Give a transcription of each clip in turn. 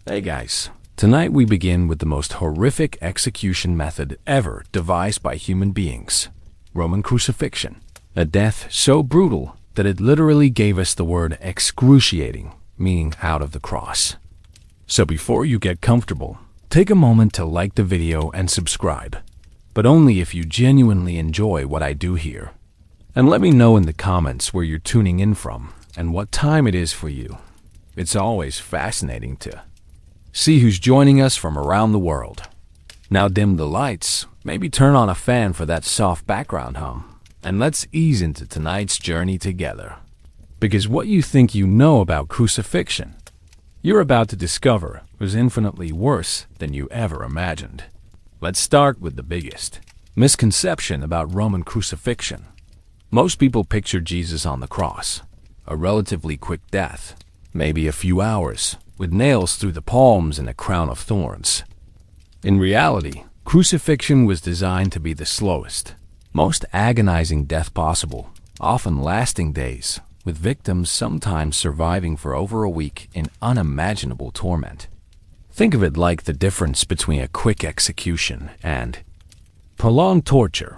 Hey guys, tonight we begin with the most horrific execution method ever devised by human beings, Roman crucifixion. A death so brutal that it literally gave us the word excruciating, meaning out of the cross. So before you get comfortable, take a moment to like the video and subscribe, but only if you genuinely enjoy what I do here. And let me know in the comments where you're tuning in from and what time it is for you. It's always fascinating to see who's joining us from around the world. Now dim the lights, maybe turn on a fan for that soft background hum, and let's ease into tonight's journey together. Because what you think you know about crucifixion, you're about to discover was infinitely worse than you ever imagined. Let's start with the biggest misconception about Roman crucifixion. Most people picture Jesus on the cross, a relatively quick death, maybe a few hours, with nails through the palms and a crown of thorns. In reality, crucifixion was designed to be the slowest, most agonizing death possible, often lasting days, with victims sometimes surviving for over a week in unimaginable torment. Think of it like the difference between a quick execution and prolonged torture,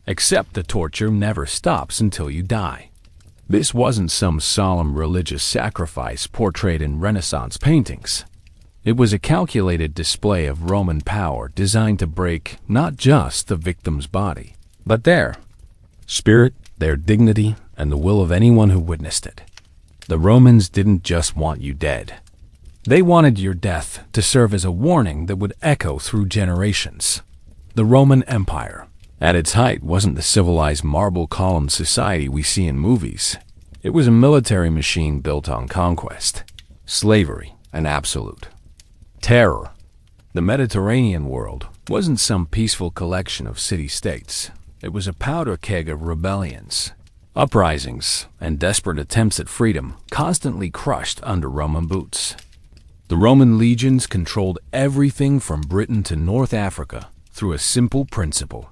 except the torture never stops until you die. This wasn't some solemn religious sacrifice portrayed in Renaissance paintings. It was a calculated display of Roman power designed to break not just the victim's body, but their spirit, their dignity, and the will of anyone who witnessed it. The Romans didn't just want you dead. They wanted your death to serve as a warning that would echo through generations. The Roman Empire, at its height, wasn't the civilized marble-columned society we see in movies. It was a military machine built on conquest, slavery, and absolute terror. The Mediterranean world wasn't some peaceful collection of city-states. It was a powder keg of rebellions, uprisings, and desperate attempts at freedom, constantly crushed under Roman boots. The Roman legions controlled everything from Britain to North Africa through a simple principle: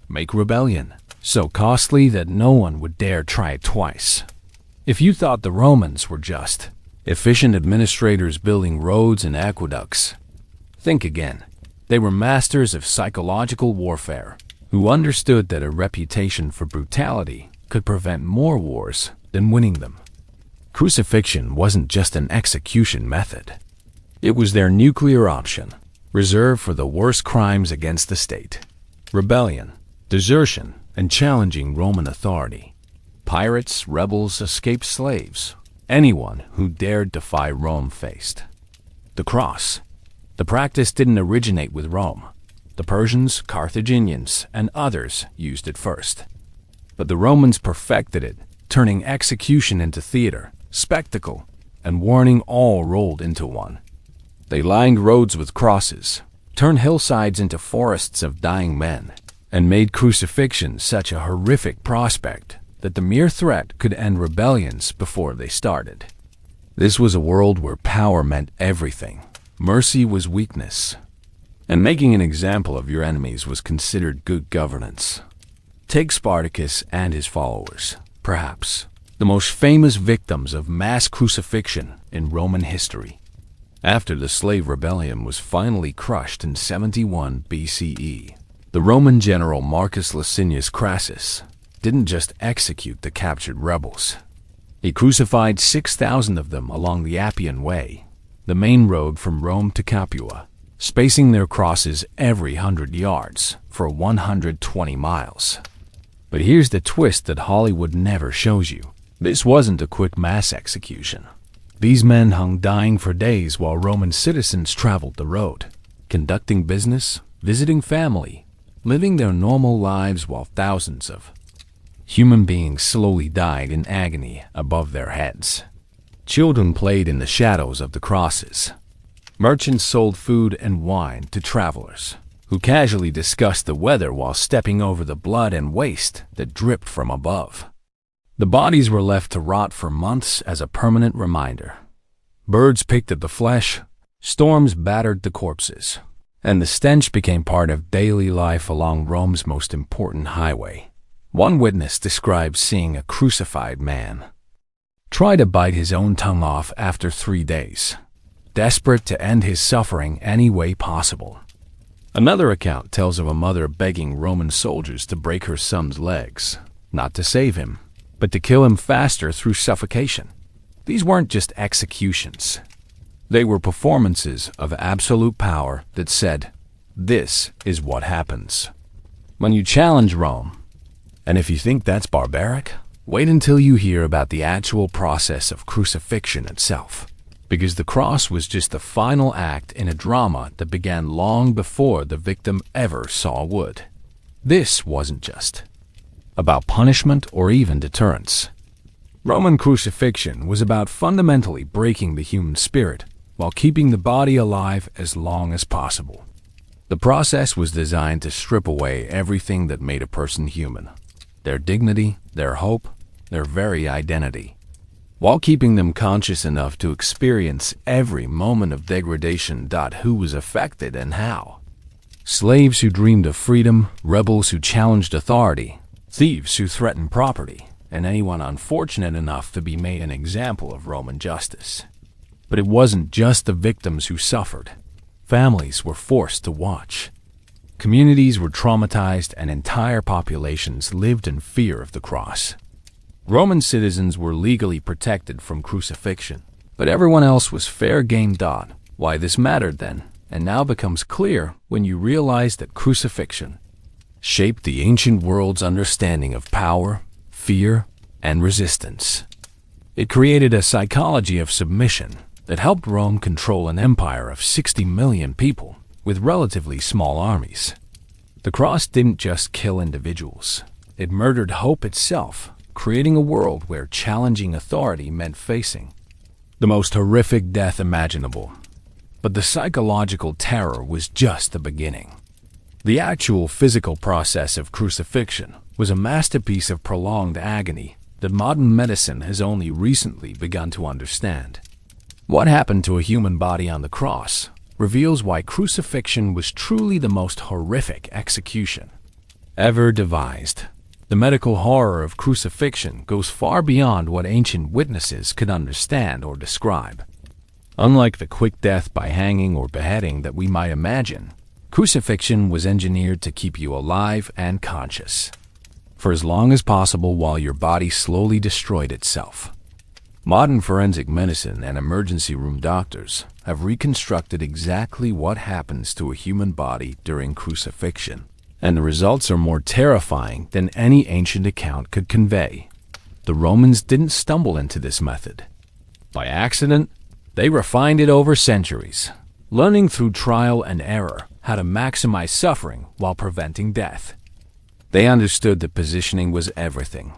make rebellion so costly that no one would dare try it twice. If you thought the Romans were just efficient administrators building roads and aqueducts, think again. They were masters of psychological warfare, who understood that a reputation for brutality could prevent more wars than winning them. Crucifixion wasn't just an execution method. It was their nuclear option, reserved for the worst crimes against the state: rebellion, desertion, and challenging Roman authority. Pirates, rebels, escaped slaves, anyone who dared defy Rome faced the cross. The practice didn't originate with Rome. The Persians, Carthaginians, and others used it first. But the Romans perfected it, turning execution into theater, spectacle, and warning all rolled into one. They lined roads with crosses, turned hillsides into forests of dying men, and made crucifixion such a horrific prospect that the mere threat could end rebellions before they started. This was a world where power meant everything. Mercy was weakness, and making an example of your enemies was considered good governance. Take Spartacus and his followers, perhaps the most famous victims of mass crucifixion in Roman history. After the slave rebellion was finally crushed in 71 BCE, the Roman general Marcus Licinius Crassus didn't just execute the captured rebels. He crucified 6,000 of them along the Appian Way, the main road from Rome to Capua, spacing their crosses every 100 yards for 120 miles. But here's the twist that Hollywood never shows you. This wasn't a quick mass execution. These men hung dying for days while Roman citizens traveled the road, conducting business, visiting family, living their normal lives while thousands of human beings slowly died in agony above their heads. Children played in the shadows of the crosses. Merchants sold food and wine to travelers, who casually discussed the weather while stepping over the blood and waste that dripped from above. The bodies were left to rot for months as a permanent reminder. Birds picked at the flesh, storms battered the corpses, and the stench became part of daily life along Rome's most important highway. One witness described seeing a crucified man try to bite his own tongue off after 3 days. desperate to end his suffering any way possible. Another account tells of a mother begging Roman soldiers to break her son's legs, not to save him, but to kill him faster through suffocation. These weren't just executions. They were performances of absolute power that said, "This is what happens when you challenge Rome." And if you think that's barbaric, wait until you hear about the actual process of crucifixion itself. Because the cross was just the final act in a drama that began long before the victim ever saw wood. This wasn't just about punishment or even deterrence. Roman crucifixion was about fundamentally breaking the human spirit while keeping the body alive as long as possible. The process was designed to strip away everything that made a person human: their dignity, their hope, their very identity, while keeping them conscious enough to experience every moment of degradation. Who was affected and how? Slaves who dreamed of freedom, rebels who challenged authority, thieves who threatened property, and anyone unfortunate enough to be made an example of Roman justice. But it wasn't just the victims who suffered. Families were forced to watch. Communities were traumatized, and entire populations lived in fear of the cross. Roman citizens were legally protected from crucifixion, but everyone else was fair game. Why this mattered then, and now becomes clear when you realize that crucifixion shaped the ancient world's understanding of power, fear, and resistance. It created a psychology of submission that helped Rome control an empire of 60 million people with relatively small armies. The cross didn't just kill individuals. It murdered hope itself, creating a world where challenging authority meant facing the most horrific death imaginable. But the psychological terror was just the beginning. The actual physical process of crucifixion was a masterpiece of prolonged agony that modern medicine has only recently begun to understand. What happened to a human body on the cross reveals why crucifixion was truly the most horrific execution ever devised. The medical horror of crucifixion goes far beyond what ancient witnesses could understand or describe. Unlike the quick death by hanging or beheading that we might imagine, crucifixion was engineered to keep you alive and conscious for as long as possible while your body slowly destroyed itself. Modern forensic medicine and emergency room doctors have reconstructed exactly what happens to a human body during crucifixion, and the results are more terrifying than any ancient account could convey. The Romans didn't stumble into this method by accident. They refined it over centuries, learning through trial and error how to maximize suffering while preventing death. They understood that positioning was everything,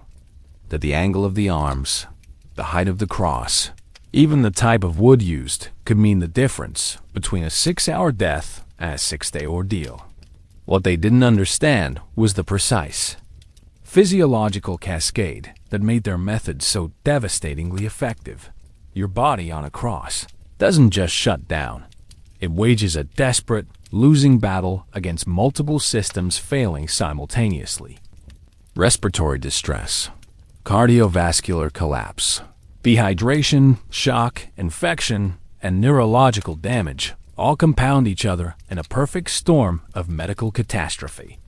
that the angle of the arms, the height of the cross, even the type of wood used could mean the difference between a 6-hour death and a 6-day ordeal. What they didn't understand was the precise physiological cascade that made their method so devastatingly effective. Your body on a cross doesn't just shut down. It wages a desperate, losing battle against multiple systems failing simultaneously. Respiratory distress, cardiovascular collapse, dehydration, shock, infection, and neurological damage all compound each other in a perfect storm of medical catastrophe.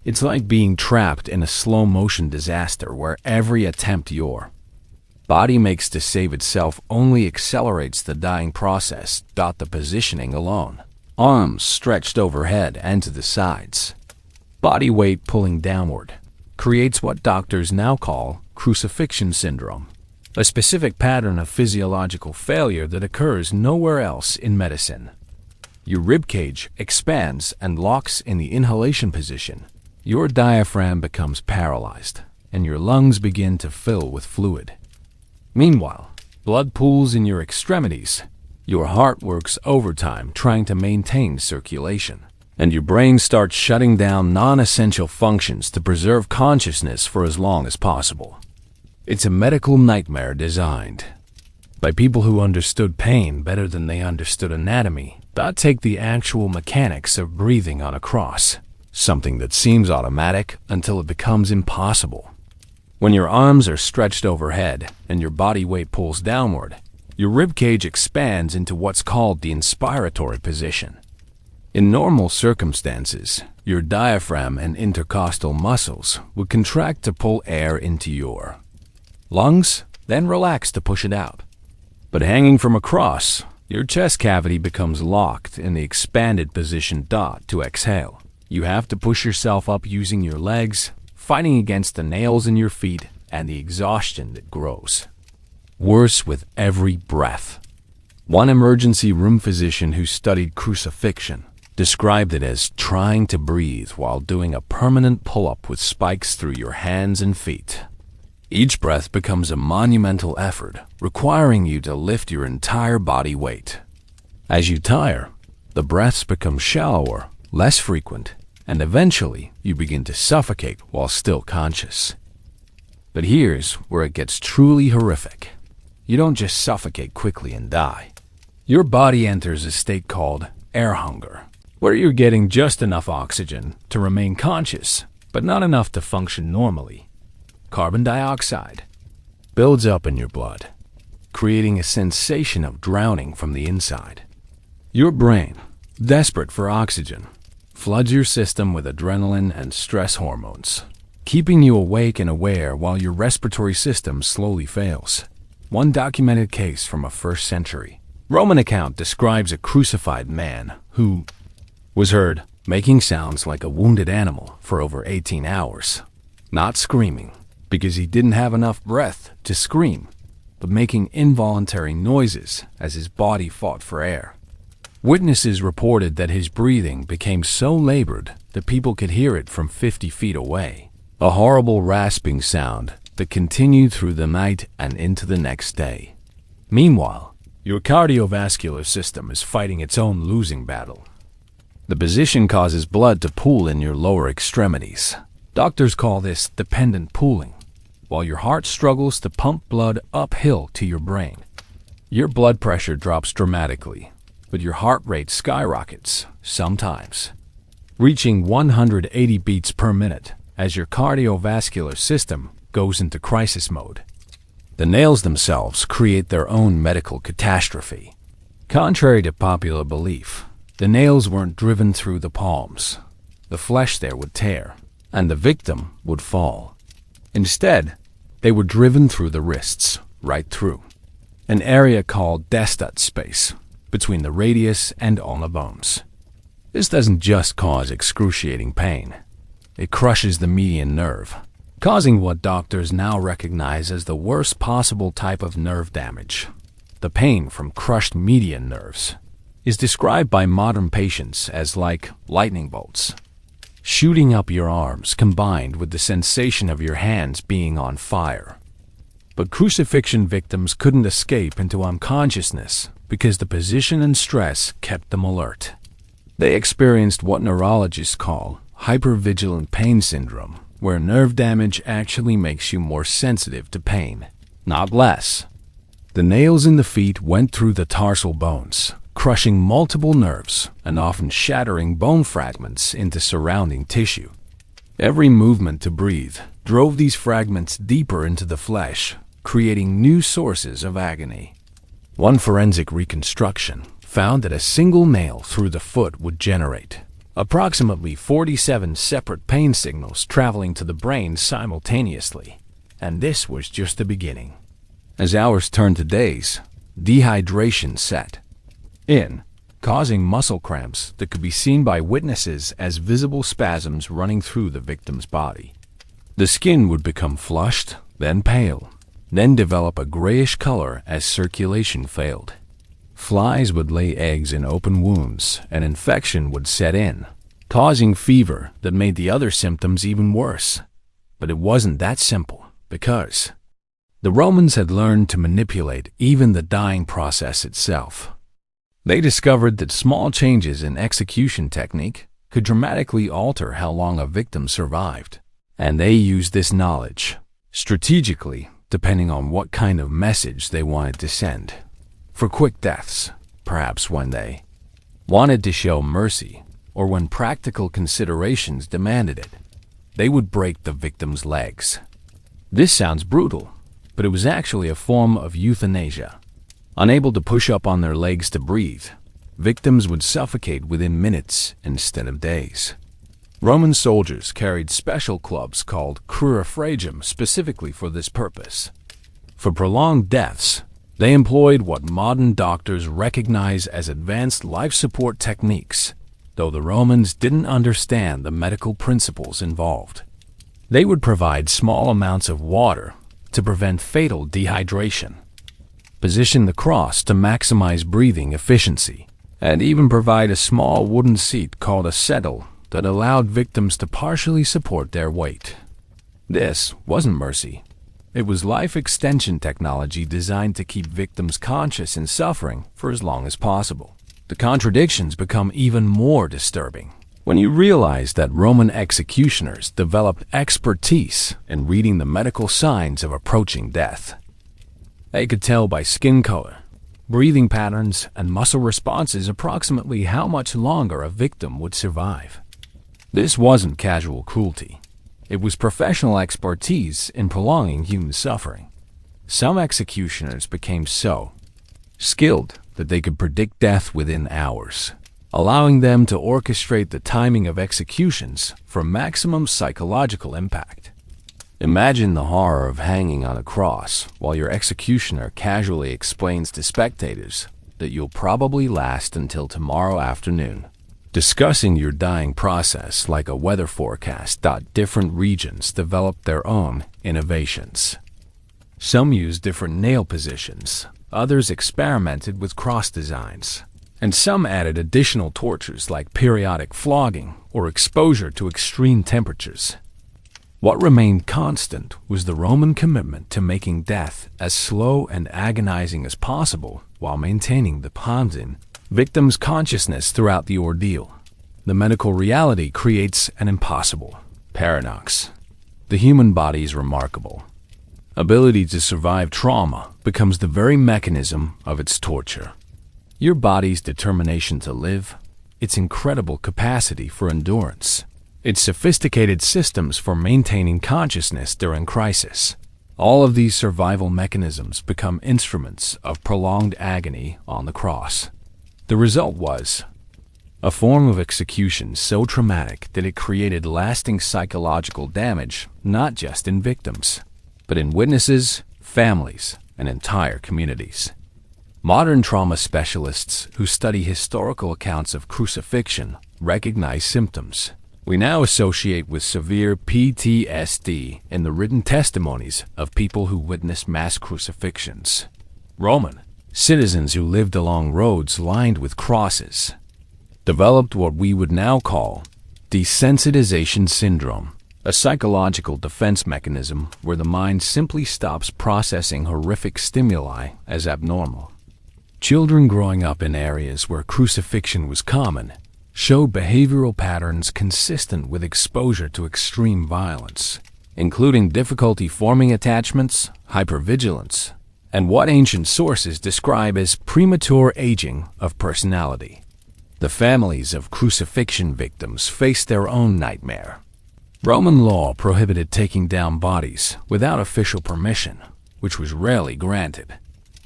It's like being trapped in a slow-motion disaster where every attempt your body makes to save itself only accelerates the dying process. The positioning alone, arms stretched overhead and to the sides, body weight pulling downward, creates what doctors now call crucifixion syndrome, a specific pattern of physiological failure that occurs nowhere else in medicine. Your ribcage expands and locks in the inhalation position. Your diaphragm becomes paralyzed, and your lungs begin to fill with fluid. Meanwhile, blood pools in your extremities. Your heart works overtime trying to maintain circulation, and your brain starts shutting down non-essential functions to preserve consciousness for as long as possible. It's a medical nightmare designed by people who understood pain better than they understood anatomy. Take the actual mechanics of breathing on a cross, something that seems automatic until it becomes impossible. When your arms are stretched overhead and your body weight pulls downward, Your ribcage expands into what's called the inspiratory position. In normal circumstances, your diaphragm and intercostal muscles would contract to pull air into your lungs, then relax to push it out. But hanging from a cross, your chest cavity becomes locked in the expanded position to exhale. You have to push yourself up using your legs, fighting against the nails in your feet and the exhaustion that grows. Worse with every breath. One emergency room physician who studied crucifixion described it as trying to breathe while doing a permanent pull-up with spikes through your hands and feet. Each breath becomes a monumental effort, requiring you to lift your entire body weight. As you tire, the breaths become shallower, less frequent, and eventually you begin to suffocate while still conscious. But here's where it gets truly horrific. You don't just suffocate quickly and die. Your body enters a state called air hunger, where you're getting just enough oxygen to remain conscious, but not enough to function normally. Carbon dioxide builds up in your blood, creating a sensation of drowning from the inside. Your brain, desperate for oxygen, floods your system with adrenaline and stress hormones, keeping you awake and aware while your respiratory system slowly fails. One documented case from a 1st century Roman account describes a crucified man who was heard making sounds like a wounded animal for over 18 hours, not screaming because he didn't have enough breath to scream, but making involuntary noises as his body fought for air. Witnesses reported that his breathing became so labored that people could hear it from 50 feet away, a horrible rasping sound that continued through the night and into the next day. Meanwhile, your cardiovascular system is fighting its own losing battle. The position causes blood to pool in your lower extremities. Doctors call this dependent pooling, while your heart struggles to pump blood uphill to your brain. Your blood pressure drops dramatically, but your heart rate skyrockets, sometimes reaching 180 beats per minute as your cardiovascular system goes into crisis mode. The nails themselves create their own medical catastrophe. Contrary to popular belief, the nails weren't driven through the palms. The flesh there would tear, and the victim would fall. Instead, they were driven through the wrists, right through an area called etched space, between the radius and ulna bones. This doesn't just cause excruciating pain. It crushes the median nerve, causing what doctors now recognize as the worst possible type of nerve damage. The pain from crushed median nerves is described by modern patients as like lightning bolts shooting up your arms, combined with the sensation of your hands being on fire. But crucifixion victims couldn't escape into unconsciousness because the position and stress kept them alert. They experienced what neurologists call hypervigilant pain syndrome, where nerve damage actually makes you more sensitive to pain, not less. The nails in the feet went through the tarsal bones, crushing multiple nerves and often shattering bone fragments into surrounding tissue. Every movement to breathe drove these fragments deeper into the flesh, creating new sources of agony. One forensic reconstruction found that a single nail through the foot would generate approximately 47 separate pain signals traveling to the brain simultaneously, and this was just the beginning. As hours turned to days, dehydration set in, causing muscle cramps that could be seen by witnesses as visible spasms running through the victim's body. The skin would become flushed, then pale, then develop a grayish color as circulation failed. Flies would lay eggs in open wounds, and infection would set in, causing fever that made the other symptoms even worse. But it wasn't that simple, because the Romans had learned to manipulate even the dying process itself. They discovered that small changes in execution technique could dramatically alter how long a victim survived, and they used this knowledge strategically, depending on what kind of message they wanted to send. For quick deaths, perhaps when they wanted to show mercy, or when practical considerations demanded it, they would break the victim's legs. This sounds brutal, but it was actually a form of euthanasia. Unable to push up on their legs to breathe, victims would suffocate within minutes instead of days. Roman soldiers carried special clubs called Crucifixion specifically for this purpose. For prolonged deaths, they employed what modern doctors recognize as advanced life support techniques, though the Romans didn't understand the medical principles involved. They would provide small amounts of water to prevent fatal dehydration, position the cross to maximize breathing efficiency, and even provide a small wooden seat called a settle that allowed victims to partially support their weight. This wasn't mercy. It was life extension technology designed to keep victims conscious and suffering for as long as possible. The contradictions become even more disturbing when you realize that Roman executioners developed expertise in reading the medical signs of approaching death. They could tell by skin color, breathing patterns, and muscle responses approximately how much longer a victim would survive. This wasn't casual cruelty. It was professional expertise in prolonging human suffering. Some executioners became so skilled that they could predict death within hours, allowing them to orchestrate the timing of executions for maximum psychological impact. Imagine the horror of hanging on a cross while your executioner casually explains to spectators that you'll probably last until tomorrow afternoon. Discussing your dying process like a weather forecast. Different regions developed their own innovations. Some used different nail positions, others experimented with cross designs, and some added additional tortures like periodic flogging or exposure to extreme temperatures. What remained constant was the Roman commitment to making death as slow and agonizing as possible while maintaining the pontin victim's consciousness throughout the ordeal. The medical reality creates an impossible paradox. The human body's remarkable ability to survive trauma becomes the very mechanism of its torture. Your body's determination to live, its incredible capacity for endurance, its sophisticated systems for maintaining consciousness during crisis. All of these survival mechanisms become instruments of prolonged agony on the cross. The result was a form of execution so traumatic that it created lasting psychological damage, not just in victims, but in witnesses, families, and entire communities. Modern trauma specialists who study historical accounts of crucifixion recognize symptoms we now associate with severe PTSD in the written testimonies of people who witnessed mass crucifixions. Roman citizens who lived along roads lined with crosses developed what we would now call desensitization syndrome, a psychological defense mechanism where the mind simply stops processing horrific stimuli as abnormal. Children growing up in areas where crucifixion was common showed behavioral patterns consistent with exposure to extreme violence, including difficulty forming attachments, hypervigilance, and what ancient sources describe as premature aging of personality. The families of crucifixion victims faced their own nightmare. Roman law prohibited taking down bodies without official permission, which was rarely granted.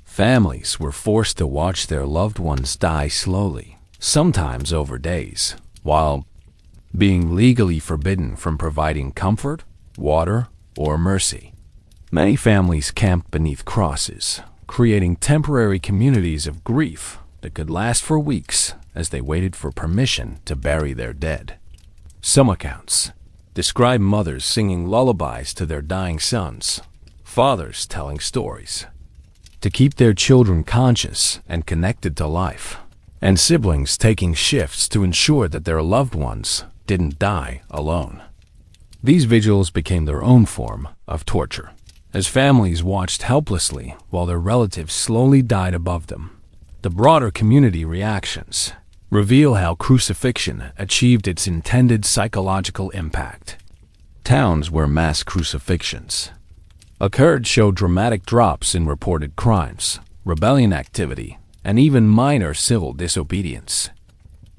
Families were forced to watch their loved ones die slowly, sometimes over days, while being legally forbidden from providing comfort, water, or mercy. Many families camped beneath crosses, creating temporary communities of grief that could last for weeks as they waited for permission to bury their dead. Some accounts describe mothers singing lullabies to their dying sons, fathers telling stories to keep their children conscious and connected to life, and siblings taking shifts to ensure that their loved ones didn't die alone. These vigils became their own form of torture, as families watched helplessly while their relatives slowly died above them. The broader community reactions reveal how crucifixion achieved its intended psychological impact. Towns where mass crucifixions occurred showed dramatic drops in reported crimes, rebellion activity, and even minor civil disobedience.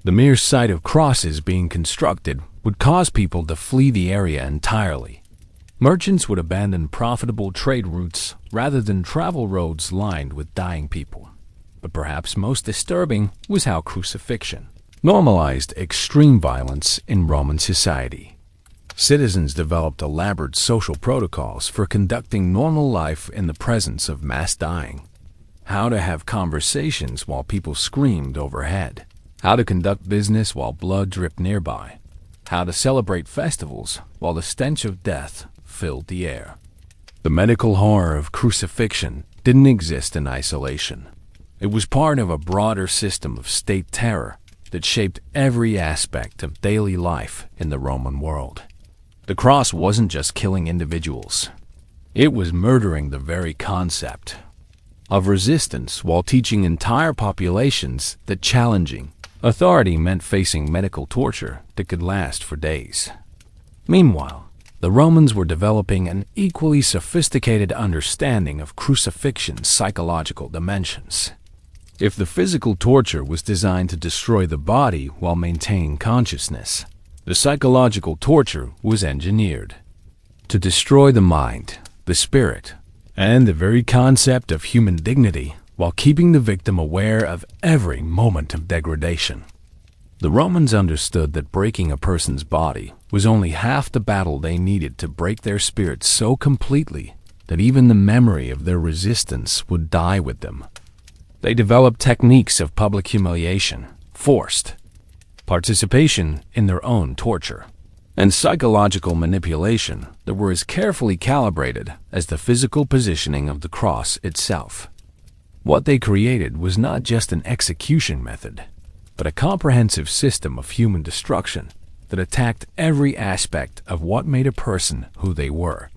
The mere sight of crosses being constructed would cause people to flee the area entirely. Merchants would abandon profitable trade routes rather than travel roads lined with dying people. But perhaps most disturbing was how crucifixion normalized extreme violence in Roman society. Citizens developed elaborate social protocols for conducting normal life in the presence of mass dying. How to have conversations while people screamed overhead. How to conduct business while blood dripped nearby. How to celebrate festivals while the stench of death filled the air. The medical horror of crucifixion didn't exist in isolation. It was part of a broader system of state terror that shaped every aspect of daily life in the Roman world. The cross wasn't just killing individuals. It was murdering the very concept of resistance while teaching entire populations that challenging authority meant facing medical torture that could last for days. Meanwhile, the Romans were developing an equally sophisticated understanding of crucifixion's psychological dimensions. If the physical torture was designed to destroy the body while maintaining consciousness, the psychological torture was engineered to destroy the mind, the spirit, and the very concept of human dignity while keeping the victim aware of every moment of degradation. The Romans understood that breaking a person's body was only half the battle they needed to break their spirit so completely that even the memory of their resistance would die with them. They developed techniques of public humiliation, forced participation in their own torture, and psychological manipulation that were as carefully calibrated as the physical positioning of the cross itself. What they created was not just an execution method, but a comprehensive system of human destruction that attacked every aspect of what made a person who they were.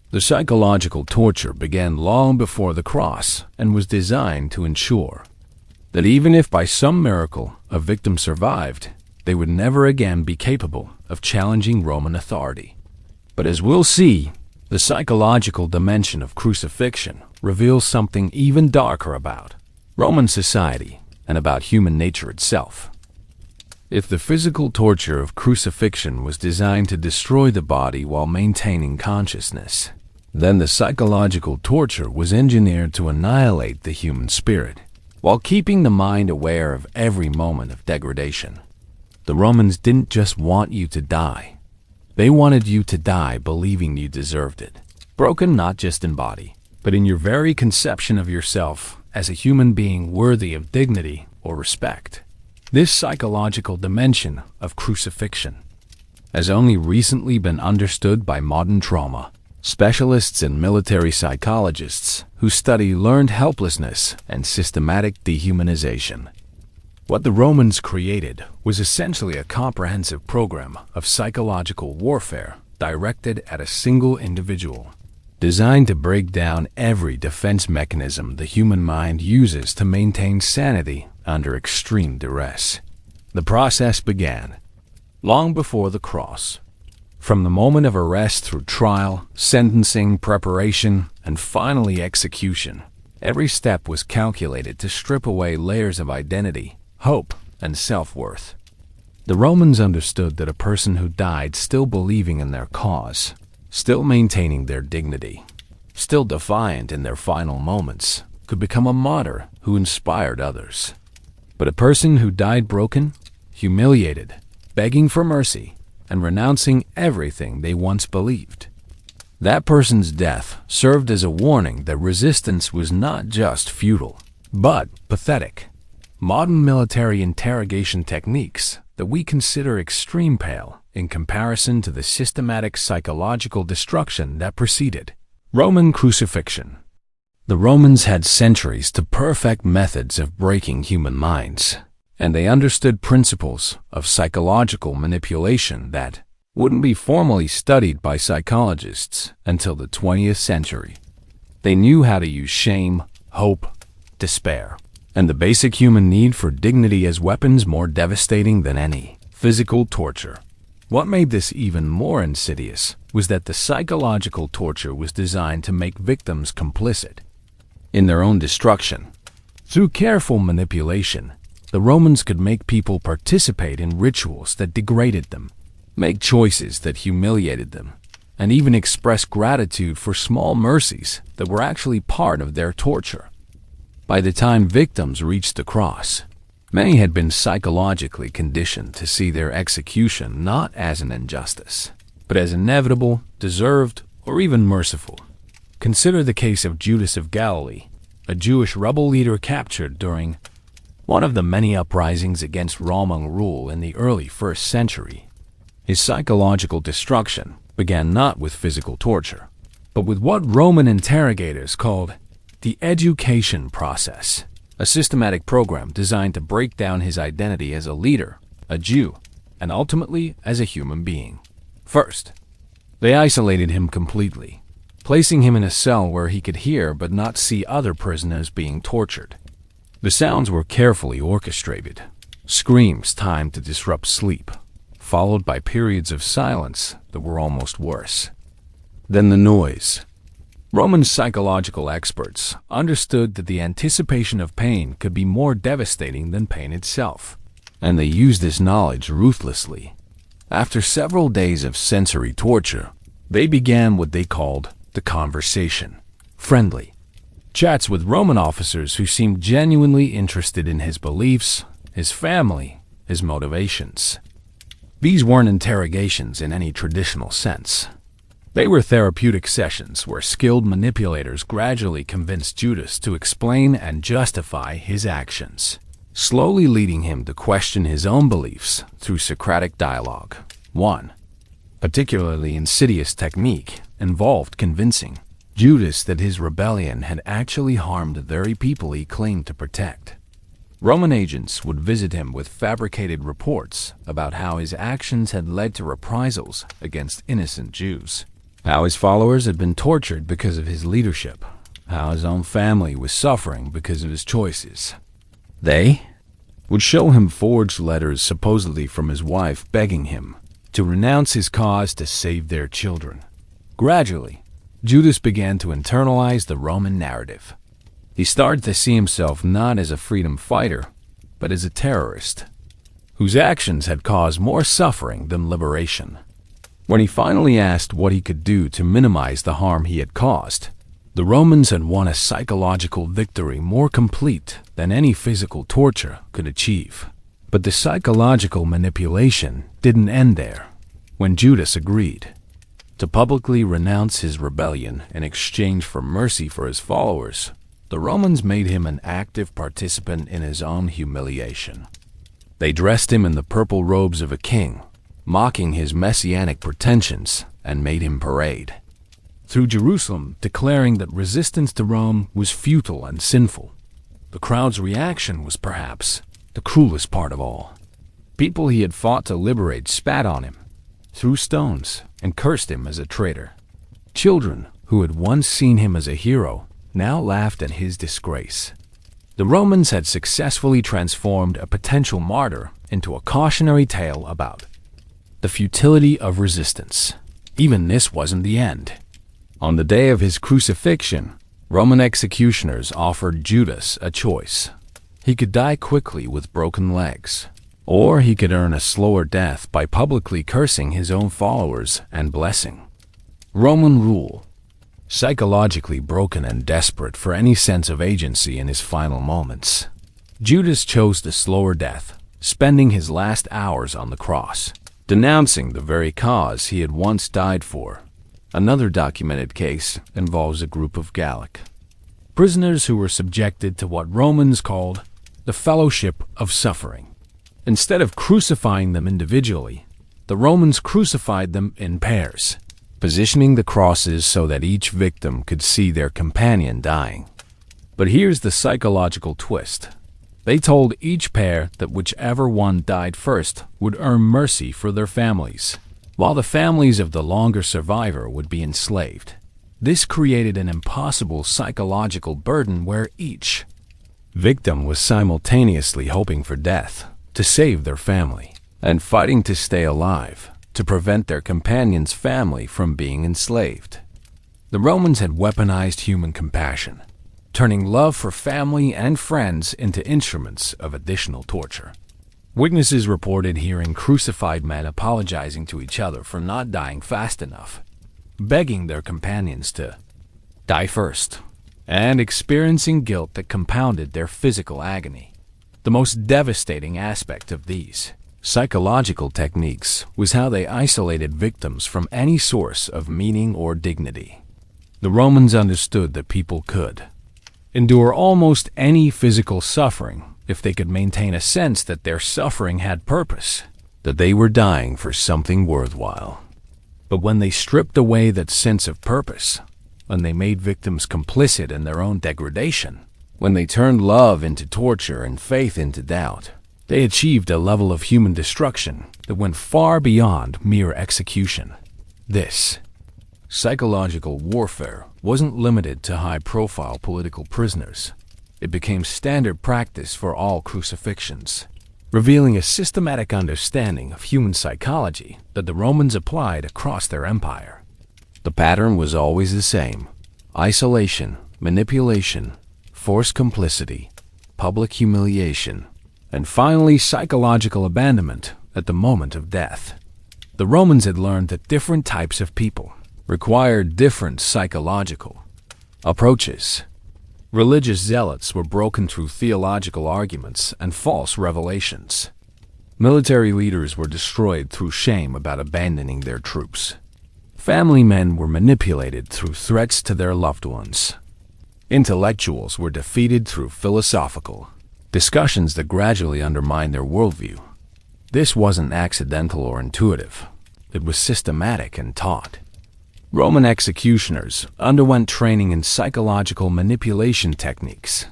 The psychological torture began long before the cross and was designed to ensure that even if by some miracle a victim survived, they would never again be capable of challenging Roman authority. But as we'll see, the psychological dimension of crucifixion reveals something even darker about Roman society and about human nature itself. If the physical torture of crucifixion was designed to destroy the body while maintaining consciousness, then the psychological torture was engineered to annihilate the human spirit while keeping the mind aware of every moment of degradation. The Romans didn't just want you to die. They wanted you to die believing you deserved it, broken not just in body, but in your very conception of yourself as a human being worthy of dignity or respect. This psychological dimension of crucifixion has only recently been understood by modern trauma specialists and military psychologists who study learned helplessness and systematic dehumanization. What the Romans created was essentially a comprehensive program of psychological warfare directed at a single individual, designed to break down every defense mechanism the human mind uses to maintain sanity under extreme duress. The process began long before the cross. From the moment of arrest through trial, sentencing, preparation, and finally execution, every step was calculated to strip away layers of identity, hope, and self-worth. The Romans understood that a person who died still believing in their cause, still maintaining their dignity, still defiant in their final moments, could become a martyr who inspired others. But a person who died broken, humiliated, begging for mercy, and renouncing everything they once believed, that person's death served as a warning that resistance was not just futile, but pathetic. Modern military interrogation techniques that we consider extreme pale in comparison to the systematic psychological destruction that preceded Roman crucifixion. The Romans had centuries to perfect methods of breaking human minds, and they understood principles of psychological manipulation that wouldn't be formally studied by psychologists until the 20th century. They knew how to use shame, hope, despair, and the basic human need for dignity as weapons more devastating than any physical torture. What made this even more insidious was that the psychological torture was designed to make victims complicit in their own destruction. Through careful manipulation, the Romans could make people participate in rituals that degraded them, make choices that humiliated them, and even express gratitude for small mercies that were actually part of their torture. By the time victims reached the cross, many had been psychologically conditioned to see their execution not as an injustice, but as inevitable, deserved, or even merciful. Consider the case of Judas of Galilee, a Jewish rebel leader captured during one of the many uprisings against Roman rule in the early 1st century. His psychological destruction began not with physical torture, but with what Roman interrogators called the education process, a systematic program designed to break down his identity as a leader, a Jew, and ultimately as a human being. First, they isolated him completely, placing him in a cell where he could hear but not see other prisoners being tortured. The sounds were carefully orchestrated, screams timed to disrupt sleep, followed by periods of silence that were almost worse. Then the noise. Roman psychological experts understood that the anticipation of pain could be more devastating than pain itself, and they used this knowledge ruthlessly. After several days of sensory torture, they began what they called the conversation, friendly chats with Roman officers who seemed genuinely interested in his beliefs, his family, his motivations. These weren't interrogations in any traditional sense. They were therapeutic sessions where skilled manipulators gradually convinced Judas to explain and justify his actions, slowly leading him to question his own beliefs through Socratic dialogue. One particularly insidious technique involved convincing Judas that his rebellion had actually harmed the very people he claimed to protect. Roman agents would visit him with fabricated reports about how his actions had led to reprisals against innocent Jews, how his followers had been tortured because of his leadership, how his own family was suffering because of his choices. They would show him forged letters supposedly from his wife begging him to renounce his cause to save their children. Gradually, Judas began to internalize the Roman narrative. He started to see himself not as a freedom fighter, but as a terrorist, whose actions had caused more suffering than liberation. When he finally asked what he could do to minimize the harm he had caused, the Romans had won a psychological victory more complete than any physical torture could achieve. But the psychological manipulation didn't end there. When Judas agreed to publicly renounce his rebellion in exchange for mercy for his followers, the Romans made him an active participant in his own humiliation. They dressed him in the purple robes of a king, mocking his messianic pretensions, and made him parade through Jerusalem, declaring that resistance to Rome was futile and sinful. The crowd's reaction was perhaps the cruelest part of all. People he had fought to liberate spat on him, threw stones, and cursed him as a traitor. Children who had once seen him as a hero now laughed at his disgrace. The Romans had successfully transformed a potential martyr into a cautionary tale about the futility of resistance. Even this wasn't the end. On the day of his crucifixion, Roman executioners offered Judas a choice. He could die quickly with broken legs, or he could earn a slower death by publicly cursing his own followers and blessing Roman rule. Psychologically broken and desperate for any sense of agency in his final moments, Judas chose the slower death, spending his last hours on the cross, denouncing the very cause he had once died for. Another documented case involves a group of Gallic prisoners who were subjected to what Romans called the fellowship of suffering. Instead of crucifying them individually, the Romans crucified them in pairs, positioning the crosses so that each victim could see their companion dying. But here's the psychological twist. They told each pair that whichever one died first would earn mercy for their families, while the families of the longer survivor would be enslaved. This created an impossible psychological burden where each victim was simultaneously hoping for death to save their family and fighting to stay alive to prevent their companion's family from being enslaved. The Romans had weaponized human compassion, turning love for family and friends into instruments of additional torture. Witnesses reported hearing crucified men apologizing to each other for not dying fast enough, begging their companions to die first. and experiencing guilt that compounded their physical agony. The most devastating aspect of these psychological techniques was how they isolated victims from any source of meaning or dignity. The Romans understood that people could endure almost any physical suffering if they could maintain a sense that their suffering had purpose, that they were dying for something worthwhile. But when they stripped away that sense of purpose, when they made victims complicit in their own degradation, when they turned love into torture and faith into doubt, they achieved a level of human destruction that went far beyond mere execution. This psychological warfare wasn't limited to high-profile political prisoners. It became standard practice for all crucifixions, revealing a systematic understanding of human psychology that the Romans applied across their empire. The pattern was always the same: isolation, manipulation, forced complicity, public humiliation, and finally psychological abandonment at the moment of death. The Romans had learned that different types of people required different psychological approaches. Religious zealots were broken through theological arguments and false revelations. Military leaders were destroyed through shame about abandoning their troops. Family men were manipulated through threats to their loved ones. Intellectuals were defeated through philosophical discussions that gradually undermined their worldview. This wasn't accidental or intuitive. It was systematic and taught. Roman executioners underwent training in psychological manipulation techniques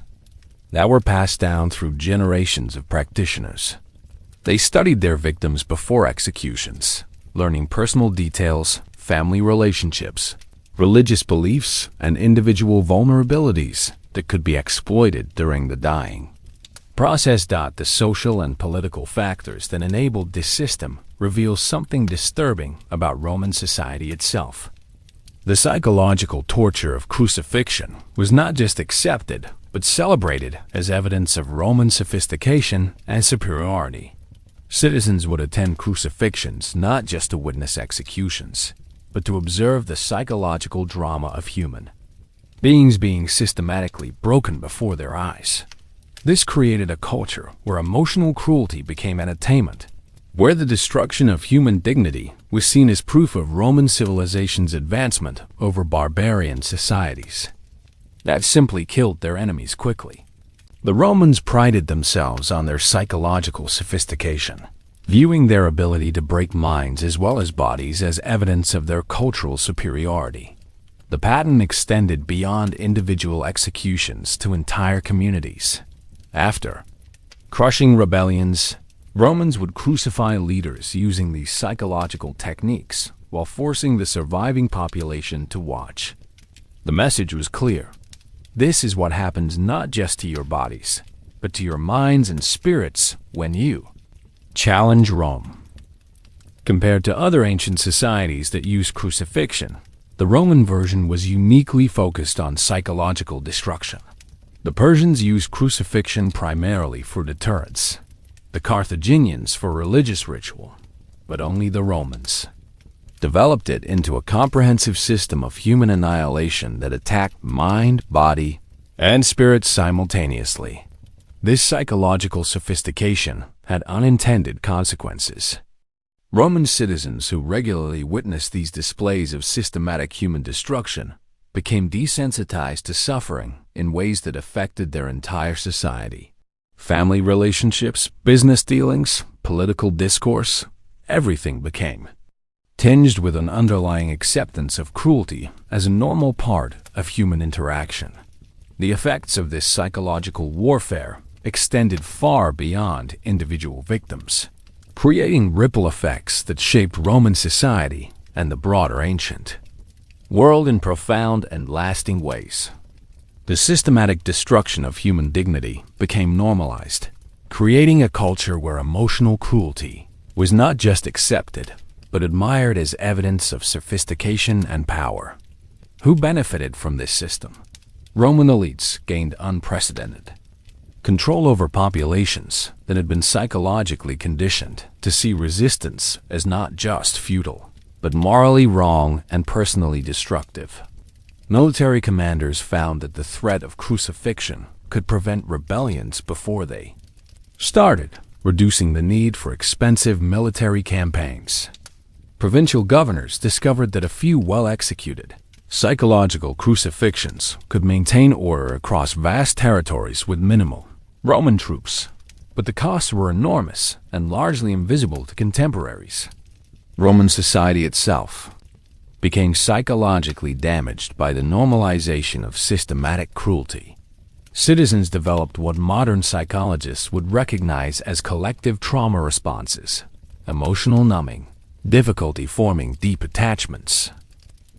that were passed down through generations of practitioners. They studied their victims before executions, learning personal details, family relationships, religious beliefs, and individual vulnerabilities that could be exploited during the dying process. The social and political factors that enabled this system reveal something disturbing about Roman society itself. The psychological torture of crucifixion was not just accepted, but celebrated as evidence of Roman sophistication and superiority. Citizens would attend crucifixions not just to witness executions, but to observe the psychological drama of human beings being systematically broken before their eyes. This created a culture where emotional cruelty became entertainment, where the destruction of human dignity was seen as proof of Roman civilization's advancement over barbarian societies that simply killed their enemies quickly. The Romans prided themselves on their psychological sophistication, viewing their ability to break minds as well as bodies as evidence of their cultural superiority. The pattern extended beyond individual executions to entire communities. After crushing rebellions, Romans would crucify leaders using these psychological techniques while forcing the surviving population to watch. The message was clear. This is what happens not just to your bodies, but to your minds and spirits when you challenge Rome. Compared to other ancient societies that used crucifixion, the Roman version was uniquely focused on psychological destruction. The Persians used crucifixion primarily for deterrence, the Carthaginians for religious ritual, but only the Romans developed it into a comprehensive system of human annihilation that attacked mind, body, and spirit simultaneously. This psychological sophistication had unintended consequences. Roman citizens who regularly witnessed these displays of systematic human destruction became desensitized to suffering in ways that affected their entire society. Family relationships, business dealings, political discourse, everything became tinged with an underlying acceptance of cruelty as a normal part of human interaction. The effects of this psychological warfare extended far beyond individual victims, creating ripple effects that shaped Roman society and the broader ancient world in profound and lasting ways. The systematic destruction of human dignity became normalized, creating a culture where emotional cruelty was not just accepted, but admired as evidence of sophistication and power. Who benefited from this system? Roman elites gained unprecedented control over populations that had been psychologically conditioned to see resistance as not just futile, but morally wrong and personally destructive. Military commanders found that the threat of crucifixion could prevent rebellions before they started, reducing the need for expensive military campaigns. Provincial governors discovered that a few well-executed psychological crucifixions could maintain order across vast territories with minimal Roman troops, but the costs were enormous and largely invisible to contemporaries. Roman society itself became psychologically damaged by the normalization of systematic cruelty. Citizens developed what modern psychologists would recognize as collective trauma responses: emotional numbing, difficulty forming deep attachments,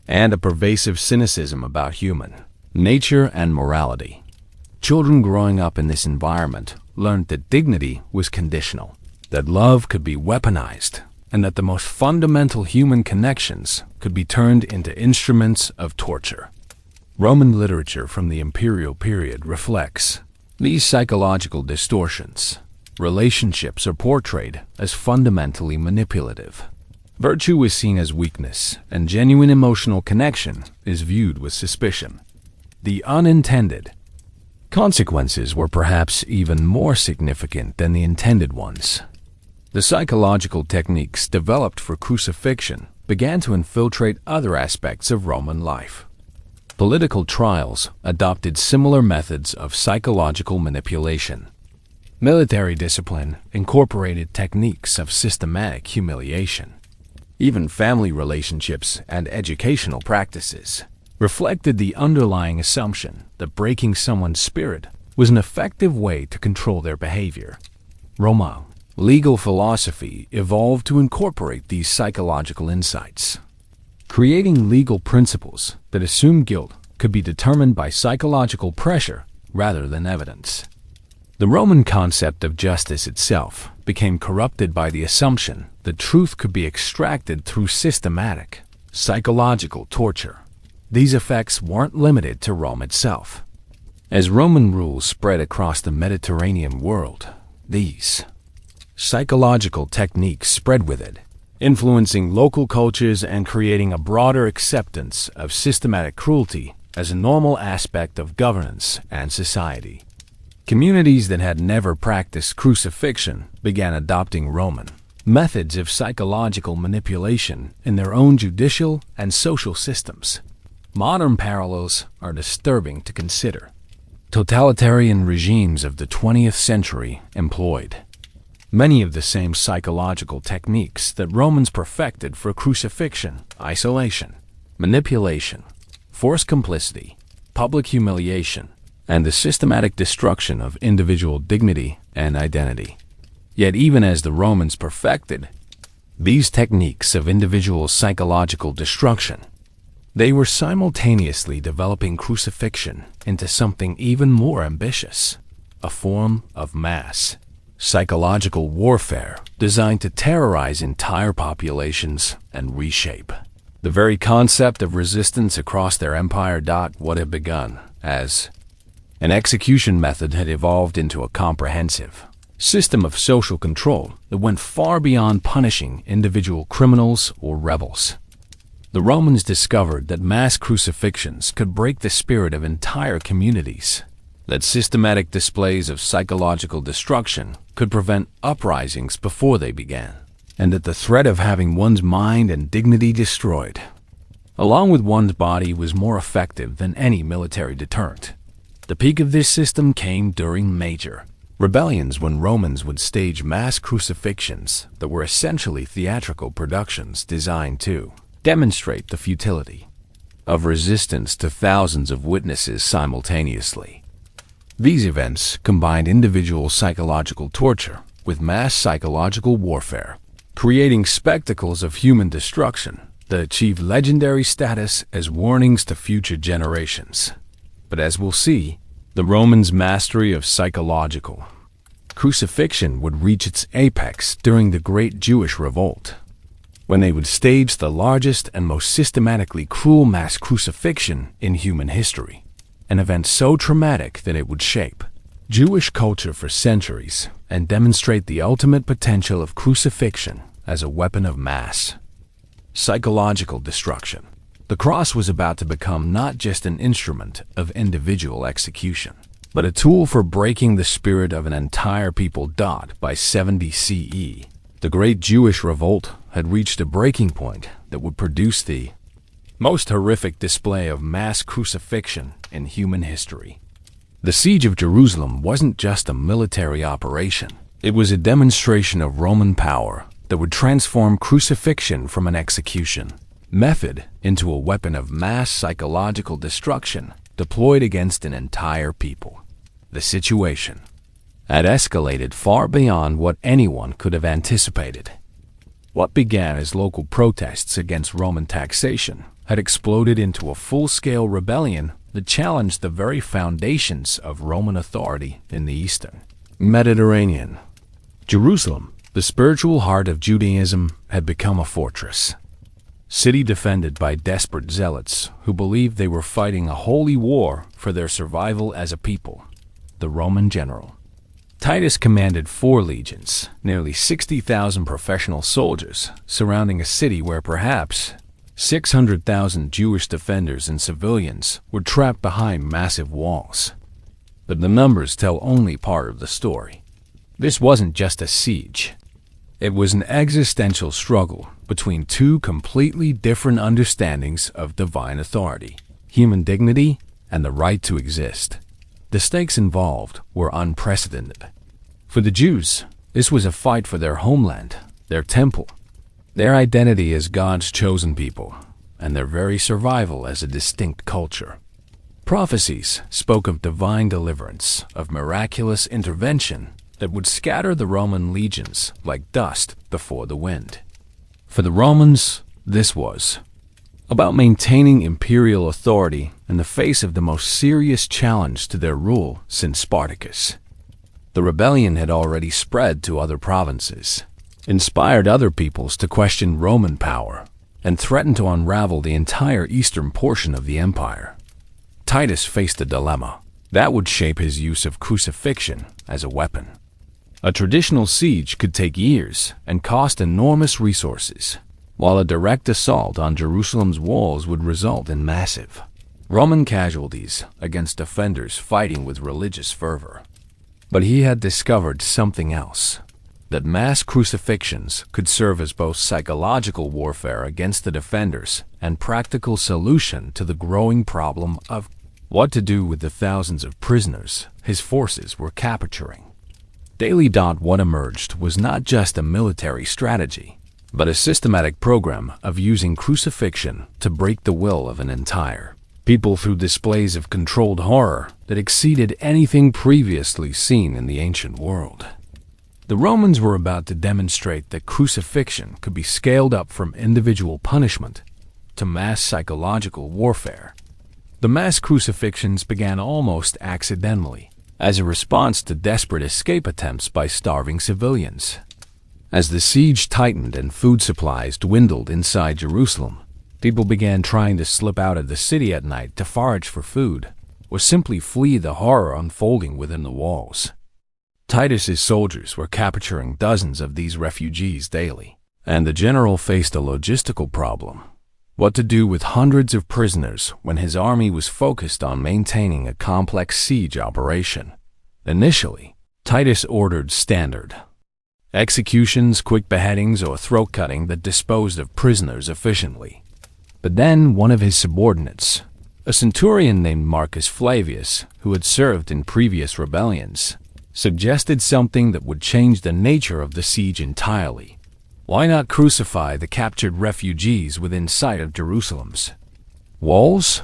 and a pervasive cynicism about human nature and morality. Children growing up in this environment learned that dignity was conditional, that love could be weaponized, and that the most fundamental human connections could be turned into instruments of torture. Roman literature from the imperial period reflects these psychological distortions. Relationships are portrayed as fundamentally manipulative. Virtue is seen as weakness, and genuine emotional connection is viewed with suspicion. The unintended consequences were perhaps even more significant than the intended ones. The psychological techniques developed for crucifixion began to infiltrate other aspects of Roman life. Political trials adopted similar methods of psychological manipulation. Military discipline incorporated techniques of systematic humiliation. Even family relationships and educational practices reflected the underlying assumption that breaking someone's spirit was an effective way to control their behavior. Roman legal philosophy evolved to incorporate these psychological insights, creating legal principles that assume guilt could be determined by psychological pressure rather than evidence. The Roman concept of justice itself became corrupted by the assumption that truth could be extracted through systematic psychological torture. These effects weren't limited to Rome itself. As Roman rule spread across the Mediterranean world, these psychological techniques spread with it, influencing local cultures and creating a broader acceptance of systematic cruelty as a normal aspect of governance and society. Communities that had never practiced crucifixion began adopting Roman methods of psychological manipulation in their own judicial and social systems. Modern parallels are disturbing to consider. Totalitarian regimes of the 20th century employed many of the same psychological techniques that Romans perfected for crucifixion: isolation, manipulation, forced complicity, public humiliation, and the systematic destruction of individual dignity and identity. Yet even as the Romans perfected these techniques of individual psychological destruction, they were simultaneously developing crucifixion into something even more ambitious: a form of mass psychological warfare designed to terrorize entire populations and reshape the very concept of resistance across their empire. What had begun as an execution method had evolved into a comprehensive system of social control that went far beyond punishing individual criminals or rebels. The Romans discovered that mass crucifixions could break the spirit of entire communities, that systematic displays of psychological destruction could prevent uprisings before they began, and that the threat of having one's mind and dignity destroyed, along with one's body, was more effective than any military deterrent. The peak of this system came during major rebellions, when Romans would stage mass crucifixions that were essentially theatrical productions designed to demonstrate the futility of resistance to thousands of witnesses simultaneously. These events combined individual psychological torture with mass psychological warfare, creating spectacles of human destruction that achieved legendary status as warnings to future generations. But as we'll see, the Romans' mastery of psychological crucifixion would reach its apex during the Great Jewish Revolt, when they would stage the largest and most systematically cruel mass crucifixion in human history, an event so traumatic that it would shape Jewish culture for centuries and demonstrate the ultimate potential of crucifixion as a weapon of mass psychological destruction. The cross was about to become not just an instrument of individual execution, but a tool for breaking the spirit of an entire people. By 70 CE, the Great Jewish Revolt had reached a breaking point that would produce the most horrific display of mass crucifixion in human history. The siege of Jerusalem wasn't just a military operation. It was a demonstration of Roman power that would transform crucifixion from an execution method into a weapon of mass psychological destruction deployed against an entire people. The situation had escalated far beyond what anyone could have anticipated. What began as local protests against Roman taxation had exploded into a full-scale rebellion that challenged the very foundations of Roman authority in the Eastern Mediterranean. Jerusalem, the spiritual heart of Judaism, had become a fortress. City defended by desperate zealots who believed they were fighting a holy war for their survival as a people. The Roman general Titus commanded 4 legions, nearly 60,000 professional soldiers, surrounding a city where perhaps 600,000 Jewish defenders and civilians were trapped behind massive walls. But the numbers tell only part of the story. This wasn't just a siege. It was an existential struggle between 2 completely different understandings of divine authority, human dignity, and the right to exist. The stakes involved were unprecedented. For the Jews, this was a fight for their homeland, their temple, their identity as God's chosen people, and their very survival as a distinct culture. Prophecies spoke of divine deliverance, of miraculous intervention that would scatter the Roman legions like dust before the wind. For the Romans, this was about maintaining imperial authority in the face of the most serious challenge to their rule since Spartacus. The rebellion had already spread to other provinces, inspired other peoples to question Roman power, and threatened to unravel the entire eastern portion of the empire. Titus faced a dilemma that would shape his use of crucifixion as a weapon. A traditional siege could take years and cost enormous resources, while a direct assault on Jerusalem's walls would result in massive Roman casualties against defenders fighting with religious fervor. But he had discovered something else, that mass crucifixions could serve as both psychological warfare against the defenders and practical solution to the growing problem of what to do with the thousands of prisoners his forces were capturing. Daily. What emerged was not just a military strategy, but a systematic program of using crucifixion to break the will of an entire people through displays of controlled horror that exceeded anything previously seen in the ancient world. The Romans were about to demonstrate that crucifixion could be scaled up from individual punishment to mass psychological warfare. The mass crucifixions began almost accidentally, as a response to desperate escape attempts by starving civilians. As the siege tightened and food supplies dwindled inside Jerusalem, people began trying to slip out of the city at night to forage for food, or simply flee the horror unfolding within the walls. Titus's soldiers were capturing dozens of these refugees daily, and the general faced a logistical problem. What to do with hundreds of prisoners when his army was focused on maintaining a complex siege operation? Initially, Titus ordered standard executions, quick beheadings, or throat cutting that disposed of prisoners efficiently. But then one of his subordinates, a centurion named Marcus Flavius, who had served in previous rebellions, suggested something that would change the nature of the siege entirely. Why not crucify the captured refugees within sight of Jerusalem's walls?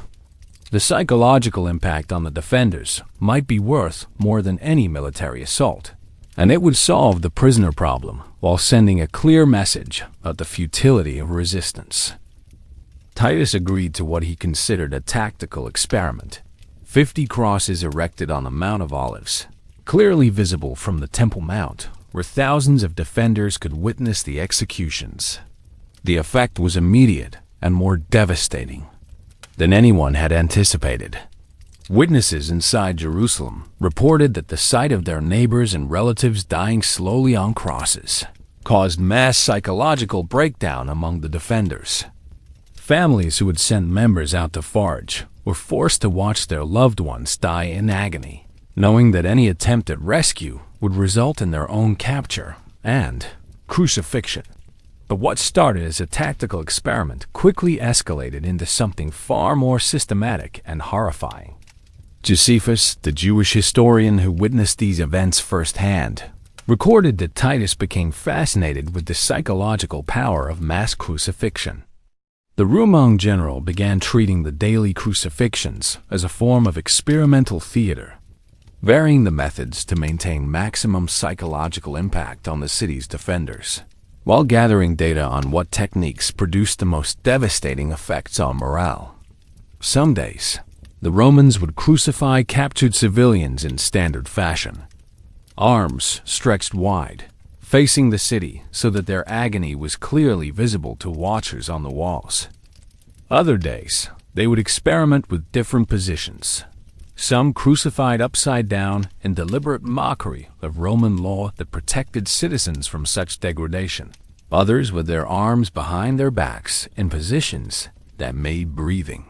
The psychological impact on the defenders might be worth more than any military assault, and it would solve the prisoner problem while sending a clear message of the futility of resistance. Titus agreed to what he considered a tactical experiment. 50 crosses erected on the Mount of Olives, clearly visible from the Temple Mount, where thousands of defenders could witness the executions. The effect was immediate and more devastating than anyone had anticipated. Witnesses inside Jerusalem reported that the sight of their neighbors and relatives dying slowly on crosses caused mass psychological breakdown among the defenders. Families who had sent members out to forage were forced to watch their loved ones die in agony, knowing that any attempt at rescue would result in their own capture and crucifixion. But what started as a tactical experiment quickly escalated into something far more systematic and horrifying. Josephus, the Jewish historian who witnessed these events firsthand, recorded that Titus became fascinated with the psychological power of mass crucifixion. The Roman general began treating the daily crucifixions as a form of experimental theater, varying the methods to maintain maximum psychological impact on the city's defenders, while gathering data on what techniques produced the most devastating effects on morale. Some days, the Romans would crucify captured civilians in standard fashion, arms stretched wide, facing the city so that their agony was clearly visible to watchers on the walls. Other days, they would experiment with different positions, some crucified upside down in deliberate mockery of Roman law that protected citizens from such degradation, others with their arms behind their backs in positions that made breathing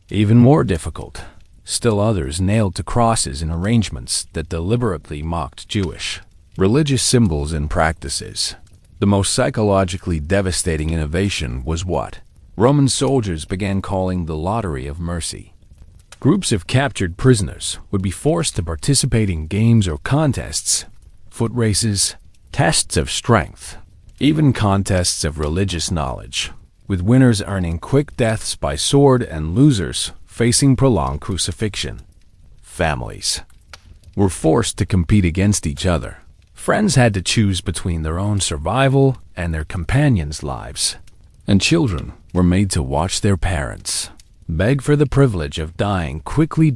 even more difficult. Still others nailed to crosses in arrangements that deliberately mocked Jewish religious symbols and practices. The most psychologically devastating innovation was what Roman soldiers began calling the lottery of mercy. Groups of captured prisoners would be forced to participate in games or contests, foot races, tests of strength, even contests of religious knowledge, with winners earning quick deaths by sword and losers facing prolonged crucifixion. Families were forced to compete against each other. Friends had to choose between their own survival and their companions' lives, and children were made to watch their parents beg for the privilege of dying quickly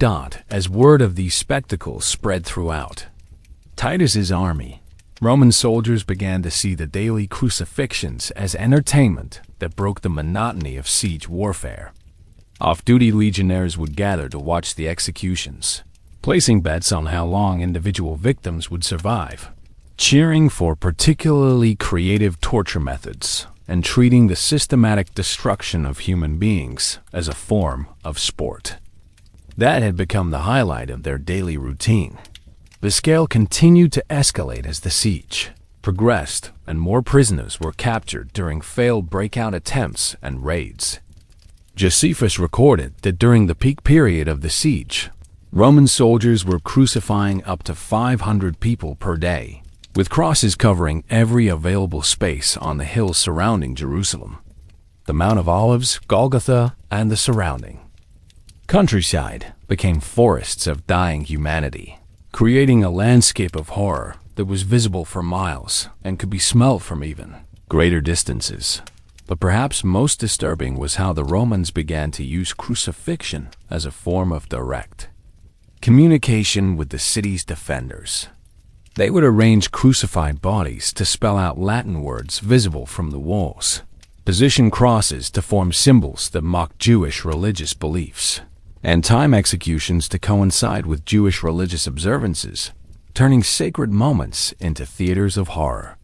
as word of these spectacles spread throughout Titus's army. Roman soldiers began to see the daily crucifixions as entertainment that broke the monotony of siege warfare. Off-duty legionnaires would gather to watch the executions, placing bets on how long individual victims would survive, cheering for particularly creative torture methods, and treating the systematic destruction of human beings as a form of sport. That had become the highlight of their daily routine. The scale continued to escalate as the siege progressed and more prisoners were captured during failed breakout attempts and raids. Josephus recorded that during the peak period of the siege, Roman soldiers were crucifying up to 500 people per day, with crosses covering every available space on the hills surrounding Jerusalem, the Mount of Olives, Golgotha, and the surrounding countryside became forests of dying humanity, creating a landscape of horror that was visible for miles and could be smelled from even greater distances. But perhaps most disturbing was how the Romans began to use crucifixion as a form of direct communication with the city's defenders. They would arrange crucified bodies to spell out Latin words visible from the walls, position crosses to form symbols that mocked Jewish religious beliefs, and time executions to coincide with Jewish religious observances, turning sacred moments into theaters of horror.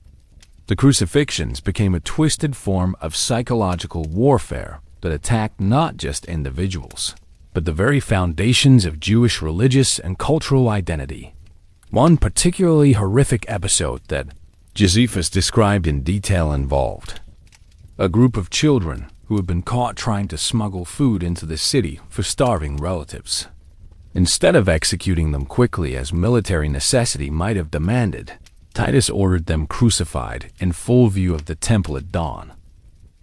The crucifixions became a twisted form of psychological warfare that attacked not just individuals, but the very foundations of Jewish religious and cultural identity. One particularly horrific episode that Josephus described in detail involved a group of children who had been caught trying to smuggle food into the city for starving relatives. Instead of executing them quickly as military necessity might have demanded, Titus ordered them crucified in full view of the temple at dawn,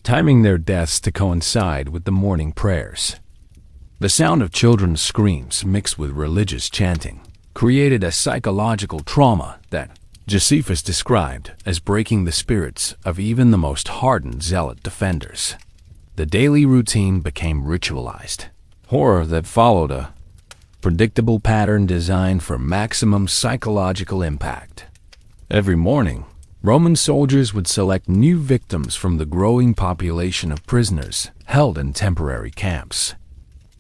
timing their deaths to coincide with the morning prayers. The sound of children's screams mixed with religious chanting created a psychological trauma that Josephus described as breaking the spirits of even the most hardened zealot defenders. The daily routine became ritualized, horror that followed a predictable pattern designed for maximum psychological impact. Every morning, Roman soldiers would select new victims from the growing population of prisoners held in temporary camps.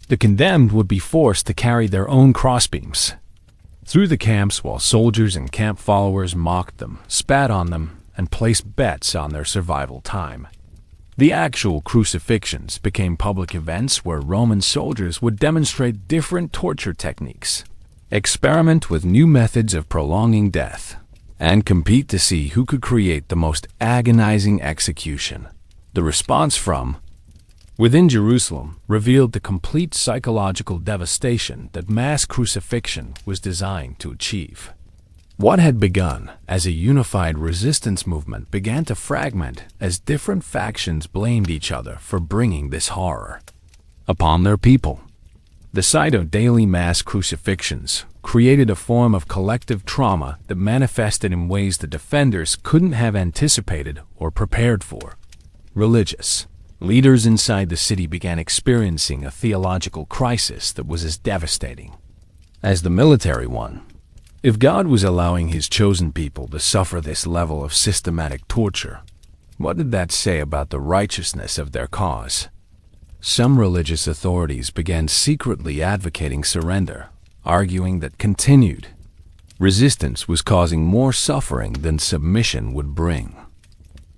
The condemned would be forced to carry their own crossbeams through the camps while soldiers and camp followers mocked them, spat on them, and placed bets on their survival time. The actual crucifixions became public events where Roman soldiers would demonstrate different torture techniques, experiment with new methods of prolonging death, and compete to see who could create the most agonizing execution. The response from within Jerusalem revealed the complete psychological devastation that mass crucifixion was designed to achieve. What had begun as a unified resistance movement began to fragment as different factions blamed each other for bringing this horror upon their people. The sight of daily mass crucifixions created a form of collective trauma that manifested in ways the defenders couldn't have anticipated or prepared for. Religious leaders inside the city began experiencing a theological crisis that was as devastating as the military one. If God was allowing his chosen people to suffer this level of systematic torture, what did that say about the righteousness of their cause? Some religious authorities began secretly advocating surrender, arguing that continued resistance was causing more suffering than submission would bring.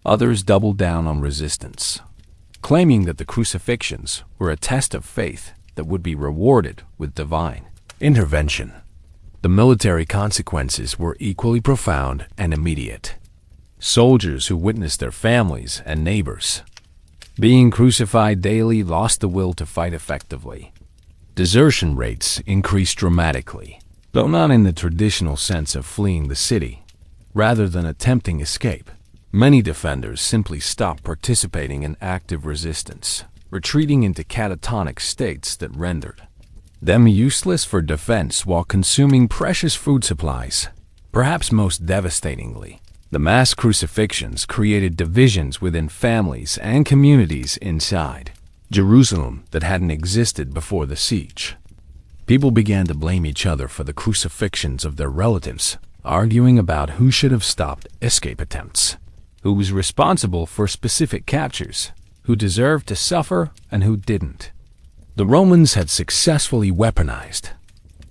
Others doubled down on resistance, claiming that the crucifixions were a test of faith that would be rewarded with divine intervention. The military consequences were equally profound and immediate. Soldiers who witnessed their families and neighbors being crucified daily lost the will to fight effectively. Desertion rates increased dramatically, though not in the traditional sense of fleeing the city. Rather than attempting escape, many defenders simply stopped participating in active resistance, retreating into catatonic states that rendered them useless for defense while consuming precious food supplies. Perhaps most devastatingly, the mass crucifixions created divisions within families and communities inside Jerusalem that hadn't existed before the siege. People began to blame each other for the crucifixions of their relatives, arguing about who should have stopped escape attempts, who was responsible for specific captures, who deserved to suffer and who didn't. The Romans had successfully weaponized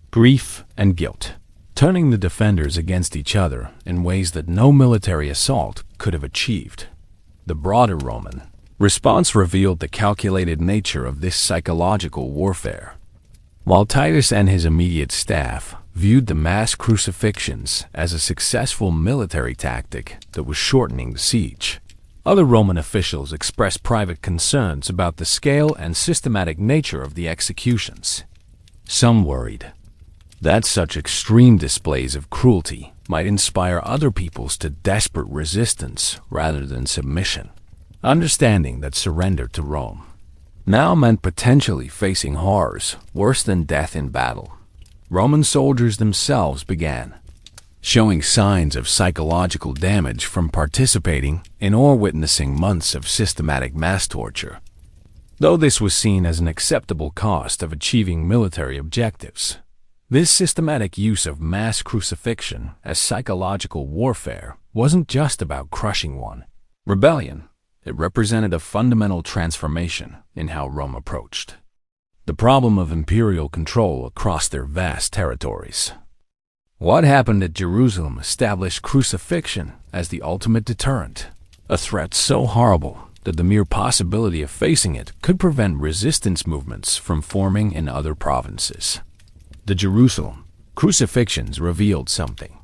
grief and guilt, turning the defenders against each other in ways that no military assault could have achieved. The broader Roman response revealed the calculated nature of this psychological warfare. While Titus and his immediate staff viewed the mass crucifixions as a successful military tactic that was shortening the siege, other Roman officials expressed private concerns about the scale and systematic nature of the executions. Some worried that such extreme displays of cruelty might inspire other peoples to desperate resistance rather than submission, understanding that surrender to Rome now meant potentially facing horrors worse than death in battle. Roman soldiers themselves began showing signs of psychological damage from participating in or witnessing months of systematic mass torture. Though this was seen as an acceptable cost of achieving military objectives, this systematic use of mass crucifixion as psychological warfare wasn't just about crushing one rebellion. It represented a fundamental transformation in how Rome approached the problem of imperial control across their vast territories. What happened at Jerusalem established crucifixion as the ultimate deterrent, a threat so horrible that the mere possibility of facing it could prevent resistance movements from forming in other provinces. The Jerusalem crucifixions revealed something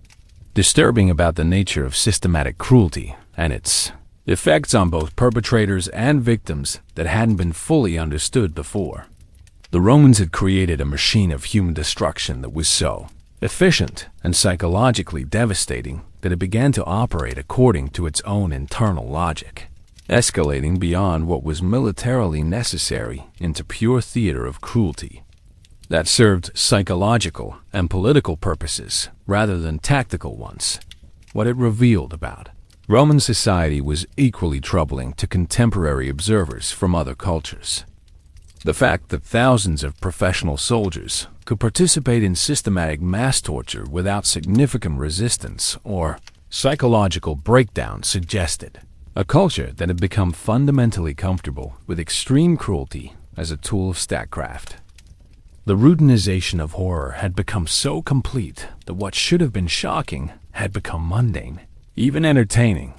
disturbing about the nature of systematic cruelty and its effects on both perpetrators and victims that hadn't been fully understood before. The Romans had created a machine of human destruction that was so efficient and psychologically devastating that it began to operate according to its own internal logic, escalating beyond what was militarily necessary into pure theater of cruelty that served psychological and political purposes rather than tactical ones. What it revealed about Roman society was equally troubling to contemporary observers from other cultures. The fact that thousands of professional soldiers could participate in systematic mass torture without significant resistance or psychological breakdown suggested a culture that had become fundamentally comfortable with extreme cruelty as a tool of statecraft. The routinization of horror had become so complete that what should have been shocking had become mundane, even entertaining.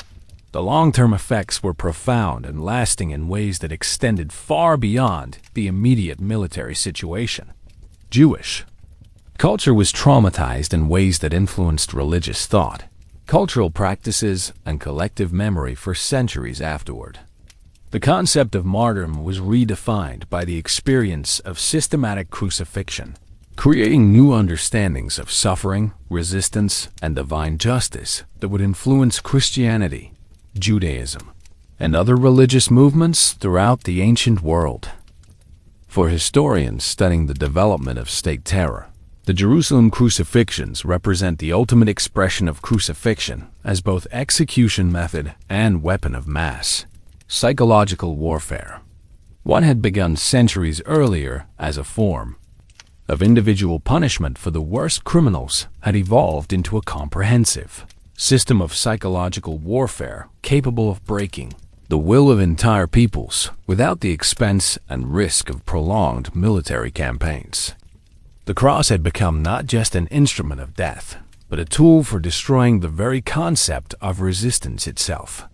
The long-term effects were profound and lasting in ways that extended far beyond the immediate military situation. Jewish culture was traumatized in ways that influenced religious thought, cultural practices, and collective memory for centuries afterward. The concept of martyrdom was redefined by the experience of systematic crucifixion, creating new understandings of suffering, resistance, and divine justice that would influence Christianity, Judaism, and other religious movements throughout the ancient world. For historians studying the development of state terror, the Jerusalem crucifixions represent the ultimate expression of crucifixion as both execution method and weapon of mass psychological warfare. One had begun centuries earlier as a form of individual punishment for the worst criminals had evolved into a comprehensive system of psychological warfare capable of breaking the will of entire peoples without the expense and risk of prolonged military campaigns. The cross had become not just an instrument of death, but a tool for destroying the very concept of resistance itself.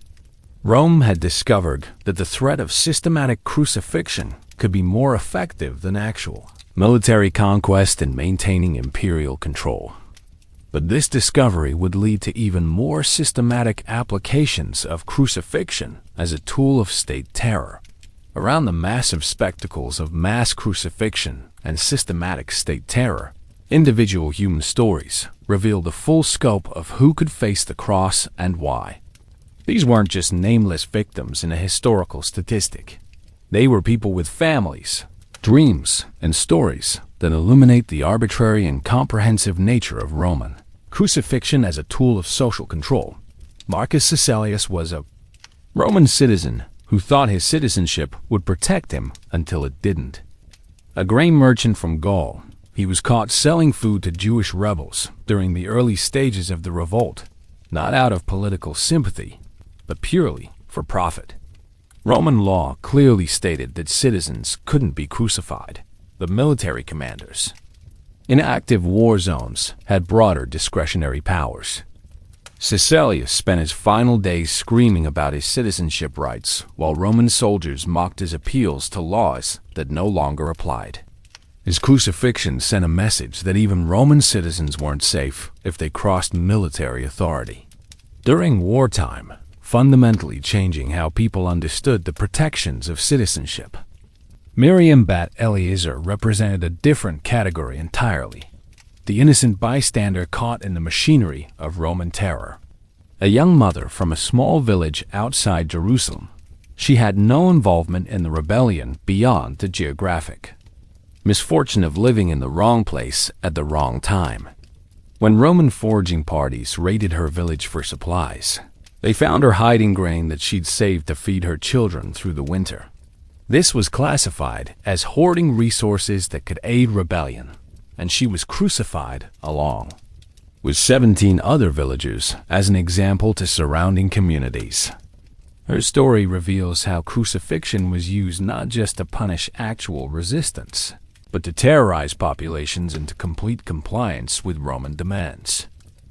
Rome had discovered that the threat of systematic crucifixion could be more effective than actual military conquest in maintaining imperial control. But this discovery would lead to even more systematic applications of crucifixion as a tool of state terror. Around the massive spectacles of mass crucifixion and systematic state terror, individual human stories reveal the full scope of who could face the cross and why. These weren't just nameless victims in a historical statistic. They were people with families, dreams, and stories that illuminate the arbitrary and comprehensive nature of Roman crucifixion as a tool of social control. Marcus Caecilius was a Roman citizen who thought his citizenship would protect him until it didn't. A grain merchant from Gaul, he was caught selling food to Jewish rebels during the early stages of the revolt, not out of political sympathy, but purely for profit. Roman law clearly stated that citizens couldn't be crucified. The military commanders in active war zones had broader discretionary powers. Caecilius spent his final days screaming about his citizenship rights, while Roman soldiers mocked his appeals to laws that no longer applied. His crucifixion sent a message that even Roman citizens weren't safe if they crossed military authority. During wartime, fundamentally changing how people understood the protections of citizenship. Miriam bat Eliezer represented a different category entirely. The innocent bystander caught in the machinery of Roman terror. A young mother from a small village outside Jerusalem, she had no involvement in the rebellion beyond the geographic misfortune of living in the wrong place at the wrong time. When Roman foraging parties raided her village for supplies, they found her hiding grain that she'd saved to feed her children through the winter. This was classified as hoarding resources that could aid rebellion, and she was crucified along with 17 other villagers as an example to surrounding communities. Her story reveals how crucifixion was used not just to punish actual resistance, but to terrorize populations into complete compliance with Roman demands.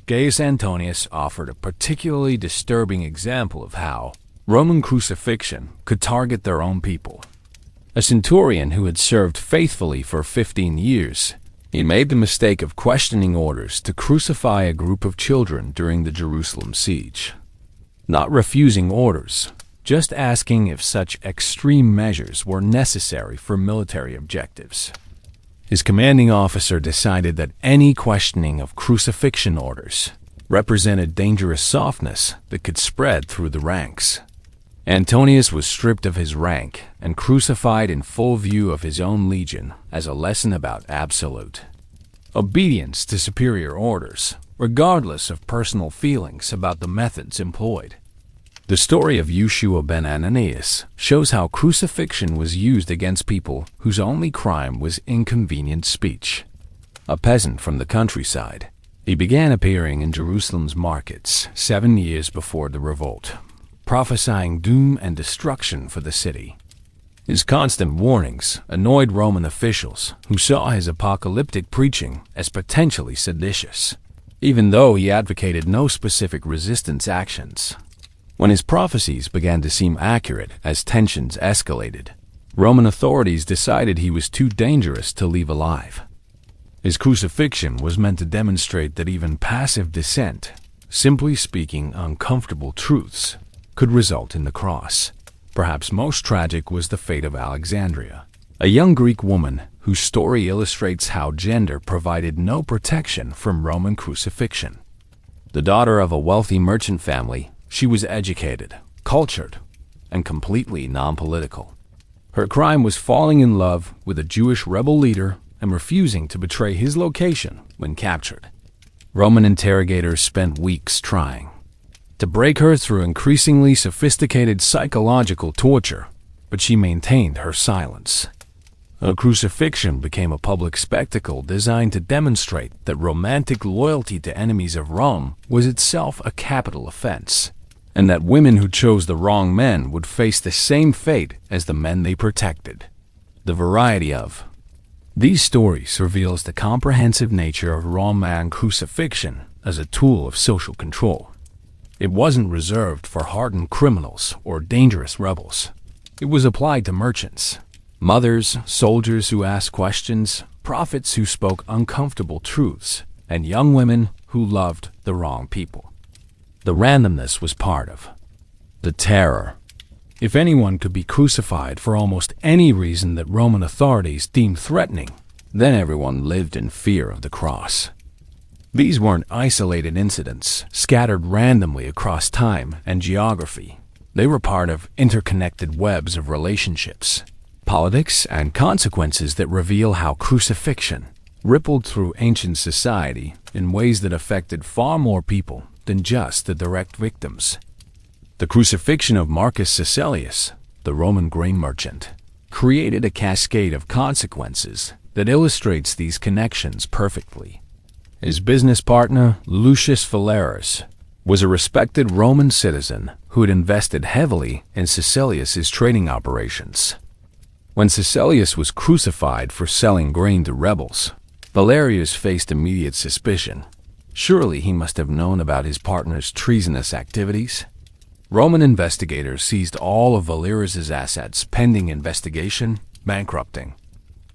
Gaius Antonius offered a particularly disturbing example of how Roman crucifixion could target their own people. A centurion who had served faithfully for 15 years, he made the mistake of questioning orders to crucify a group of children during the Jerusalem siege. Not refusing orders, just asking if such extreme measures were necessary for military objectives. His commanding officer decided that any questioning of crucifixion orders represented dangerous softness that could spread through the ranks. Antonius was stripped of his rank and crucified in full view of his own legion as a lesson about absolute obedience to superior orders, regardless of personal feelings about the methods employed. The story of Yeshua ben Ananias shows how crucifixion was used against people whose only crime was inconvenient speech. A peasant from the countryside, he began appearing in Jerusalem's markets 7 years before the revolt, prophesying doom and destruction for the city. His constant warnings annoyed Roman officials who saw his apocalyptic preaching as potentially seditious, even though he advocated no specific resistance actions. When his prophecies began to seem accurate as tensions escalated, Roman authorities decided he was too dangerous to leave alive. His crucifixion was meant to demonstrate that even passive dissent, simply speaking uncomfortable truths, could result in the cross. Perhaps most tragic was the fate of Alexandria, a young Greek woman whose story illustrates how gender provided no protection from Roman crucifixion. The daughter of a wealthy merchant family, she was educated, cultured, and completely non-political. Her crime was falling in love with a Jewish rebel leader and refusing to betray his location when captured. Roman interrogators spent weeks trying to break her through increasingly sophisticated psychological torture, but she maintained her silence. Her crucifixion became a public spectacle designed to demonstrate that romantic loyalty to enemies of Rome was itself a capital offense, and that women who chose the wrong men would face the same fate as the men they protected. The variety of these stories reveals the comprehensive nature of Roman crucifixion as a tool of social control. It wasn't reserved for hardened criminals or dangerous rebels. It was applied to merchants, mothers, soldiers who asked questions, prophets who spoke uncomfortable truths, and young women who loved the wrong people. The randomness was part of the terror. If anyone could be crucified for almost any reason that Roman authorities deemed threatening, then everyone lived in fear of the cross. These weren't isolated incidents scattered randomly across time and geography. They were part of interconnected webs of relationships, politics, and consequences that reveal how crucifixion rippled through ancient society in ways that affected far more people than just the direct victims. The crucifixion of Marcus Caecilius, the Roman grain merchant, created a cascade of consequences that illustrates these connections perfectly. His business partner, Lucius Valerius, was a respected Roman citizen who had invested heavily in Caecilius's trading operations. When Caecilius was crucified for selling grain to rebels, Valerius faced immediate suspicion. Surely he must have known about his partner's treasonous activities. Roman investigators seized all of Valerius's assets pending investigation, bankrupting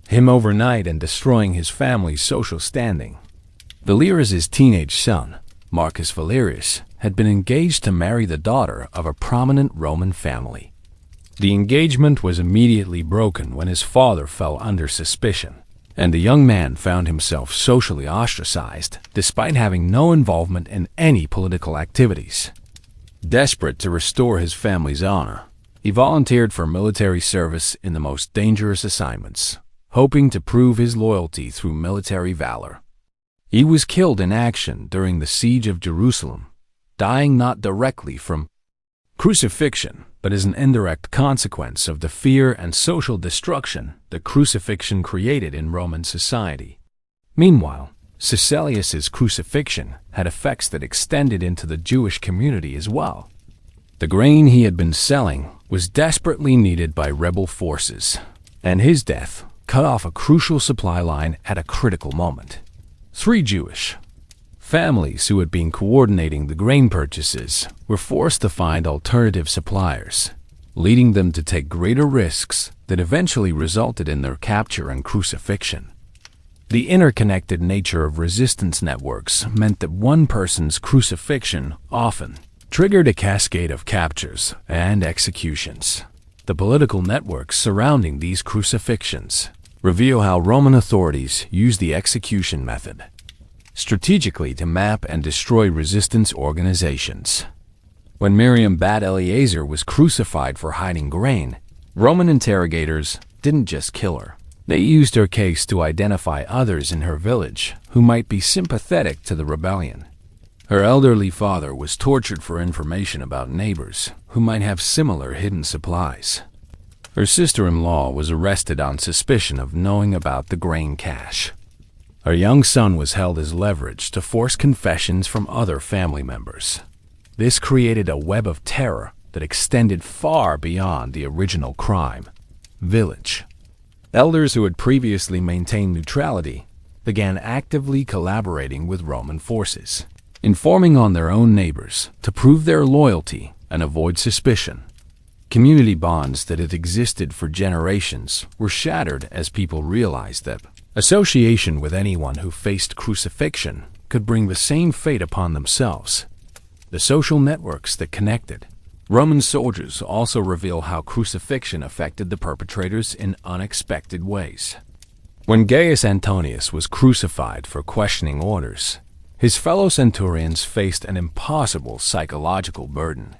him overnight and destroying his family's social standing. Valerius's teenage son, Marcus Valerius, had been engaged to marry the daughter of a prominent Roman family. The engagement was immediately broken when his father fell under suspicion, and the young man found himself socially ostracized despite having no involvement in any political activities. Desperate to restore his family's honor, he volunteered for military service in the most dangerous assignments, hoping to prove his loyalty through military valor. He was killed in action during the siege of Jerusalem, dying not directly from crucifixion, but as an indirect consequence of the fear and social destruction that crucifixion created in Roman society. Meanwhile, Caecilius's crucifixion had effects that extended into the Jewish community as well. The grain he had been selling was desperately needed by rebel forces, and his death cut off a crucial supply line at a critical moment. 3 Jewish families who had been coordinating the grain purchases were forced to find alternative suppliers, leading them to take greater risks that eventually resulted in their capture and crucifixion. The interconnected nature of resistance networks meant that one person's crucifixion often triggered a cascade of captures and executions. The political networks surrounding these crucifixions reveal how Roman authorities used the execution method strategically to map and destroy resistance organizations. When Miriam Bat Eleazar was crucified for hiding grain, Roman interrogators didn't just kill her. They used her case to identify others in her village who might be sympathetic to the rebellion. Her elderly father was tortured for information about neighbors who might have similar hidden supplies. Her sister-in-law was arrested on suspicion of knowing about the grain cache. Her young son was held as leverage to force confessions from other family members. This created a web of terror that extended far beyond the original crime. Village. Elders who had previously maintained neutrality began actively collaborating with Roman forces, informing on their own neighbors to prove their loyalty and avoid suspicion. Community bonds that had existed for generations were shattered as people realized that association with anyone who faced crucifixion could bring the same fate upon themselves. The social networks that connected Roman soldiers also reveal how crucifixion affected the perpetrators in unexpected ways. When Gaius Antonius was crucified for questioning orders, his fellow centurions faced an impossible psychological burden.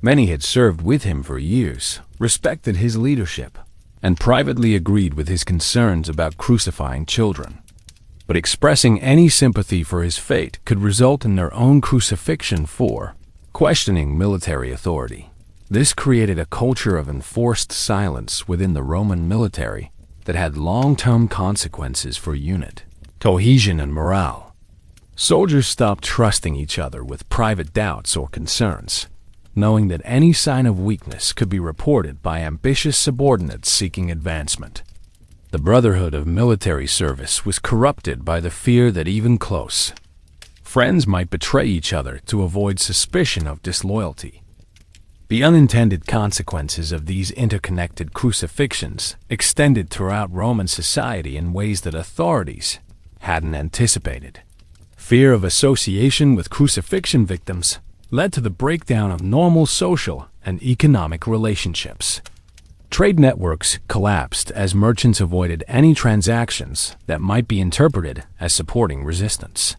Many had served with him for years, respected his leadership, and privately agreed with his concerns about crucifying children. But expressing any sympathy for his fate could result in their own crucifixion for questioning military authority. This created a culture of enforced silence within the Roman military that had long-term consequences for unit, cohesion, and morale. Soldiers stopped trusting each other with private doubts or concerns, knowing that any sign of weakness could be reported by ambitious subordinates seeking advancement. The brotherhood of military service was corrupted by the fear that even close friends might betray each other to avoid suspicion of disloyalty. The unintended consequences of these interconnected crucifixions extended throughout Roman society in ways that authorities hadn't anticipated. Fear of association with crucifixion victims led to the breakdown of normal social and economic relationships. Trade networks collapsed as merchants avoided any transactions that might be interpreted as supporting resistance.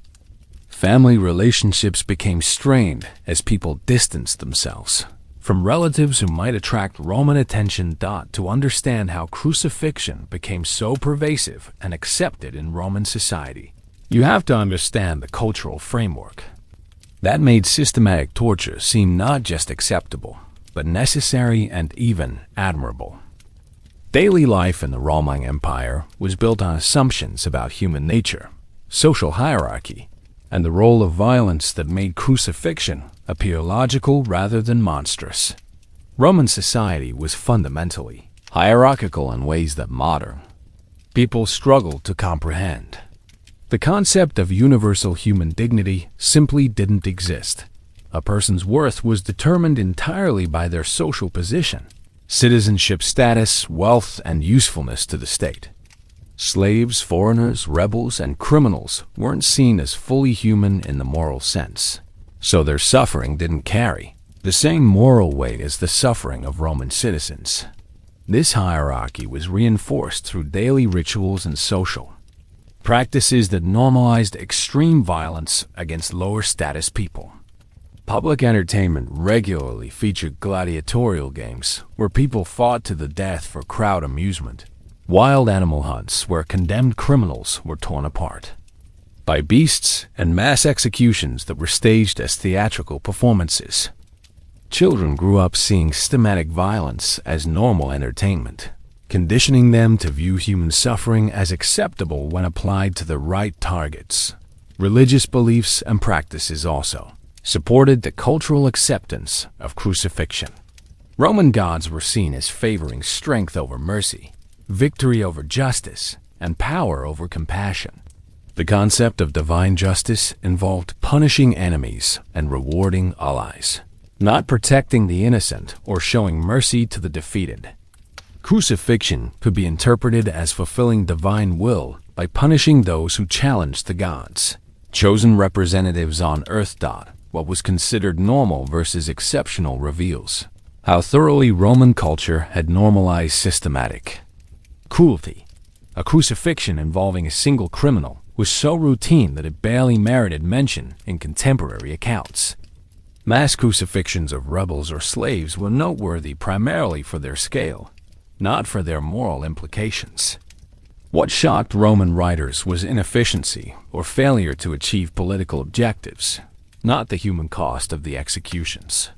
Family relationships became strained as people distanced themselves from relatives who might attract Roman attention. To understand how crucifixion became so pervasive and accepted in Roman society, you have to understand the cultural framework that made systematic torture seem not just acceptable, but necessary and even admirable. Daily life in the Roman Empire was built on assumptions about human nature, social hierarchy, and the role of violence that made crucifixion appear logical rather than monstrous. Roman society was fundamentally hierarchical in ways that modern people struggled to comprehend. The concept of universal human dignity simply didn't exist. A person's worth was determined entirely by their social position, citizenship status, wealth, and usefulness to the state. Slaves, foreigners, rebels, and criminals weren't seen as fully human in the moral sense, so their suffering didn't carry the same moral weight as the suffering of Roman citizens. This hierarchy was reinforced through daily rituals and social practices that normalized extreme violence against lower status people. Public entertainment regularly featured gladiatorial games where people fought to the death for crowd amusement, wild animal hunts where condemned criminals were torn apart by beasts, and mass executions that were staged as theatrical performances. Children grew up seeing systematic violence as normal entertainment, conditioning them to view human suffering as acceptable when applied to the right targets. Religious beliefs and practices also supported the cultural acceptance of crucifixion. Roman gods were seen as favoring strength over mercy, victory over justice, and power over compassion. The concept of divine justice involved punishing enemies and rewarding allies, not protecting the innocent or showing mercy to the defeated. Crucifixion could be interpreted as fulfilling divine will by punishing those who challenged the gods, chosen representatives on earth. What was considered normal versus exceptional reveals how thoroughly Roman culture had normalized systematic cruelty. A crucifixion involving a single criminal was so routine that it barely merited mention in contemporary accounts. Mass crucifixions of rebels or slaves were noteworthy primarily for their scale, not for their moral implications. What shocked Roman writers was inefficiency or failure to achieve political objectives, not the human cost of the executions.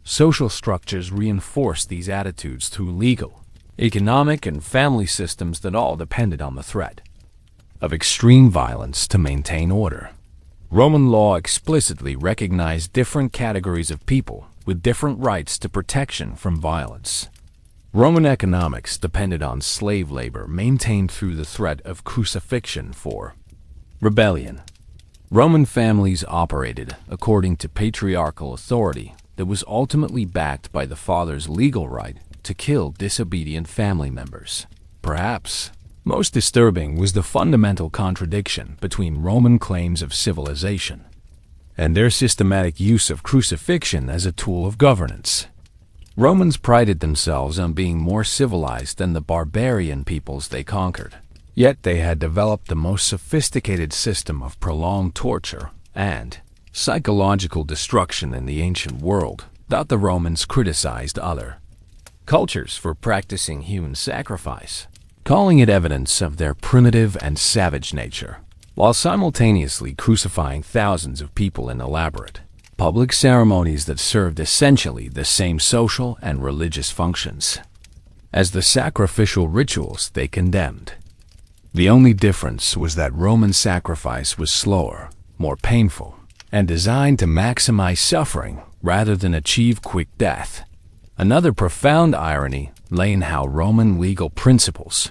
Social structures reinforced these attitudes through legal, economic, and family systems that all depended on the threat of extreme violence to maintain order. Roman law explicitly recognized different categories of people with different rights to protection from violence. Roman economics depended on slave labor maintained through the threat of crucifixion for rebellion. Roman families operated according to patriarchal authority, that was ultimately backed by the father's legal right to kill disobedient family members. Perhaps most disturbing was the fundamental contradiction between Roman claims of civilization and their systematic use of crucifixion as a tool of governance. Romans prided themselves on being more civilized than the barbarian peoples they conquered. Yet they had developed the most sophisticated system of prolonged torture and psychological destruction in the ancient world that the Romans criticized other cultures for practicing human sacrifice, calling it evidence of their primitive and savage nature, while simultaneously crucifying thousands of people in elaborate public ceremonies that served essentially the same social and religious functions as the sacrificial rituals they condemned. The only difference was that Roman sacrifice was slower, more painful, and designed to maximize suffering rather than achieve quick death. Another profound irony lay in how Roman legal principles,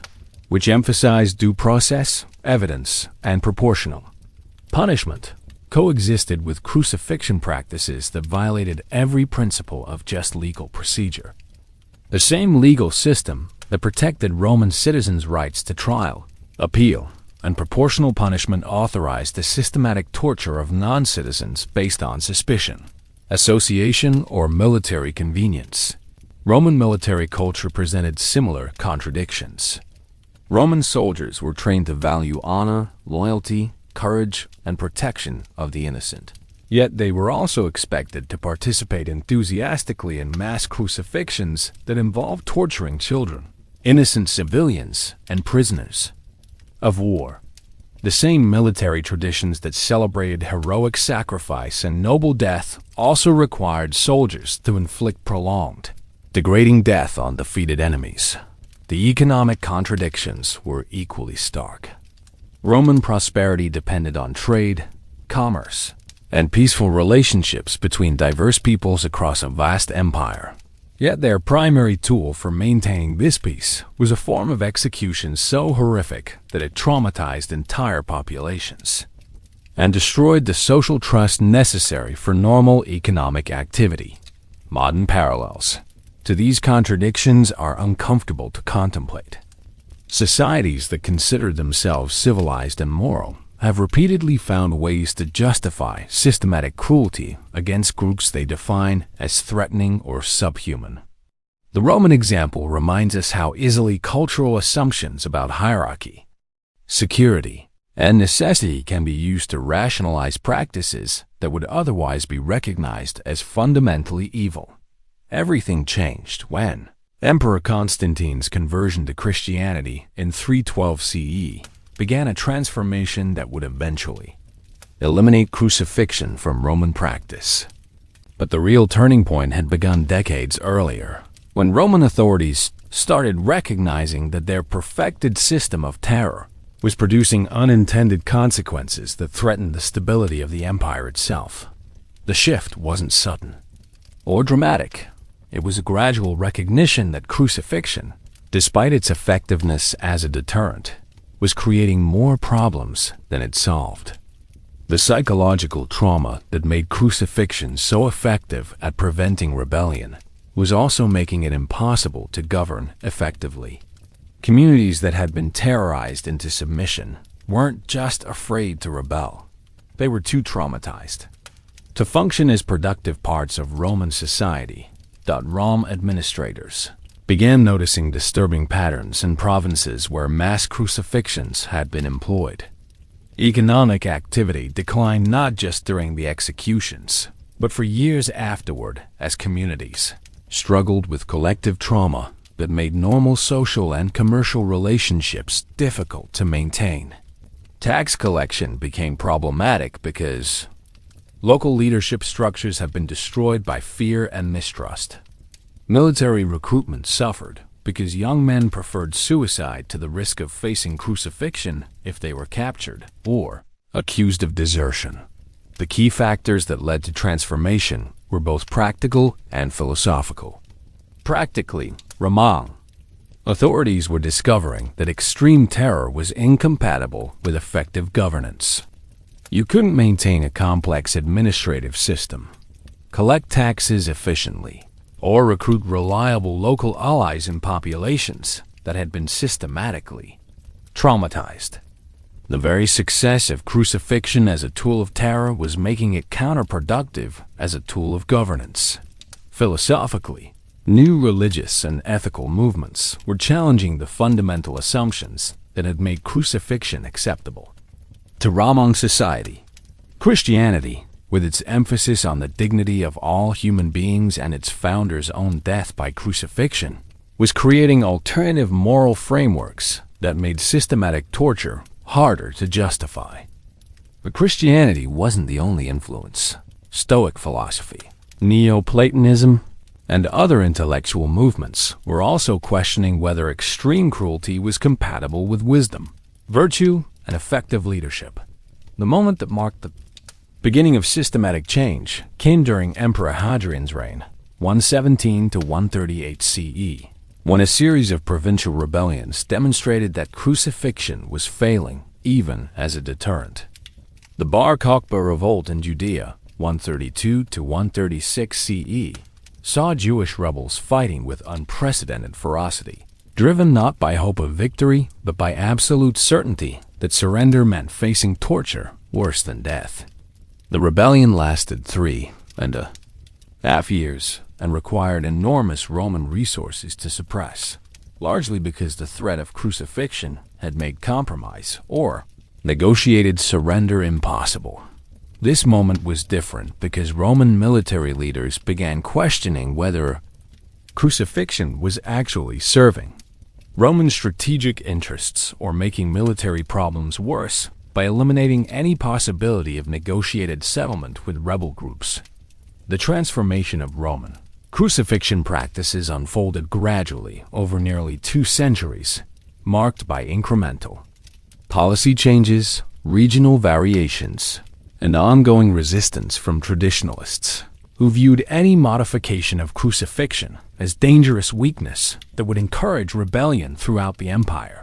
which emphasized due process, evidence, and proportional punishment, coexisted with crucifixion practices that violated every principle of just legal procedure. The same legal system that protected Roman citizens' rights to trial, appeal, and proportional punishment authorized the systematic torture of non-citizens based on suspicion, association, or military convenience. Roman military culture presented similar contradictions. Roman soldiers were trained to value honor, loyalty, courage, and protection of the innocent. Yet they were also expected to participate enthusiastically in mass crucifixions that involved torturing children, innocent civilians, and prisoners of war. The same military traditions that celebrated heroic sacrifice and noble death also required soldiers to inflict prolonged, degrading death on defeated enemies. The economic contradictions were equally stark. Roman prosperity depended on trade, commerce, and peaceful relationships between diverse peoples across a vast empire. Yet their primary tool for maintaining this peace was a form of execution so horrific that it traumatized entire populations and destroyed the social trust necessary for normal economic activity. Modern parallels to these contradictions are uncomfortable to contemplate. Societies that consider themselves civilized and moral have repeatedly found ways to justify systematic cruelty against groups they define as threatening or subhuman. The Roman example reminds us how easily cultural assumptions about hierarchy, security, and necessity can be used to rationalize practices that would otherwise be recognized as fundamentally evil. Everything changed when Emperor Constantine's conversion to Christianity in 312 CE began a transformation that would eventually eliminate crucifixion from Roman practice. But the real turning point had begun decades earlier, when Roman authorities started recognizing that their perfected system of terror was producing unintended consequences that threatened the stability of the empire itself. The shift wasn't sudden or dramatic. It was a gradual recognition that crucifixion, despite its effectiveness as a deterrent, was creating more problems than it solved. The psychological trauma that made crucifixion so effective at preventing rebellion was also making it impossible to govern effectively. Communities that had been terrorized into submission weren't just afraid to rebel. They were too traumatized to function as productive parts of Roman society. Rome administrators began noticing disturbing patterns in provinces where mass crucifixions had been employed. Economic activity declined not just during the executions, but for years afterward as communities struggled with collective trauma that made normal social and commercial relationships difficult to maintain. Tax collection became problematic because local leadership structures have been destroyed by fear and mistrust. Military recruitment suffered because young men preferred suicide to the risk of facing crucifixion if they were captured or accused of desertion. The key factors that led to transformation were both practical and philosophical. Practically, Roman authorities were discovering that extreme terror was incompatible with effective governance. You couldn't maintain a complex administrative system, collect taxes efficiently, or recruit reliable local allies in populations that had been systematically traumatized. The very success of crucifixion as a tool of terror was making it counterproductive as a tool of governance. Philosophically, new religious and ethical movements were challenging the fundamental assumptions that had made crucifixion acceptable. To Roman society, Christianity, with its emphasis on the dignity of all human beings and its founder's own death by crucifixion, was creating alternative moral frameworks that made systematic torture harder to justify. But Christianity wasn't the only influence. Stoic philosophy, Neoplatonism, and other intellectual movements were also questioning whether extreme cruelty was compatible with wisdom, virtue, and effective leadership. The moment that marked the beginning of systematic change came during Emperor Hadrian's reign, 117 to 138 CE, when a series of provincial rebellions demonstrated that crucifixion was failing even as a deterrent. The Bar Kokhba revolt in Judea, 132 to 136 CE, saw Jewish rebels fighting with unprecedented ferocity, driven not by hope of victory, but by absolute certainty that surrender meant facing torture worse than death. The rebellion lasted 3.5 years and required enormous Roman resources to suppress, largely because the threat of crucifixion had made compromise or negotiated surrender impossible. This moment was different because Roman military leaders began questioning whether crucifixion was actually serving Roman strategic interests or making military problems worse by eliminating any possibility of negotiated settlement with rebel groups. The transformation of Roman crucifixion practices unfolded gradually over nearly 2 centuries, marked by incremental policy changes, regional variations, and ongoing resistance from traditionalists, who viewed any modification of crucifixion as dangerous weakness that would encourage rebellion throughout the empire.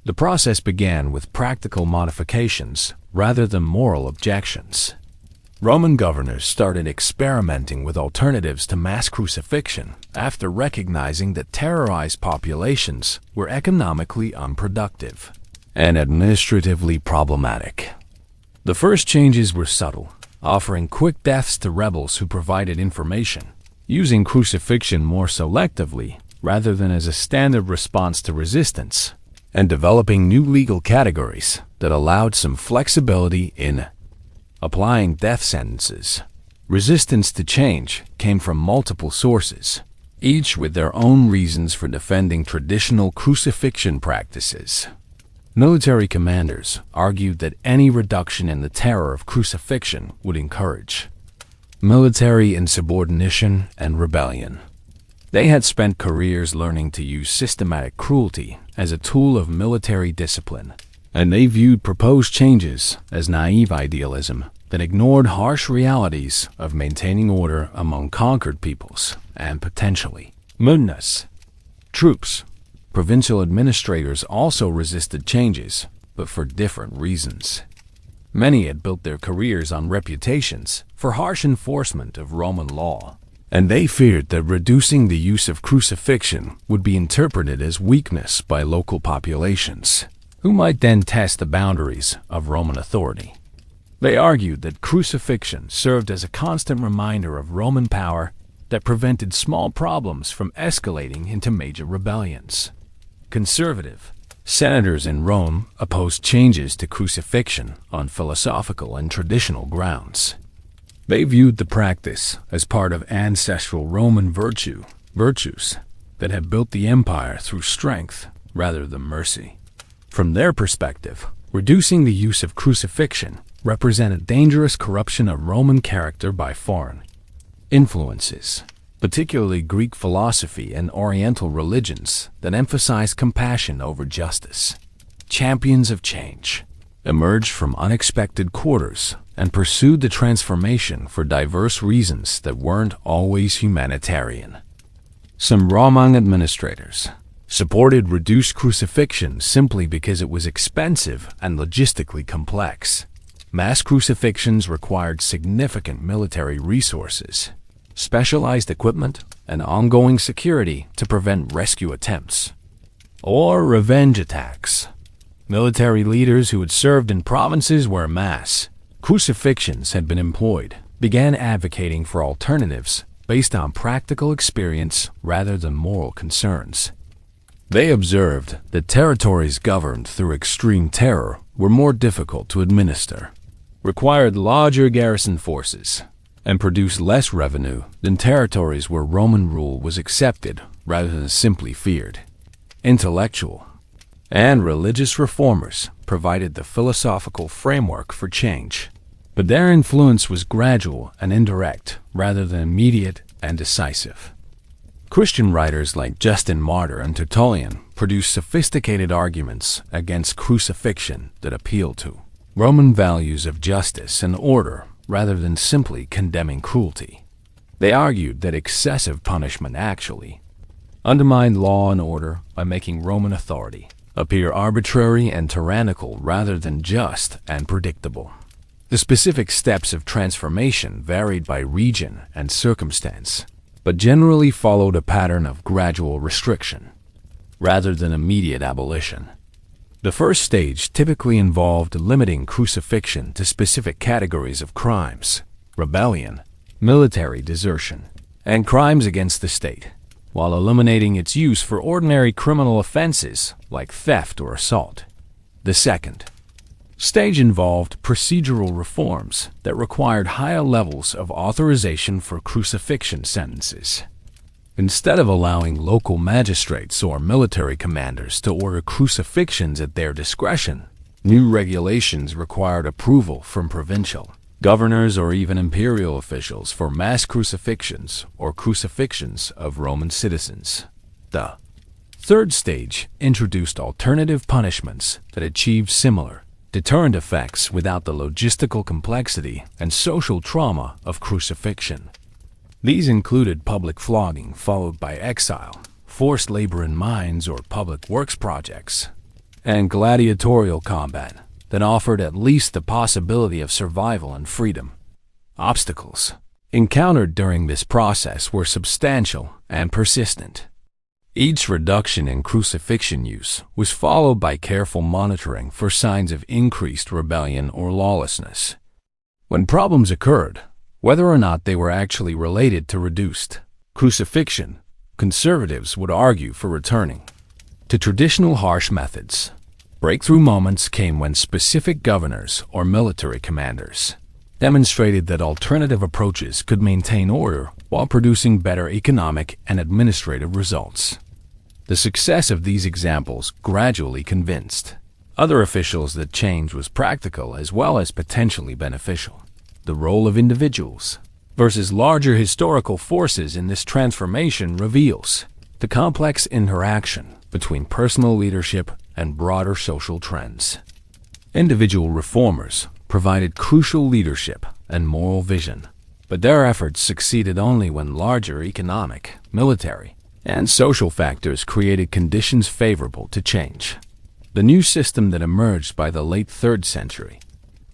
The process began with practical modifications rather than moral objections. Roman governors started experimenting with alternatives to mass crucifixion after recognizing that terrorized populations were economically unproductive and administratively problematic. The first changes were subtle, offering quick deaths to rebels who provided information, using crucifixion more selectively rather than as a standard response to resistance, and developing new legal categories that allowed some flexibility in applying death sentences. Resistance to change came from multiple sources, each with their own reasons for defending traditional crucifixion practices. Military commanders argued that any reduction in the terror of crucifixion would encourage military insubordination and rebellion. They had spent careers learning to use systematic cruelty as a tool of military discipline, and they viewed proposed changes as naive idealism that ignored harsh realities of maintaining order among conquered peoples and potentially mutinous troops. Provincial administrators also resisted changes, but for different reasons. Many had built their careers on reputations for harsh enforcement of Roman law, and they feared that reducing the use of crucifixion would be interpreted as weakness by local populations, who might then test the boundaries of Roman authority. They argued that crucifixion served as a constant reminder of Roman power that prevented small problems from escalating into major rebellions. Conservative senators in Rome opposed changes to crucifixion on philosophical and traditional grounds. They viewed the practice as part of ancestral Roman virtues that had built the empire through strength rather than mercy. From their perspective, reducing the use of crucifixion represented dangerous corruption of Roman character by foreign influences, particularly Greek philosophy and Oriental religions that emphasized compassion over justice. Champions of change emerged from unexpected quarters and pursued the transformation for diverse reasons that weren't always humanitarian. Some Roman administrators supported reduced crucifixion simply because it was expensive and logistically complex. Mass crucifixions required significant military resources, specialized equipment, and ongoing security to prevent rescue attempts. Or revenge attacks. Military leaders who had served in provinces where mass crucifixions had been employed began advocating for alternatives based on practical experience rather than moral concerns. They observed that territories governed through extreme terror were more difficult to administer, required larger garrison forces, and produced less revenue than territories where Roman rule was accepted rather than simply feared. Intellectual and religious reformers provided the philosophical framework for change, but their influence was gradual and indirect rather than immediate and decisive. Christian writers like Justin Martyr and Tertullian produced sophisticated arguments against crucifixion that appealed to Roman values of justice and order rather than simply condemning cruelty. They argued that excessive punishment actually undermined law and order by making Roman authority appear arbitrary and tyrannical rather than just and predictable. The specific steps of transformation varied by region and circumstance, but generally followed a pattern of gradual restriction, rather than immediate abolition. The first stage typically involved limiting crucifixion to specific categories of crimes: rebellion, military desertion, and crimes against the state, while eliminating its use for ordinary criminal offenses like theft or assault. The second stage involved procedural reforms that required higher levels of authorization for crucifixion sentences. Instead of allowing local magistrates or military commanders to order crucifixions at their discretion, new regulations required approval from provincial governors or even imperial officials for mass crucifixions or crucifixions of Roman citizens. The third stage introduced alternative punishments that achieved similar deterrent effects without the logistical complexity and social trauma of crucifixion. These included public flogging followed by exile, forced labor in mines or public works projects, and gladiatorial combat that offered at least the possibility of survival and freedom. Obstacles encountered during this process were substantial and persistent. Each reduction in crucifixion use was followed by careful monitoring for signs of increased rebellion or lawlessness. When problems occurred, whether or not they were actually related to reduced crucifixion, conservatives would argue for returning to traditional harsh methods. Breakthrough moments came when specific governors or military commanders demonstrated that alternative approaches could maintain order while producing better economic and administrative results. The success of these examples gradually convinced other officials that change was practical as well as potentially beneficial. The role of individuals versus larger historical forces in this transformation reveals the complex interaction between personal leadership and broader social trends. Individual reformers provided crucial leadership and moral vision, but their efforts succeeded only when larger economic, military, and social factors created conditions favorable to change. The new system that emerged by the late 3rd century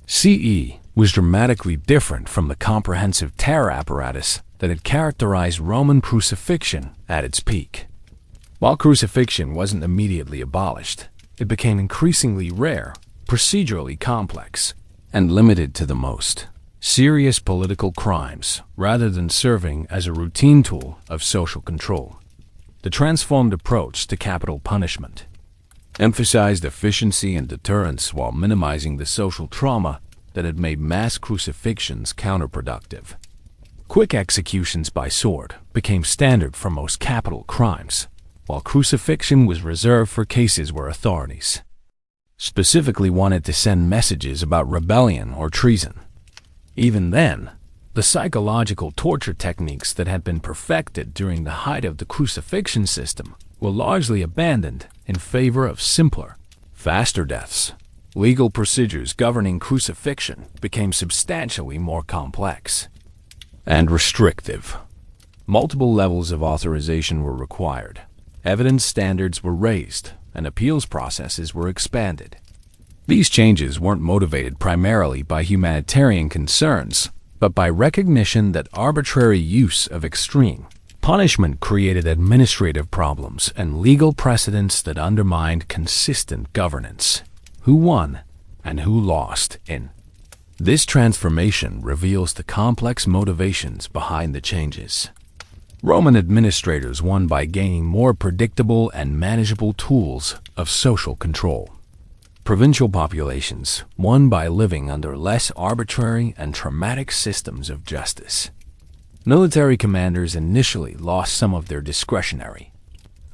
CE was dramatically different from the comprehensive terror apparatus that had characterized Roman crucifixion at its peak. While crucifixion wasn't immediately abolished, it became increasingly rare, procedurally complex, and limited to the most serious political crimes rather than serving as a routine tool of social control. The transformed approach to capital punishment emphasized efficiency and deterrence while minimizing the social trauma that had made mass crucifixions counterproductive. Quick executions by sword became standard for most capital crimes, while crucifixion was reserved for cases where authorities specifically wanted to send messages about rebellion or treason. Even then, the psychological torture techniques that had been perfected during the height of the crucifixion system were largely abandoned in favor of simpler, faster deaths. Legal procedures governing crucifixion became substantially more complex and restrictive. Multiple levels of authorization were required. Evidence standards were raised, and appeals processes were expanded. These changes weren't motivated primarily by humanitarian concerns, but by recognition that arbitrary use of extreme punishment created administrative problems and legal precedents that undermined consistent governance. Who won and who lost in this transformation reveals the complex motivations behind the changes. Roman administrators won by gaining more predictable and manageable tools of social control. Provincial populations won by living under less arbitrary and traumatic systems of justice. Military commanders initially lost some of their discretionary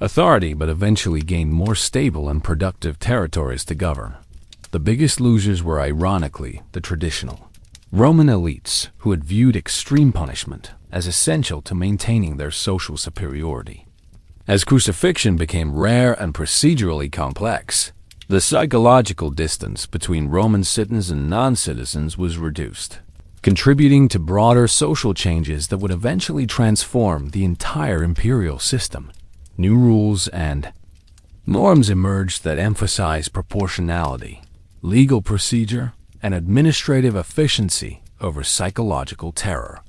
authority but eventually gained more stable and productive territories to govern. The biggest losers were ironically the traditional Roman elites who had viewed extreme punishment as essential to maintaining their social superiority. As crucifixion became rare and procedurally complex, the psychological distance between Roman citizens and non-citizens was reduced, contributing to broader social changes that would eventually transform the entire imperial system. New rules and norms emerged that emphasize proportionality, legal procedure, and administrative efficiency over psychological terror.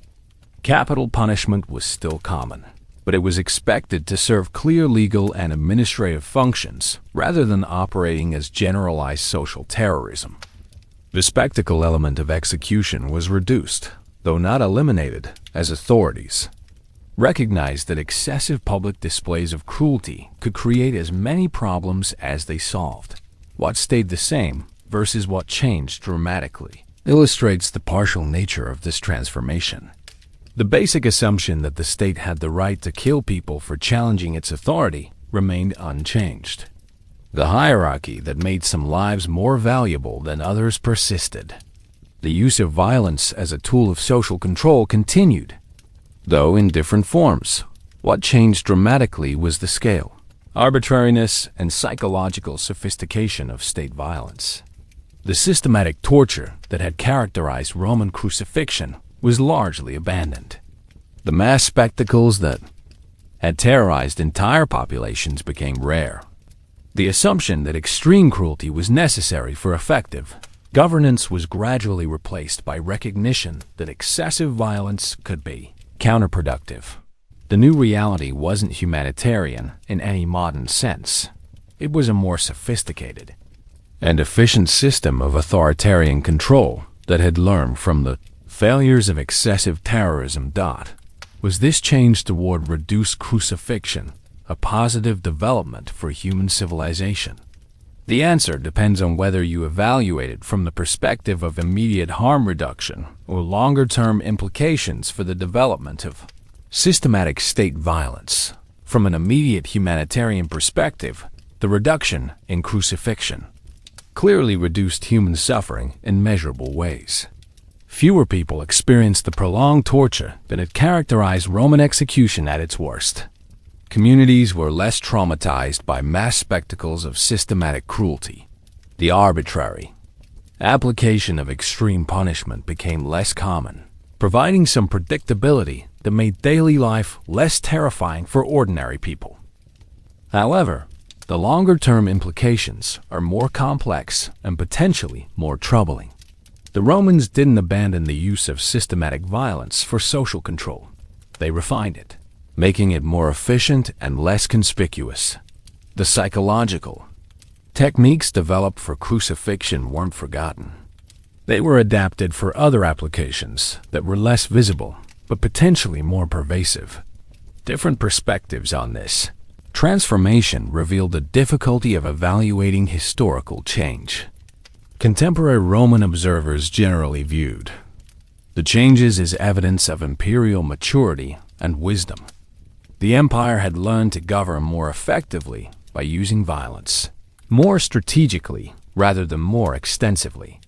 Capital punishment was still common, but it was expected to serve clear legal and administrative functions rather than operating as generalized social terrorism. The spectacle element of execution was reduced, though not eliminated, as authorities recognized that excessive public displays of cruelty could create as many problems as they solved. What stayed the same versus what changed dramatically illustrates the partial nature of this transformation. The basic assumption that the state had the right to kill people for challenging its authority remained unchanged. The hierarchy that made some lives more valuable than others persisted. The use of violence as a tool of social control continued, though in different forms. What changed dramatically was the scale, arbitrariness, and psychological sophistication of state violence. The systematic torture that had characterized Roman crucifixion was largely abandoned. The mass spectacles that had terrorized entire populations became rare. The assumption that extreme cruelty was necessary for effective governance was gradually replaced by recognition that excessive violence could be counterproductive. The new reality wasn't humanitarian in any modern sense. It was a more sophisticated and efficient system of authoritarian control that had learned from the failures of excessive terrorism. Was this change toward reduced crucifixion a positive development for human civilization? The answer depends on whether you evaluate it from the perspective of immediate harm reduction or longer-term implications for the development of systematic state violence. From an immediate humanitarian perspective, the reduction in crucifixion clearly reduced human suffering in measurable ways. Fewer people experienced the prolonged torture that had characterized Roman execution at its worst. Communities were less traumatized by mass spectacles of systematic cruelty. The arbitrary application of extreme punishment became less common, providing some predictability that made daily life less terrifying for ordinary people. However, the longer-term implications are more complex and potentially more troubling. The Romans didn't abandon the use of systematic violence for social control. They refined it, making it more efficient and less conspicuous. The psychological techniques developed for crucifixion weren't forgotten. They were adapted for other applications that were less visible, but potentially more pervasive. Different perspectives on this transformation revealed the difficulty of evaluating historical change. Contemporary Roman observers generally viewed the changes as evidence of imperial maturity and wisdom. The empire had learned to govern more effectively by using violence, more strategically rather than more extensively.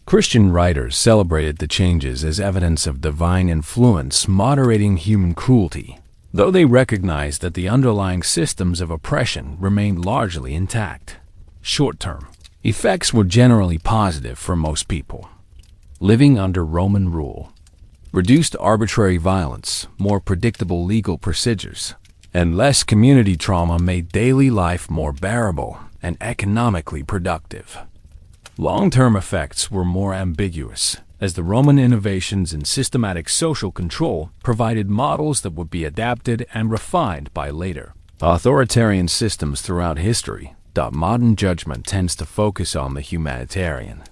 Christian writers celebrated the changes as evidence of divine influence moderating human cruelty, though they recognized that the underlying systems of oppression remained largely intact. Short-term effects were generally positive for most people. Living under Roman rule, reduced arbitrary violence, more predictable legal procedures, and less community trauma made daily life more bearable and economically productive. Long-term effects were more ambiguous, as the Roman innovations in systematic social control provided models that would be adapted and refined by later authoritarian systems throughout history. Modern judgment tends to focus on the humanitarian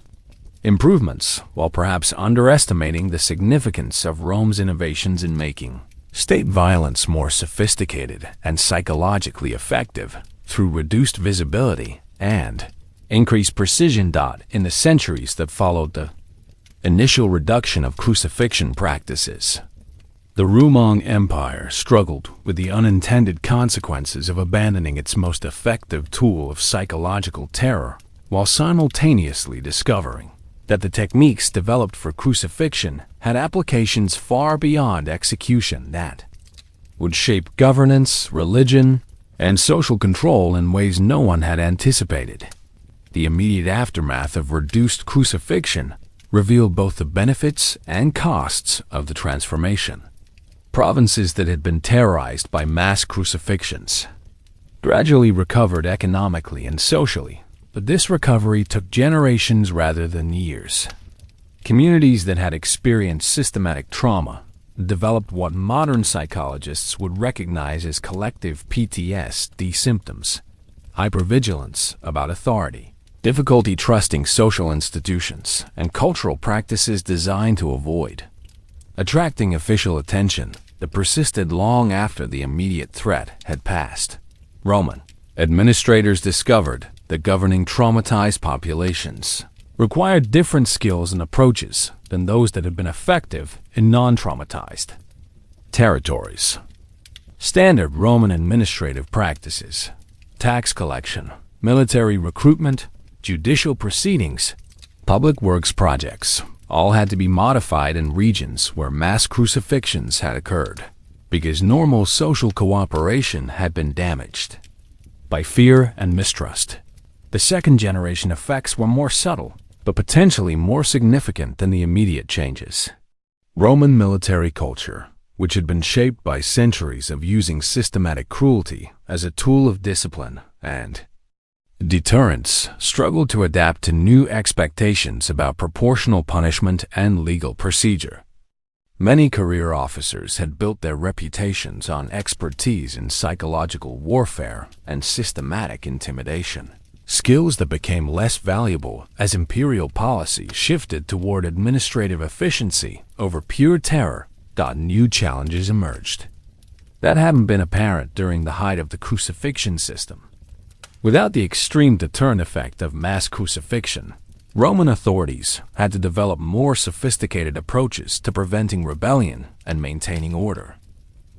improvements, while perhaps underestimating the significance of Rome's innovations in making state violence more sophisticated and psychologically effective through reduced visibility and increased precision. In the centuries that followed the initial reduction of crucifixion practices, the Roman Empire struggled with the unintended consequences of abandoning its most effective tool of psychological terror, while simultaneously discovering that the techniques developed for crucifixion had applications far beyond execution that would shape governance, religion, and social control in ways no one had anticipated. The immediate aftermath of reduced crucifixion revealed both the benefits and costs of the transformation. Provinces that had been terrorized by mass crucifixions gradually recovered economically and socially, but this recovery took generations rather than years. Communities that had experienced systematic trauma developed what modern psychologists would recognize as collective PTSD symptoms: hypervigilance about authority, difficulty trusting social institutions, and cultural practices designed to avoid attracting official attention that persisted long after the immediate threat had passed. Roman administrators discovered that governing traumatized populations required different skills and approaches than those that had been effective in non-traumatized territories. Standard Roman administrative practices, tax collection, military recruitment, judicial proceedings, public works projects, all had to be modified in regions where mass crucifixions had occurred, because normal social cooperation had been damaged by fear and mistrust. The second-generation effects were more subtle, but potentially more significant than the immediate changes. Roman military culture, which had been shaped by centuries of using systematic cruelty as a tool of discipline and deterrence, struggled to adapt to new expectations about proportional punishment and legal procedure. Many career officers had built their reputations on expertise in psychological warfare and systematic intimidation, skills that became less valuable as imperial policy shifted toward administrative efficiency over pure terror. New challenges emerged that hadn't been apparent during the height of the crucifixion system. Without the extreme deterrent effect of mass crucifixion, Roman authorities had to develop more sophisticated approaches to preventing rebellion and maintaining order.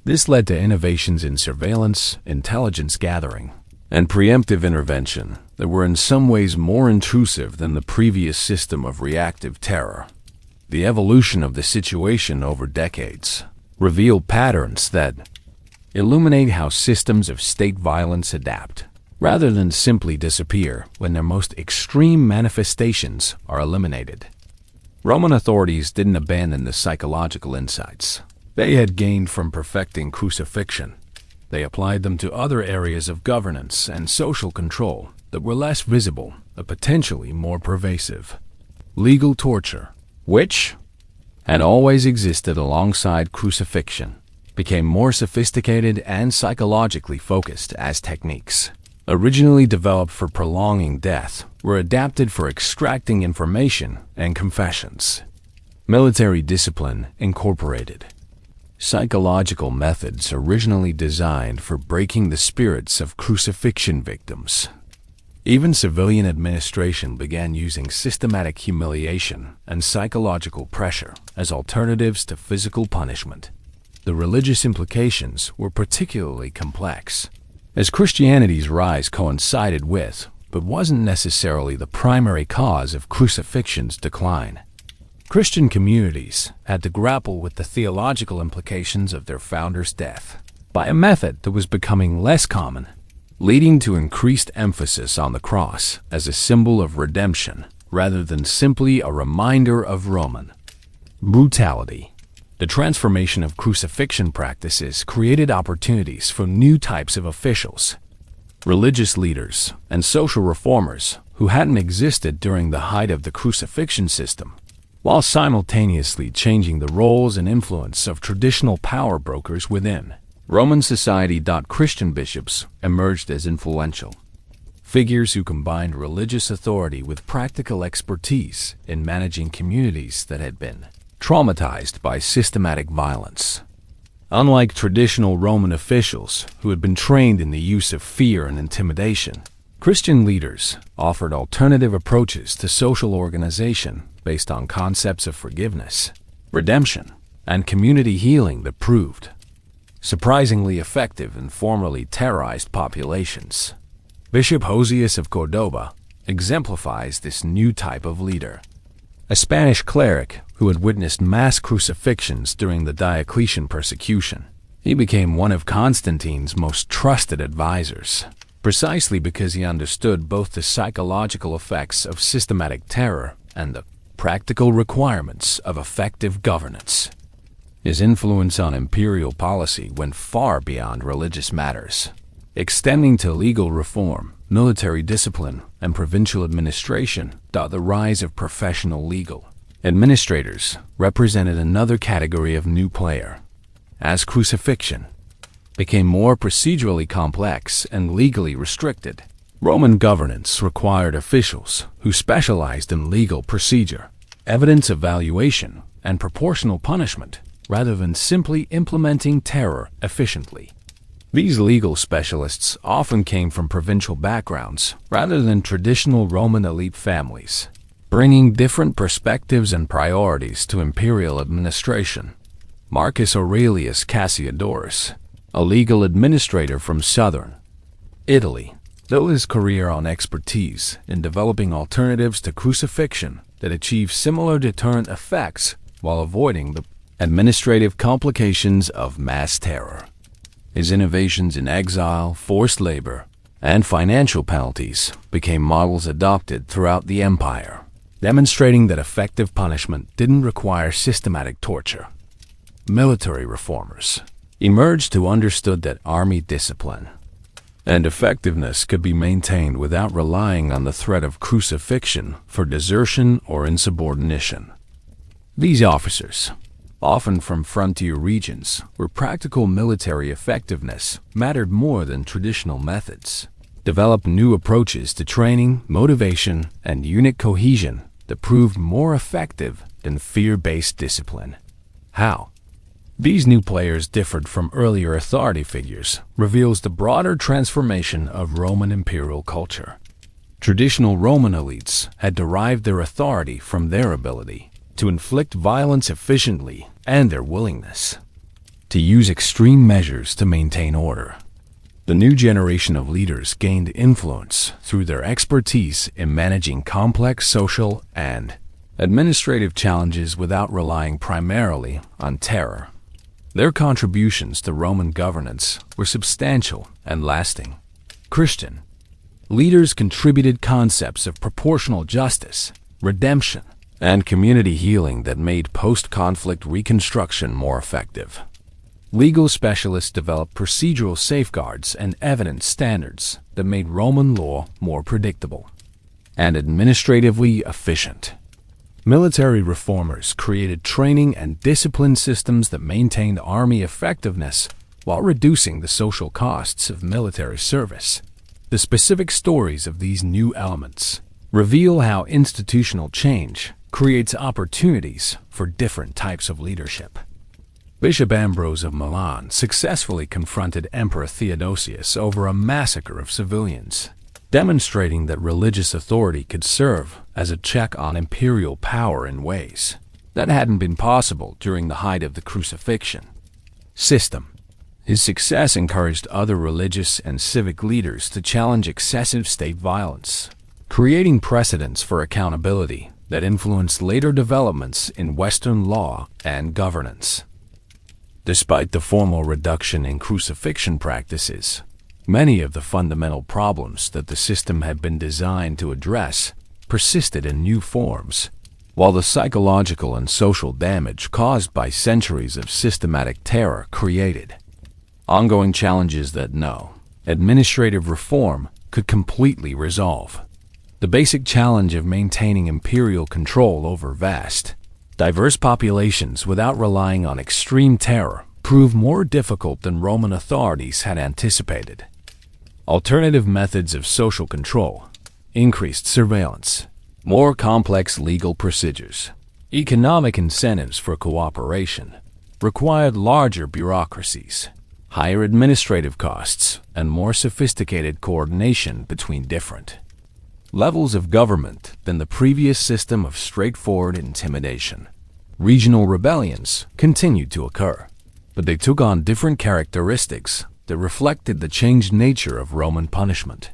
This led to innovations in surveillance, intelligence gathering, and preemptive intervention that were in some ways more intrusive than the previous system of reactive terror. The evolution of the situation over decades revealed patterns that illuminate how systems of state violence adapt, rather than simply disappear when their most extreme manifestations are eliminated. Roman authorities didn't abandon the psychological insights they had gained from perfecting crucifixion. They applied them to other areas of governance and social control that were less visible but potentially more pervasive. Legal torture, which had always existed alongside crucifixion, became more sophisticated and psychologically focused as techniques. Originally developed for prolonging death, were adapted for extracting information and confessions. Military discipline incorporated psychological methods originally designed for breaking the spirits of crucifixion victims. Even civilian administration began using systematic humiliation and psychological pressure as alternatives to physical punishment. The religious implications were particularly complex, as Christianity's rise coincided with, but wasn't necessarily the primary cause of crucifixion's decline. Christian communities had to grapple with the theological implications of their founder's death by a method that was becoming less common, leading to increased emphasis on the cross as a symbol of redemption rather than simply a reminder of Roman brutality. The transformation of crucifixion practices created opportunities for new types of officials. religious leaders, and social reformers who hadn't existed during the height of the crucifixion system, while simultaneously changing the roles and influence of traditional power brokers within Roman society. Christian bishops emerged as influential figures who combined religious authority with practical expertise in managing communities that had been traumatized by systematic violence. Unlike traditional Roman officials who had been trained in the use of fear and intimidation, Christian leaders offered alternative approaches to social organization based on concepts of forgiveness, redemption, and community healing that proved surprisingly effective in formerly terrorized populations. Bishop Josias of Cordoba exemplifies this new type of leader. A Spanish cleric who had witnessed mass crucifixions during the Diocletian persecution, he became one of Constantine's most trusted advisors, precisely because he understood both the psychological effects of systematic terror and the practical requirements of effective governance. His influence on imperial policy went far beyond religious matters, extending to legal reform, military discipline, and provincial administration. The rise of professional legal administrators represented another category of new player. As crucifixion became more procedurally complex and legally restricted, Roman governance required officials who specialized in legal procedure, evidence evaluation, and proportional punishment, rather than simply implementing terror efficiently. These legal specialists often came from provincial backgrounds rather than traditional Roman elite families, bringing different perspectives and priorities to imperial administration. Marcus Aurelius Cassiodorus, a legal administrator from southern Italy, built his career on expertise in developing alternatives to crucifixion that achieve similar deterrent effects while avoiding the administrative complications of mass terror. His innovations in exile, forced labor, and financial penalties became models adopted throughout the empire, demonstrating that effective punishment didn't require systematic torture. Military reformers emerged who understood that army discipline and effectiveness could be maintained without relying on the threat of crucifixion for desertion or insubordination. These officers, often from frontier regions where practical military effectiveness mattered more than traditional methods, developed new approaches to training, motivation, and unit cohesion that proved more effective than fear-based discipline. How these new players differed from earlier authority figures reveals the broader transformation of Roman imperial culture. Traditional Roman elites had derived their authority from their ability to inflict violence efficiently and their willingness to use extreme measures to maintain order. The new generation of leaders gained influence through their expertise in managing complex social and administrative challenges without relying primarily on terror. Their contributions to Roman governance were substantial and lasting. Christian leaders contributed concepts of proportional justice, redemption, and community healing that made post-conflict reconstruction more effective. Legal specialists developed procedural safeguards and evidence standards that made Roman law more predictable and administratively efficient. Military reformers created training and discipline systems that maintained army effectiveness while reducing the social costs of military service. The specific stories of these new elements reveal how institutional change creates opportunities for different types of leadership. Bishop Ambrose of Milan successfully confronted Emperor Theodosius over a massacre of civilians, demonstrating that religious authority could serve as a check on imperial power in ways that hadn't been possible during the height of the crucifixion system. His success encouraged other religious and civic leaders to challenge excessive state violence, creating precedents for accountability that influenced later developments in Western law and governance. Despite the formal reduction in crucifixion practices, many of the fundamental problems that the system had been designed to address persisted in new forms, while the psychological and social damage caused by centuries of systematic terror created ongoing challenges that no administrative reform could completely resolve the basic challenge of maintaining imperial control over vast, diverse populations without relying on extreme terror proved more difficult than Roman authorities had anticipated. Alternative methods of social control, increased surveillance, more complex legal procedures, economic incentives for cooperation, required larger bureaucracies, higher administrative costs, and more sophisticated coordination between different levels of government than the previous system of straightforward intimidation. Regional rebellions continued to occur, but they took on different characteristics that reflected the changed nature of Roman punishment.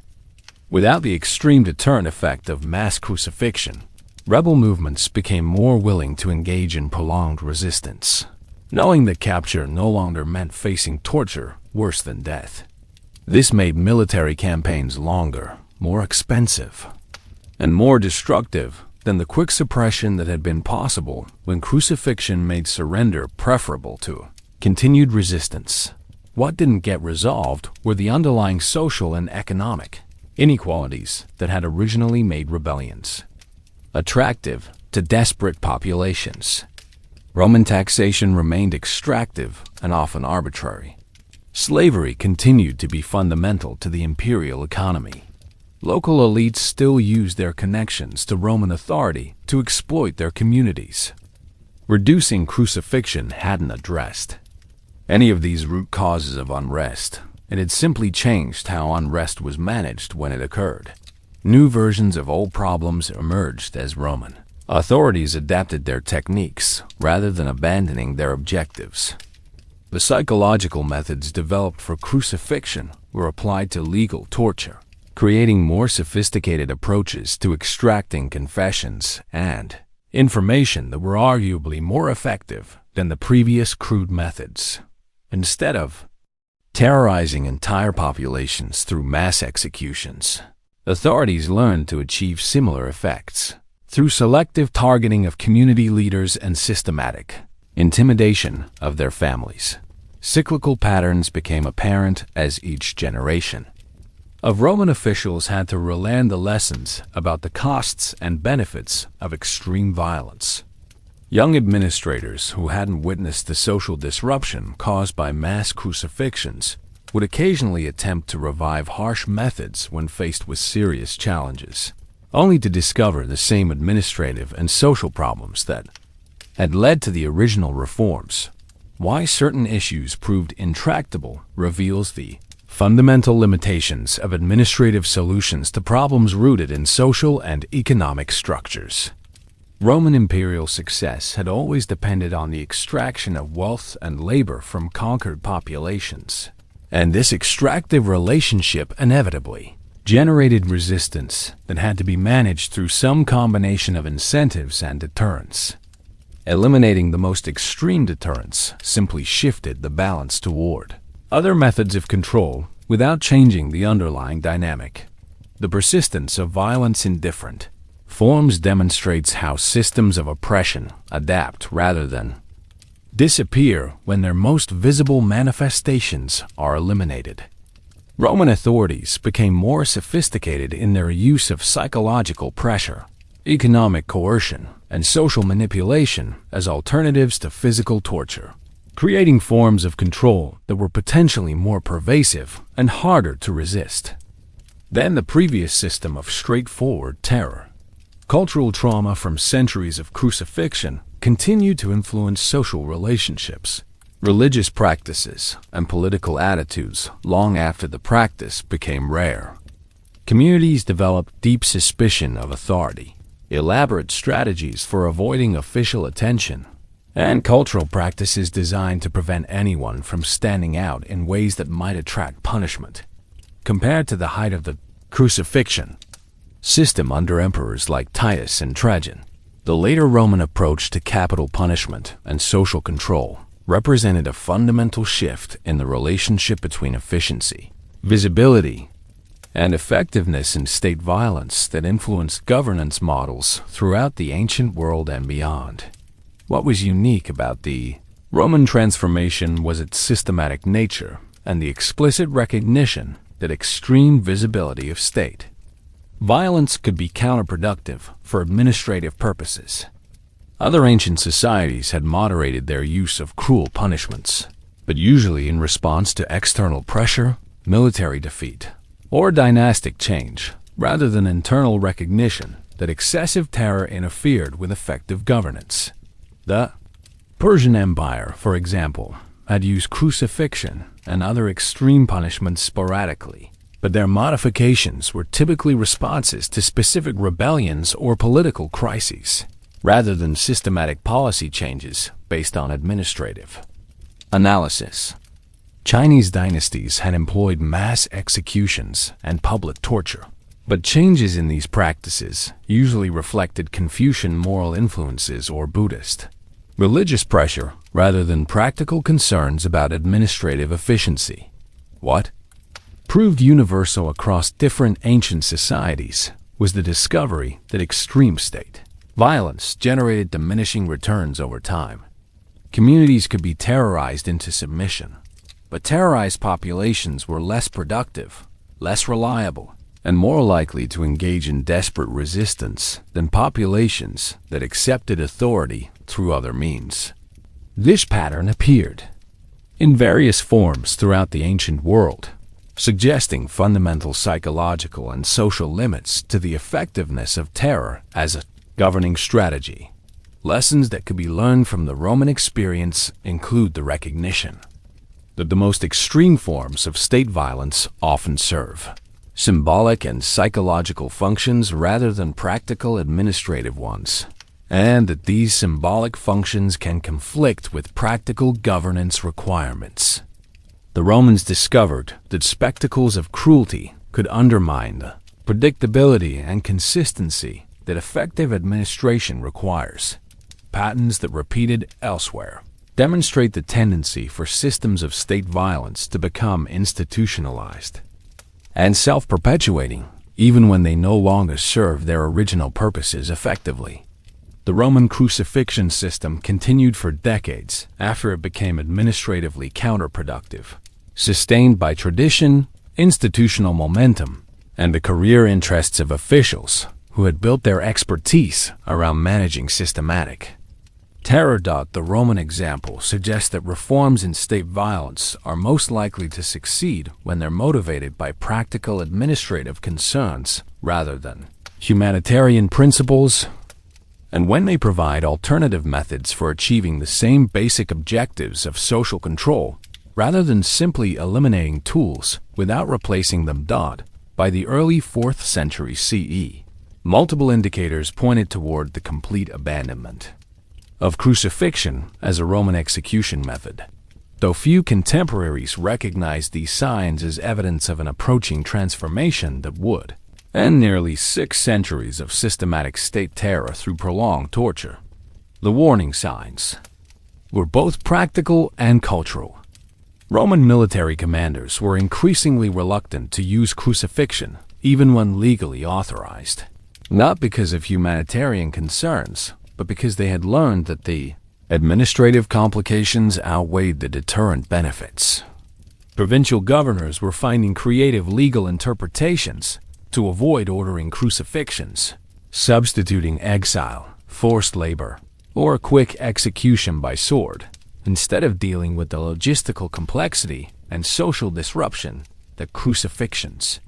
Without the extreme deterrent effect of mass crucifixion, rebel movements became more willing to engage in prolonged resistance, knowing that capture no longer meant facing torture worse than death. This made military campaigns longer, more expensive, and more destructive than the quick suppression that had been possible when crucifixion made surrender preferable to continued resistance. What didn't get resolved were the underlying social and economic inequalities that had originally made rebellions attractive to desperate populations. Roman taxation remained extractive and often arbitrary. Slavery continued to be fundamental to the imperial economy. Local elites still used their connections to Roman authority to exploit their communities. Reducing crucifixion hadn't addressed any of these root causes of unrest. It had simply changed how unrest was managed when it occurred. New versions of old problems emerged as Roman authorities adapted their techniques rather than abandoning their objectives. The psychological methods developed for crucifixion were applied to legal torture, creating more sophisticated approaches to extracting confessions and information that were arguably more effective than the previous crude methods. Instead of terrorizing entire populations through mass executions, authorities learned to achieve similar effects through selective targeting of community leaders and systematic intimidation of their families. Cyclical patterns became apparent as each generation of Roman officials had to relearn the lessons about the costs and benefits of extreme violence. Young administrators who hadn't witnessed the social disruption caused by mass crucifixions would occasionally attempt to revive harsh methods when faced with serious challenges, only to discover the same administrative and social problems that had led to the original reforms. Why certain issues proved intractable reveals the fundamental limitations of administrative solutions to problems rooted in social and economic structures. Roman imperial success had always depended on the extraction of wealth and labor from conquered populations, and this extractive relationship inevitably generated resistance that had to be managed through some combination of incentives and deterrents. Eliminating the most extreme deterrents simply shifted the balance toward other methods of control without changing the underlying dynamic. The persistence of violence in different forms demonstrates how systems of oppression adapt rather than disappear when their most visible manifestations are eliminated. Roman authorities became more sophisticated in their use of psychological pressure, economic coercion, and social manipulation as alternatives to physical torture, creating forms of control that were potentially more pervasive and harder to resist than the previous system of straightforward terror. Cultural trauma from centuries of crucifixion continued to influence social relationships, religious practices, and political attitudes long after the practice became rare. Communities developed deep suspicion of authority, elaborate strategies for avoiding official attention, and cultural practices designed to prevent anyone from standing out in ways that might attract punishment. Compared to the height of the crucifixion system under emperors like Titus and Trajan, the later Roman approach to capital punishment and social control represented a fundamental shift in the relationship between efficiency, visibility, and effectiveness in state violence that influenced governance models throughout the ancient world and beyond. What was unique about the Roman transformation was its systematic nature and the explicit recognition that extreme visibility of state. Violence could be counterproductive for administrative purposes. Other ancient societies had moderated their use of cruel punishments, but usually in response to external pressure, military defeat, or dynastic change, rather than internal recognition that excessive terror interfered with effective governance. The Persian Empire, for example, had used crucifixion and other extreme punishments sporadically, but their modifications were typically responses to specific rebellions or political crises, rather than systematic policy changes based on administrative analysis. Chinese dynasties had employed mass executions and public torture, but changes in these practices usually reflected Confucian moral influences or Buddhist religious pressure rather than practical concerns about administrative efficiency. What proved universal across different ancient societies was the discovery that extreme state violence generated diminishing returns over time. Communities could be terrorized into submission, but terrorized populations were less productive, less reliable, and more likely to engage in desperate resistance than populations that accepted authority through other means. This pattern appeared in various forms throughout the ancient world, suggesting fundamental psychological and social limits to the effectiveness of terror as a governing strategy. Lessons that could be learned from the Roman experience include the recognition that the most extreme forms of state violence often serve symbolic and psychological functions rather than practical administrative ones, and that these symbolic functions can conflict with practical governance requirements. The Romans discovered that spectacles of cruelty could undermine the predictability and consistency that effective administration requires. Patterns that repeated elsewhere demonstrate the tendency for systems of state violence to become institutionalized and self-perpetuating, even when they no longer serve their original purposes effectively. The Roman crucifixion system continued for decades after it became administratively counterproductive, sustained by tradition, institutional momentum, and the career interests of officials who had built their expertise around managing systematic terror. The Roman example suggests that reforms in state violence are most likely to succeed when they're motivated by practical administrative concerns rather than humanitarian principles, and when they provide alternative methods for achieving the same basic objectives of social control rather than simply eliminating tools without replacing them. By the early 4th century CE, multiple indicators pointed toward the complete abandonment of crucifixion as a Roman execution method, though few contemporaries recognized these signs as evidence of an approaching transformation that would end nearly 6 centuries of systematic state terror through prolonged torture. The warning signs were both practical and cultural. Roman military commanders were increasingly reluctant to use crucifixion, even when legally authorized, not because of humanitarian concerns, but because they had learned that the administrative complications outweighed the deterrent benefits. Provincial governors were finding creative legal interpretations to avoid ordering crucifixions, substituting exile, forced labor, or a quick execution by sword, instead of dealing with the logistical complexity and social disruption that crucifixions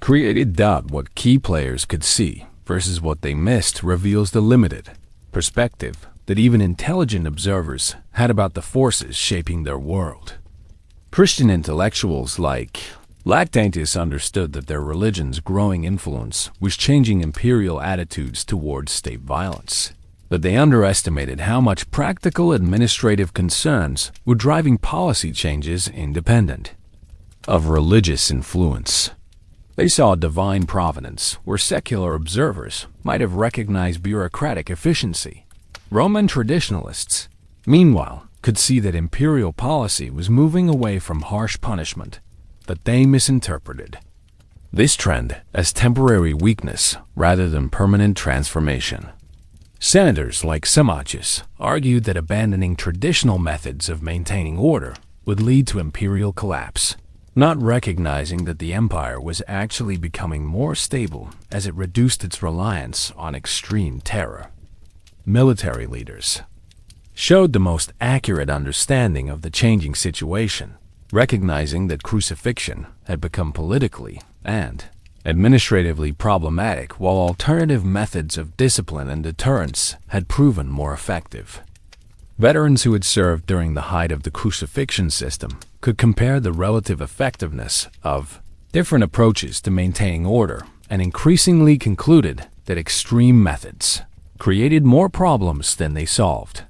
created. What key players could see versus what they missed reveals the limited perspective that even intelligent observers had about the forces shaping their world. Christian intellectuals like Lactantius understood that their religion's growing influence was changing imperial attitudes towards state violence, but they underestimated how much practical administrative concerns were driving policy changes independent of religious influence. They saw divine providence where secular observers might have recognized bureaucratic efficiency. Roman traditionalists, meanwhile, could see that imperial policy was moving away from harsh punishment that they misinterpreted this trend as temporary weakness rather than permanent transformation. Senators like Spartacus argued that abandoning traditional methods of maintaining order would lead to imperial collapse. not recognizing that the empire was actually becoming more stable as it reduced its reliance on extreme terror. Military leaders showed the most accurate understanding of the changing situation, recognizing that crucifixion had become politically and administratively problematic, while alternative methods of discipline and deterrence had proven more effective. Veterans who had served during the height of the crucifixion system could compare the relative effectiveness of different approaches to maintaining order and increasingly concluded that extreme methods created more problems than they solved.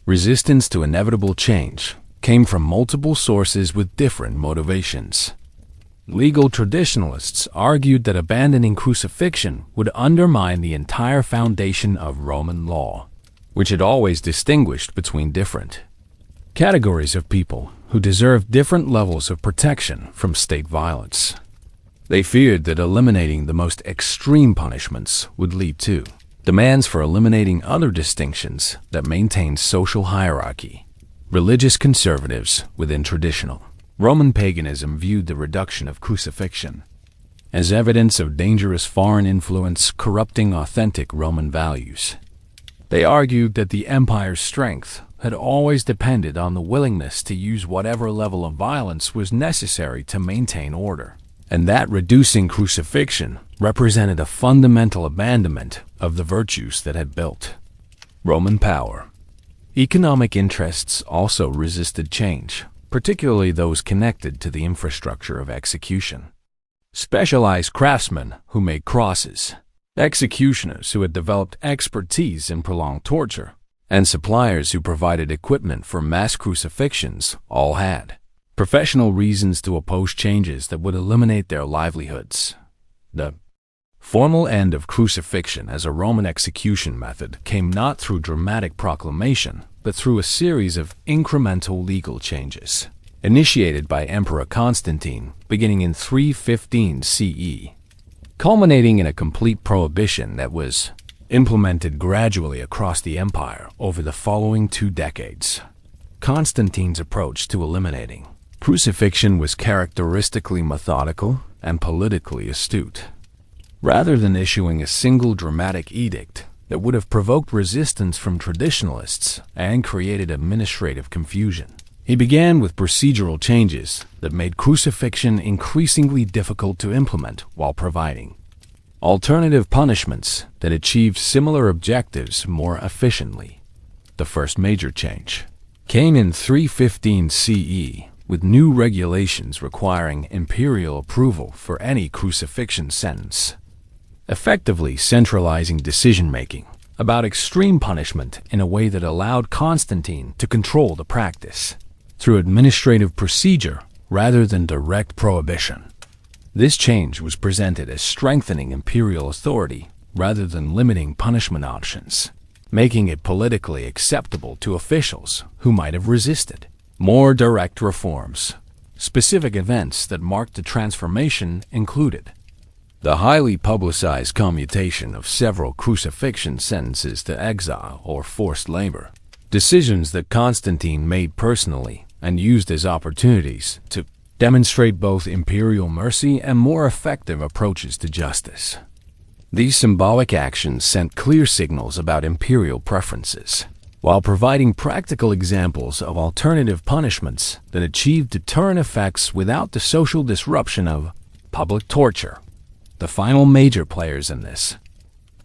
Resistance to inevitable change came from multiple sources with different motivations. Legal traditionalists argued that abandoning crucifixion would undermine the entire foundation of Roman law, which had always distinguished between different categories of people who deserved different levels of protection from state violence. They feared that eliminating the most extreme punishments would lead to demands for eliminating other distinctions that maintained social hierarchy. Religious conservatives within traditional Roman paganism viewed the reduction of crucifixion as evidence of dangerous foreign influence corrupting authentic Roman values. They argued that the empire's strength had always depended on the willingness to use whatever level of violence was necessary to maintain order, and that reducing crucifixion represented a fundamental abandonment of the virtues that had built Roman power. Economic interests also resisted change, particularly those connected to the infrastructure of execution. Specialized craftsmen who made crosses, executioners who had developed expertise in prolonged torture, and suppliers who provided equipment for mass crucifixions all had professional reasons to oppose changes that would eliminate their livelihoods. The formal end of crucifixion as a Roman execution method came not through dramatic proclamation, but through a series of incremental legal changes, initiated by Emperor Constantine beginning in 315 CE, culminating in a complete prohibition that was implemented gradually across the empire over the following 2 decades. Constantine's approach to eliminating crucifixion was characteristically methodical and politically astute. Rather than issuing a single dramatic edict that would have provoked resistance from traditionalists and created administrative confusion, he began with procedural changes that made crucifixion increasingly difficult to implement while providing alternative punishments that achieved similar objectives more efficiently. The first major change came in 315 CE, with new regulations requiring imperial approval for any crucifixion sentence, effectively centralizing decision-making about extreme punishment in a way that allowed Constantine to control the practice through administrative procedure rather than direct prohibition. This change was presented as strengthening imperial authority rather than limiting punishment options, making it politically acceptable to officials who might have resisted more direct reforms. Specific events that marked the transformation included the highly publicized commutation of several crucifixion sentences to exile or forced labor, decisions that Constantine made personally and used as opportunities to demonstrate both imperial mercy and more effective approaches to justice. These symbolic actions sent clear signals about imperial preferences, while providing practical examples of alternative punishments that achieved deterrent effects without the social disruption of public torture. The final major players in this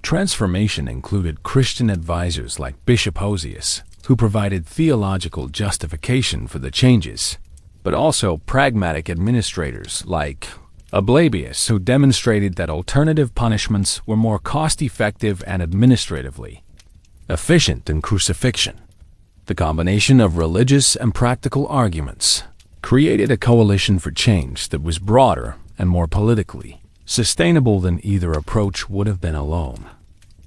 transformation included Christian advisors like Bishop Hosius, who provided theological justification for the changes, but also pragmatic administrators like Ablabius, who demonstrated that alternative punishments were more cost-effective and administratively efficient than crucifixion. The combination of religious and practical arguments created a coalition for change that was broader and more politically sustainable than either approach would have been alone.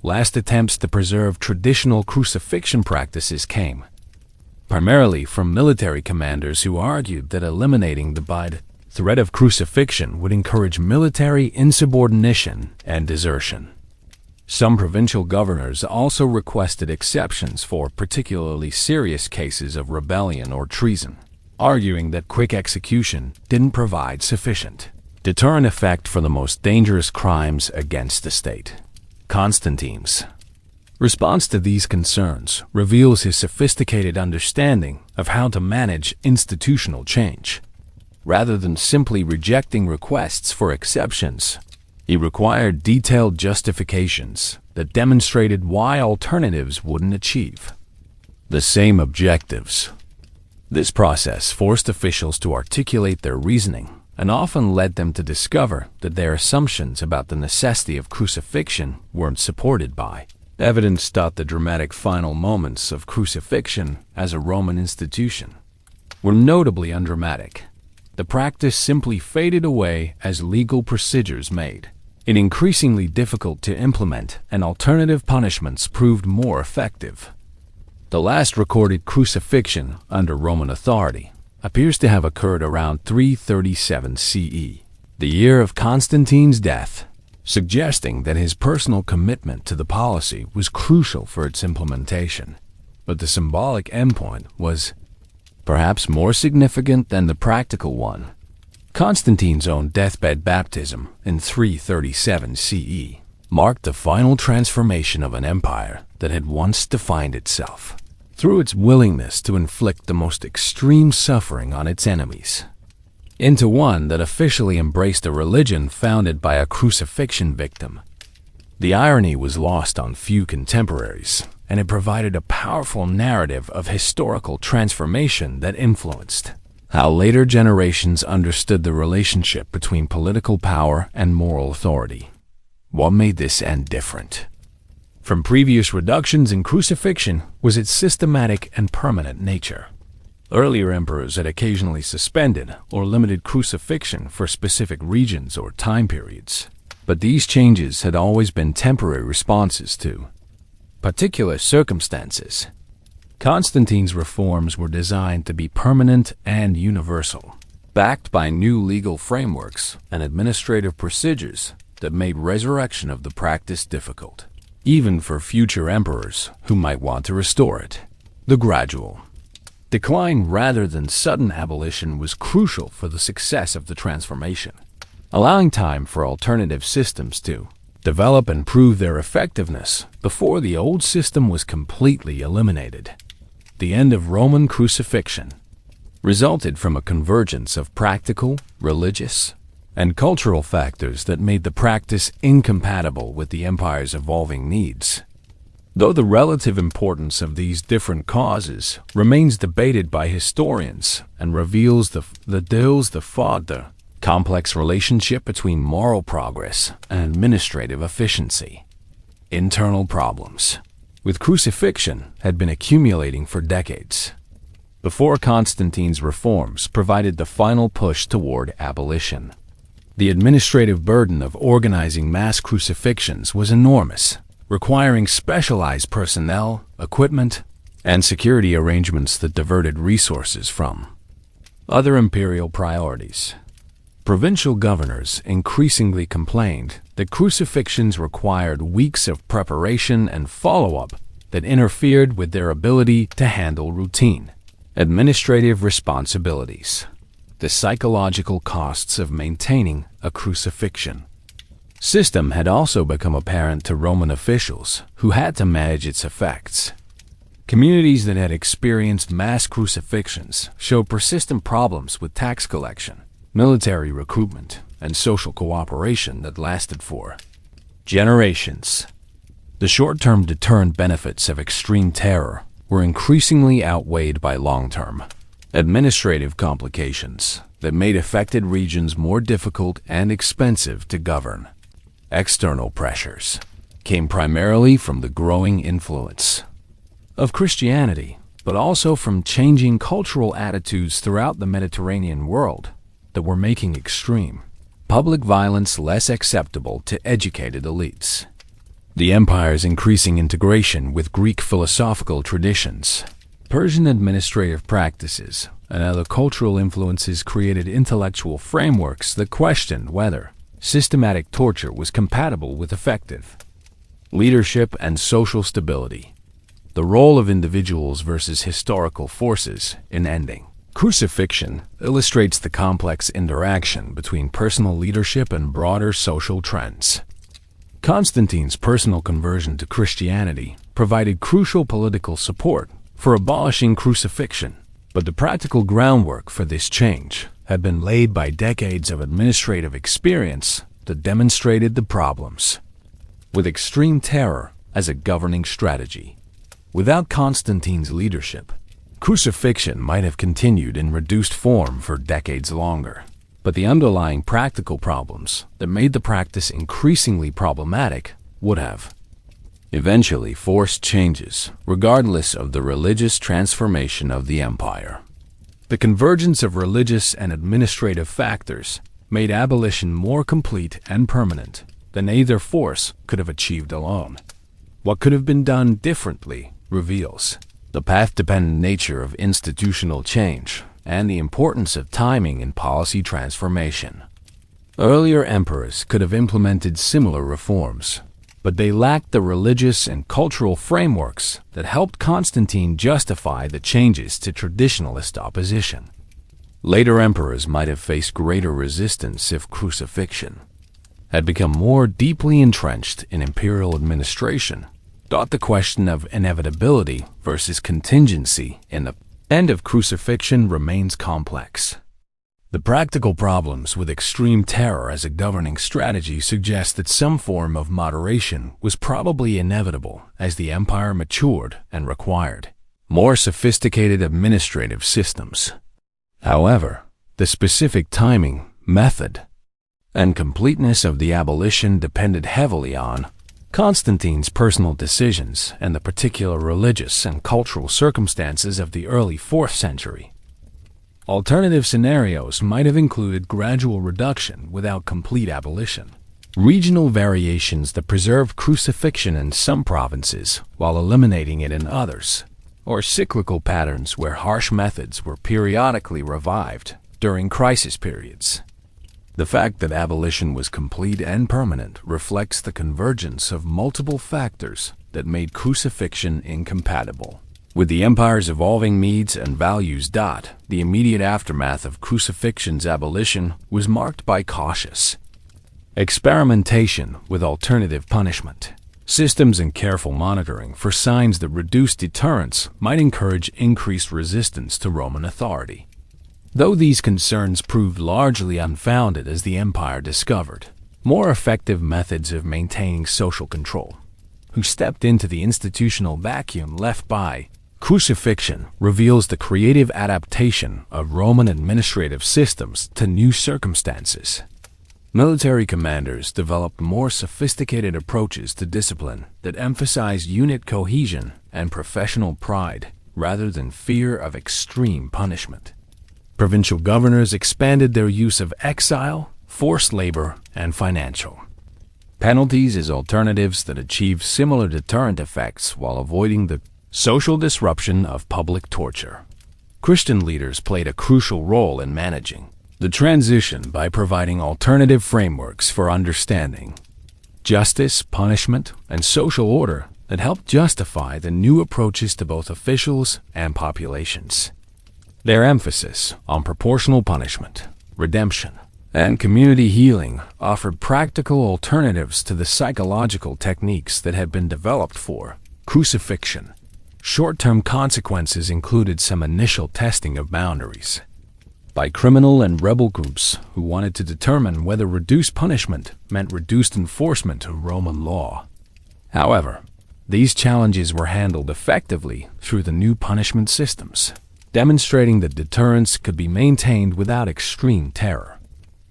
Last attempts to preserve traditional crucifixion practices came primarily from military commanders who argued that eliminating the threat of crucifixion would encourage military insubordination and desertion. Some provincial governors also requested exceptions for particularly serious cases of rebellion or treason. arguing that quick execution didn't provide sufficient deterrent effect for the most dangerous crimes against the state. Constantine's response to these concerns reveals his sophisticated understanding of how to manage institutional change. Rather than simply rejecting requests for exceptions, he required detailed justifications that demonstrated why alternatives wouldn't achieve the same objectives. This process forced officials to articulate their reasoning and often led them to discover that their assumptions about the necessity of crucifixion weren't supported by evidence. The dramatic final moments of crucifixion as a Roman institution were notably undramatic. The practice simply faded away as legal procedures made it increasingly difficult to implement, and alternative punishments proved more effective. The last recorded crucifixion under Roman authority appears to have occurred around 337 CE, the year of Constantine's death, suggesting that his personal commitment to the policy was crucial for its implementation. But the symbolic endpoint was perhaps more significant than the practical one. Constantine's own deathbed baptism in 337 CE marked the final transformation of an empire that had once defined itself through its willingness to inflict the most extreme suffering on its enemies, into one that officially embraced a religion founded by a crucifixion victim. The irony was lost on few contemporaries, and it provided a powerful narrative of historical transformation that influenced how later generations understood the relationship between political power and moral authority. What made this end different from previous reductions in crucifixion was its systematic and permanent nature. Earlier emperors had occasionally suspended or limited crucifixion for specific regions or time periods, but these changes had always been temporary responses to particular circumstances. Constantine's reforms were designed to be permanent and universal, backed by new legal frameworks and administrative procedures that made resurrection of the practice difficult, even for future emperors who might want to restore it. The gradual decline rather than sudden abolition was crucial for the success of the transformation, allowing time for alternative systems to develop and prove their effectiveness before the old system was completely eliminated. The end of Roman crucifixion resulted from a convergence of practical, religious, and cultural factors that made the practice incompatible with the empire's evolving needs. Though the relative importance of these different causes remains debated by historians and reveals the complex relationship between moral progress and administrative efficiency. Internal problems with crucifixion had been accumulating for decades before Constantine's reforms provided the final push toward abolition. The administrative burden of organizing mass crucifixions was enormous, requiring specialized personnel, equipment, and security arrangements that diverted resources from other imperial priorities. Provincial governors increasingly complained that crucifixions required weeks of preparation and follow-up that interfered with their ability to handle routine administrative responsibilities. The psychological costs of maintaining a crucifixion system had also become apparent to Roman officials who had to manage its effects. Communities that had experienced mass crucifixions showed persistent problems with tax collection, military recruitment, and social cooperation that lasted for generations. The short-term deterrent benefits of extreme terror were increasingly outweighed by long-term administrative complications that made affected regions more difficult and expensive to govern. External pressures came primarily from the growing influence of Christianity, but also from changing cultural attitudes throughout the Mediterranean world that were making extreme public violence less acceptable to educated elites. The empire's increasing integration with Greek philosophical traditions, Persian administrative practices, and other cultural influences created intellectual frameworks that questioned whether systematic torture was compatible with effective leadership and social stability. The role of individuals versus historical forces in ending Crucifixion illustrates the complex interaction between personal leadership and broader social trends. Constantine's personal conversion to Christianity provided crucial political support for abolishing crucifixion, but the practical groundwork for this change had been laid by decades of administrative experience that demonstrated the problems. With extreme terror as a governing strategy, without Constantine's leadership, crucifixion might have continued in reduced form for decades longer. But the underlying practical problems that made the practice increasingly problematic would have eventually forced changes, regardless of the religious transformation of the empire. The convergence of religious and administrative factors made abolition more complete and permanent than either force could have achieved alone. What could have been done differently reveals the path-dependent nature of institutional change and the importance of timing in policy transformation. Earlier emperors could have implemented similar reforms, but they lacked the religious and cultural frameworks that helped Constantine justify the changes to traditionalist opposition. Later emperors might have faced greater resistance if crucifixion had become more deeply entrenched in imperial administration, thought the question of inevitability versus contingency in the end of crucifixion remains complex. The practical problems with extreme terror as a governing strategy suggest that some form of moderation was probably inevitable as the empire matured and required more sophisticated administrative systems. However, the specific timing, method, and completeness of the abolition depended heavily on Constantine's personal decisions and the particular religious and cultural circumstances of the early 4th century. Alternative scenarios might have included gradual reduction without complete abolition, regional variations that preserved crucifixion in some provinces while eliminating it in others, or cyclical patterns where harsh methods were periodically revived during crisis periods. The fact that abolition was complete and permanent reflects the convergence of multiple factors that made crucifixion incompatible with the empire's evolving needs and values. The immediate aftermath of crucifixion's abolition was marked by cautious experimentation with alternative punishment systems and careful monitoring for signs that reduced deterrence might encourage increased resistance to Roman authority. Though these concerns proved largely unfounded as the empire discovered more effective methods of maintaining social control, who stepped into the institutional vacuum left by crucifixion reveals the creative adaptation of Roman administrative systems to new circumstances. Military commanders developed more sophisticated approaches to discipline that emphasized unit cohesion and professional pride rather than fear of extreme punishment. Provincial governors expanded their use of exile, forced labor, and financial penalties as alternatives that achieved similar deterrent effects while avoiding the social disruption of public torture. Christian leaders played a crucial role in managing the transition by providing alternative frameworks for understanding justice, punishment, and social order that helped justify the new approaches to both officials and populations. Their emphasis on proportional punishment, redemption, and community healing offered practical alternatives to the psychological techniques that had been developed for crucifixion. Short-term consequences included some initial testing of boundaries by criminal and rebel groups who wanted to determine whether reduced punishment meant reduced enforcement of Roman law. However, these challenges were handled effectively through the new punishment systems, demonstrating that deterrence could be maintained without extreme terror.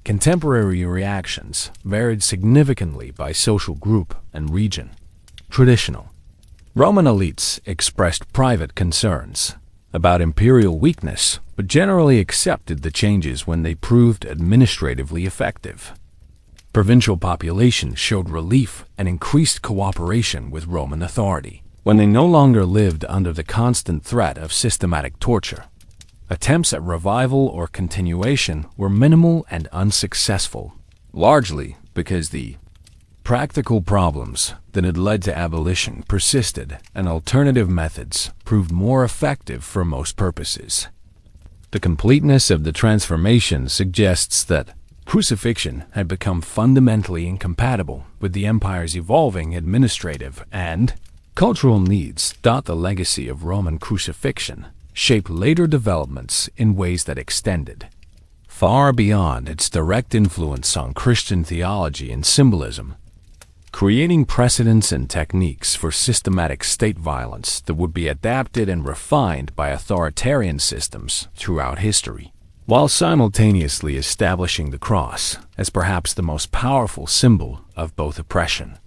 Contemporary reactions varied significantly by social group and region. Traditional Roman elites expressed private concerns about imperial weakness, but generally accepted the changes when they proved administratively effective. Provincial populations showed relief and increased cooperation with Roman authority when they no longer lived under the constant threat of systematic torture. Attempts at revival or continuation were minimal and unsuccessful, largely because the practical problems that had led to abolition persisted and alternative methods proved more effective for most purposes. The completeness of the transformation suggests that crucifixion had become fundamentally incompatible with the empire's evolving administrative and cultural needs. The legacy of Roman crucifixion shaped later developments in ways that extended far beyond its direct influence on Christian theology and symbolism, creating precedents and techniques for systematic state violence that would be adapted and refined by authoritarian systems throughout history, while simultaneously establishing the cross as perhaps the most powerful symbol of both oppression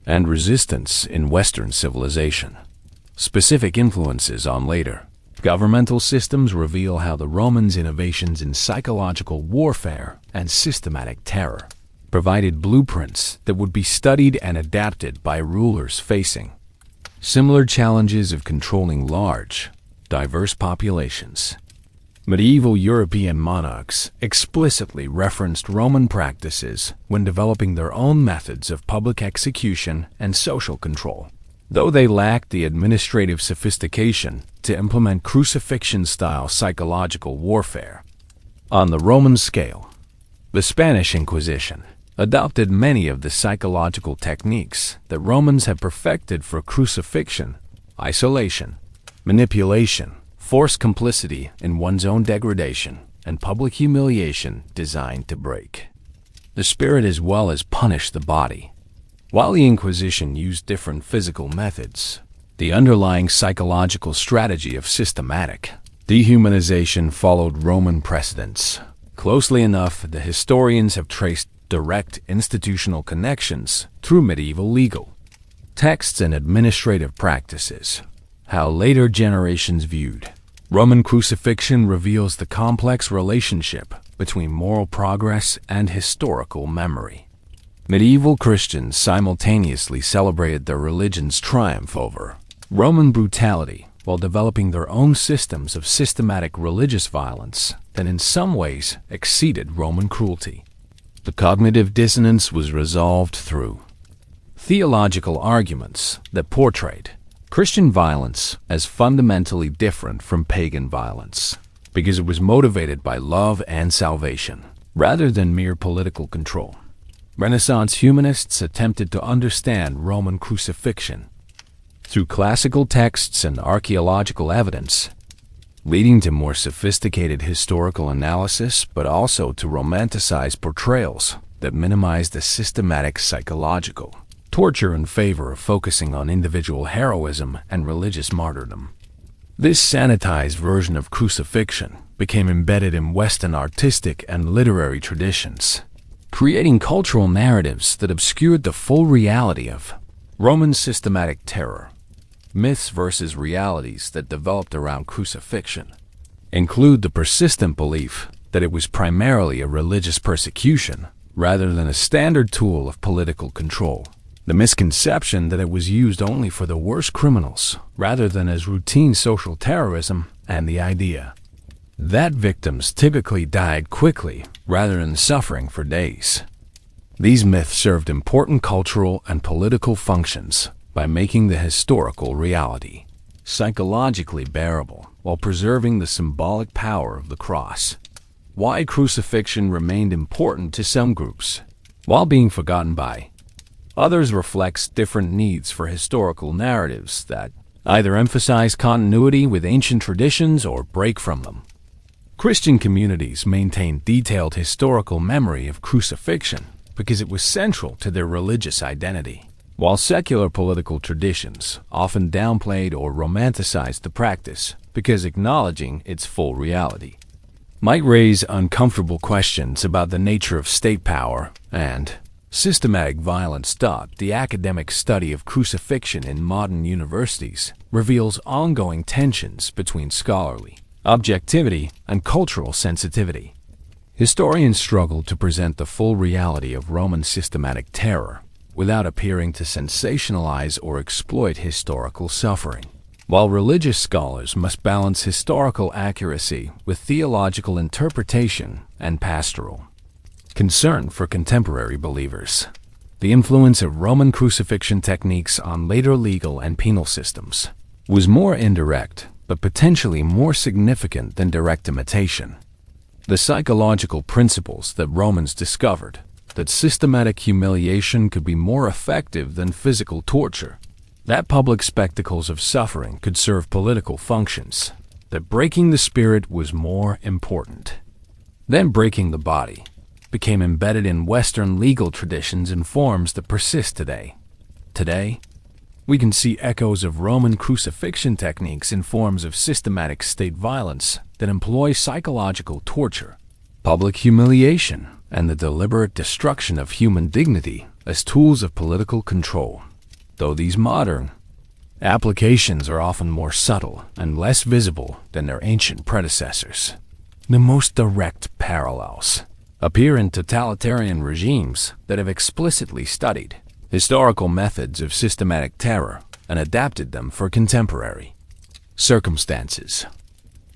and resistance in Western civilization. Specific influences on later governmental systems reveal how the Romans' innovations in psychological warfare and systematic terror provided blueprints that would be studied and adapted by rulers facing similar challenges of controlling large, diverse populations. Medieval European monarchs explicitly referenced Roman practices when developing their own methods of public execution and social control, though they lacked the administrative sophistication to implement crucifixion-style psychological warfare. On the Roman scale, the Spanish Inquisition adopted many of the psychological techniques that Romans had perfected for crucifixion: isolation, manipulation, forced complicity in one's own degradation, and public humiliation designed to break the spirit as well as punish the body. While the Inquisition used different physical methods, the underlying psychological strategy of systematic dehumanization followed Roman precedents closely enough that historians have traced direct institutional connections through medieval legal texts and administrative practices. How later generations viewed Roman crucifixion reveals the complex relationship between moral progress and historical memory. Medieval Christians simultaneously celebrated their religion's triumph over Roman brutality while developing their own systems of systematic religious violence that in some ways exceeded Roman cruelty. The cognitive dissonance was resolved through theological arguments that portrayed Christian violence as fundamentally different from pagan violence, because it was motivated by love and salvation, rather than mere political control. Renaissance humanists attempted to understand Roman crucifixion through classical texts and archaeological evidence, leading to more sophisticated historical analysis, but also to romanticized portrayals that minimized the systematic psychological torture in favor of focusing on individual heroism and religious martyrdom. This sanitized version of crucifixion became embedded in Western artistic and literary traditions, creating cultural narratives that obscured the full reality of Roman systematic terror. Myths versus realities that developed around crucifixion include the persistent belief that it was primarily a religious persecution rather than a standard tool of political control, the misconception that it was used only for the worst criminals rather than as routine social terrorism, and the idea that victims typically died quickly rather than suffering for days. These myths served important cultural and political functions by making the historical reality psychologically bearable while preserving the symbolic power of the cross. Why crucifixion remained important to some groups, while being forgotten by others, reflects different needs for historical narratives that either emphasize continuity with ancient traditions or break from them. Christian communities maintained detailed historical memory of crucifixion because it was central to their religious identity, while secular political traditions often downplayed or romanticized the practice because acknowledging its full reality might raise uncomfortable questions about the nature of state power and systematic violence. The academic study of crucifixion in modern universities reveals ongoing tensions between scholarly objectivity and cultural sensitivity. Historians struggle to present the full reality of Roman systematic terror without appearing to sensationalize or exploit historical suffering, while religious scholars must balance historical accuracy with theological interpretation and pastoral concern for contemporary believers. The influence of Roman crucifixion techniques on later legal and penal systems was more indirect but potentially more significant than direct imitation. The psychological principles that Romans discovered, that systematic humiliation could be more effective than physical torture, that public spectacles of suffering could serve political functions, that breaking the spirit was more important. Then breaking the body became embedded in Western legal traditions in forms that persist today. Today, we can see echoes of Roman crucifixion techniques in forms of systematic state violence that employ psychological torture, public humiliation, and the deliberate destruction of human dignity as tools of political control. Though these modern applications are often more subtle and less visible than their ancient predecessors, the most direct parallels appear in totalitarian regimes that have explicitly studied historical methods of systematic terror and adapted them for contemporary circumstances.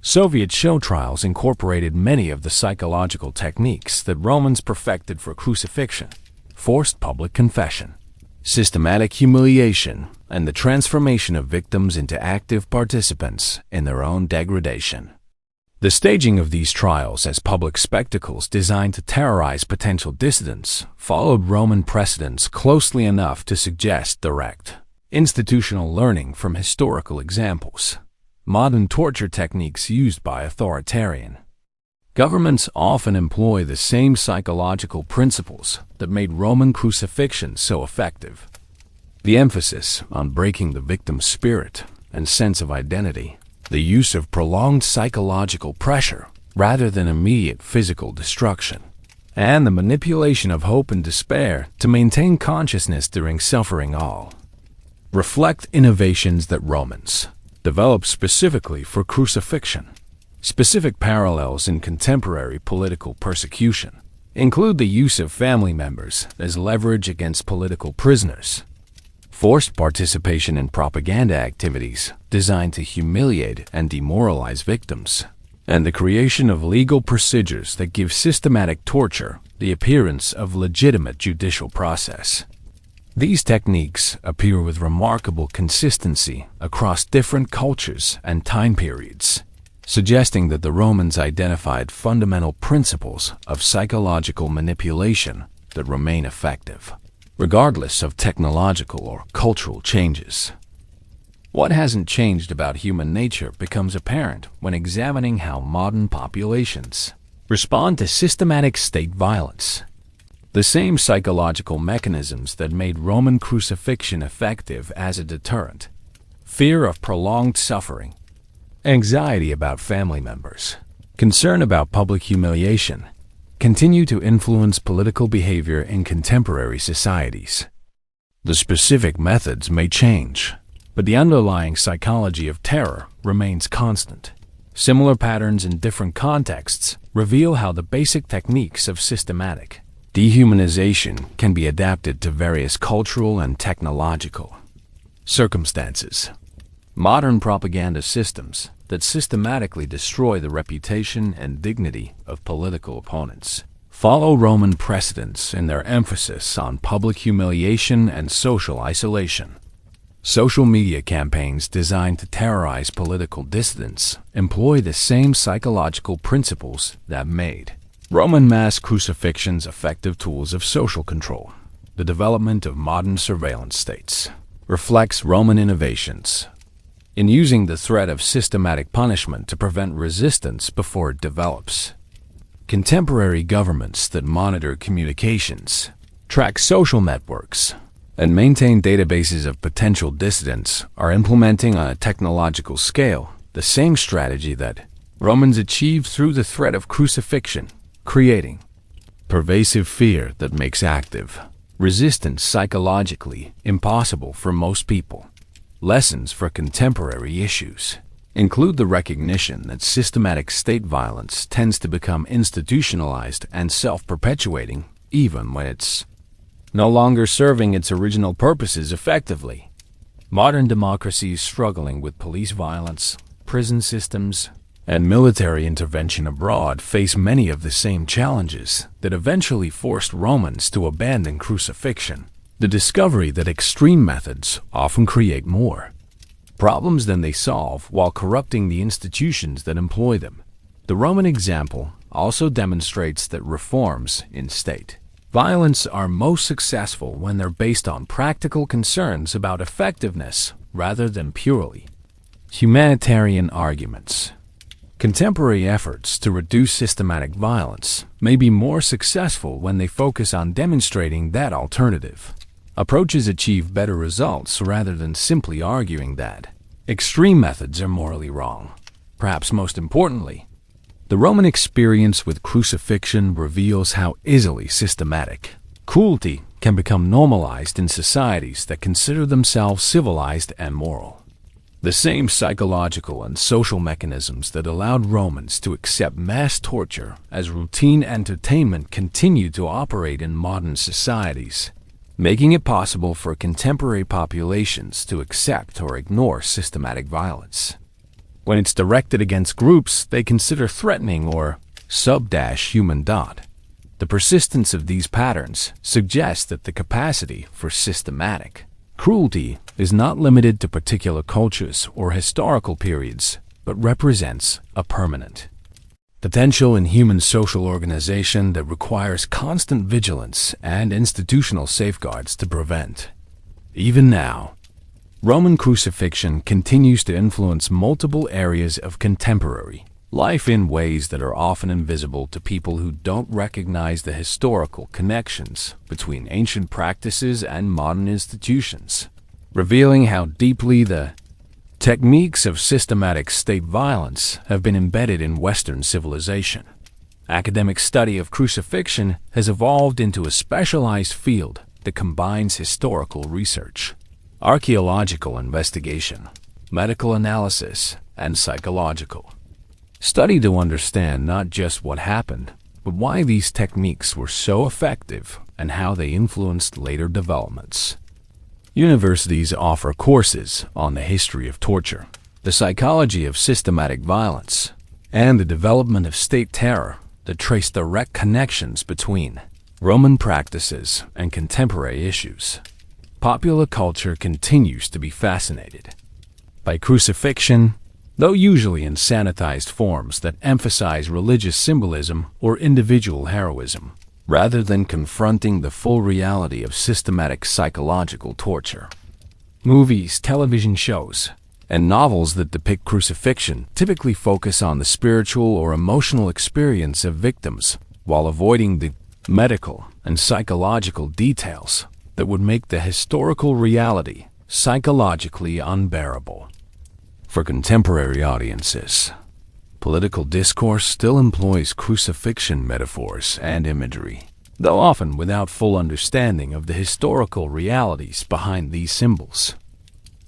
Soviet show trials incorporated many of the psychological techniques that Romans perfected for crucifixion, forced public confession, systematic humiliation, and the transformation of victims into active participants in their own degradation. The staging of these trials as public spectacles designed to terrorize potential dissidents followed Roman precedents closely enough to suggest direct institutional learning from historical examples. Modern torture techniques used by authoritarian governments often employ the same psychological principles that made Roman crucifixion so effective. The emphasis on breaking the victim's spirit and sense of identity, the use of prolonged psychological pressure rather than immediate physical destruction, and the manipulation of hope and despair to maintain consciousness during suffering all reflect innovations that Romans developed specifically for crucifixion. Specific parallels in contemporary political persecution include the use of family members as leverage against political prisoners, forced participation in propaganda activities designed to humiliate and demoralize victims, and the creation of legal procedures that give systematic torture the appearance of legitimate judicial process. These techniques appear with remarkable consistency across different cultures and time periods, suggesting that the Romans identified fundamental principles of psychological manipulation that remain effective, regardless of technological or cultural changes. What hasn't changed about human nature becomes apparent when examining how modern populations respond to systematic state violence. The same psychological mechanisms that made Roman crucifixion effective as a deterrent, fear of prolonged suffering, anxiety about family members, concern about public humiliation, continue to influence political behavior in contemporary societies. The specific methods may change, but the underlying psychology of terror remains constant. Similar patterns in different contexts reveal how the basic techniques of systematic dehumanization can be adapted to various cultural and technological circumstances. Modern propaganda systems that systematically destroy the reputation and dignity of political opponents follow Roman precedents in their emphasis on public humiliation and social isolation. Social media campaigns designed to terrorize political dissidents employ the same psychological principles that made Roman mass crucifixions effective tools of social control. The development of modern surveillance states reflects Roman innovations in using the threat of systematic punishment to prevent resistance before it develops. Contemporary governments that monitor communications, track social networks, and maintain databases of potential dissidents are implementing on a technological scale the same strategy that Romans achieved through the threat of crucifixion, creating pervasive fear that makes active resistance psychologically impossible for most people. Lessons for contemporary issues include the recognition that systematic state violence tends to become institutionalized and self-perpetuating even when it's no longer serving its original purposes effectively. Modern democracies struggling with police violence, prison systems, and military intervention abroad face many of the same challenges that eventually forced Romans to abandon crucifixion. The discovery that extreme methods often create more problems than they solve while corrupting the institutions that employ them. The Roman example also demonstrates that reforms in state violence are most successful when they're based on practical concerns about effectiveness rather than purely humanitarian arguments. Contemporary efforts to reduce systematic violence may be more successful when they focus on demonstrating that alternative approaches achieve better results rather than simply arguing that extreme methods are morally wrong. Perhaps most importantly, the Roman experience with crucifixion reveals how easily systematic cruelty can become normalized in societies that consider themselves civilized and moral. The same psychological and social mechanisms that allowed Romans to accept mass torture as routine entertainment continue to operate in modern societies, making it possible for contemporary populations to accept or ignore systematic violence when it's directed against groups they consider threatening or human. The persistence of these patterns suggests that the capacity for systematic cruelty is not limited to particular cultures or historical periods, but represents a permanent potential in human social organization that requires constant vigilance and institutional safeguards to prevent. Even now, Roman crucifixion continues to influence multiple areas of contemporary life in ways that are often invisible to people who don't recognize the historical connections between ancient practices and modern institutions, revealing how deeply the techniques of systematic state violence have been embedded in Western civilization. Academic study of crucifixion has evolved into a specialized field that combines historical research, archaeological investigation, medical analysis, and psychological study to understand not just what happened, but why these techniques were so effective and how they influenced later developments. Universities offer courses on the history of torture, the psychology of systematic violence, and the development of state terror that trace direct connections between Roman practices and contemporary issues. Popular culture continues to be fascinated by crucifixion, though usually in sanitized forms that emphasize religious symbolism or individual heroism, rather than confronting the full reality of systematic psychological torture. Movies, television shows, and novels that depict crucifixion typically focus on the spiritual or emotional experience of victims, while avoiding the medical and psychological details that would make the historical reality psychologically unbearable. For contemporary audiences, political discourse still employs crucifixion metaphors and imagery, though often without full understanding of the historical realities behind these symbols.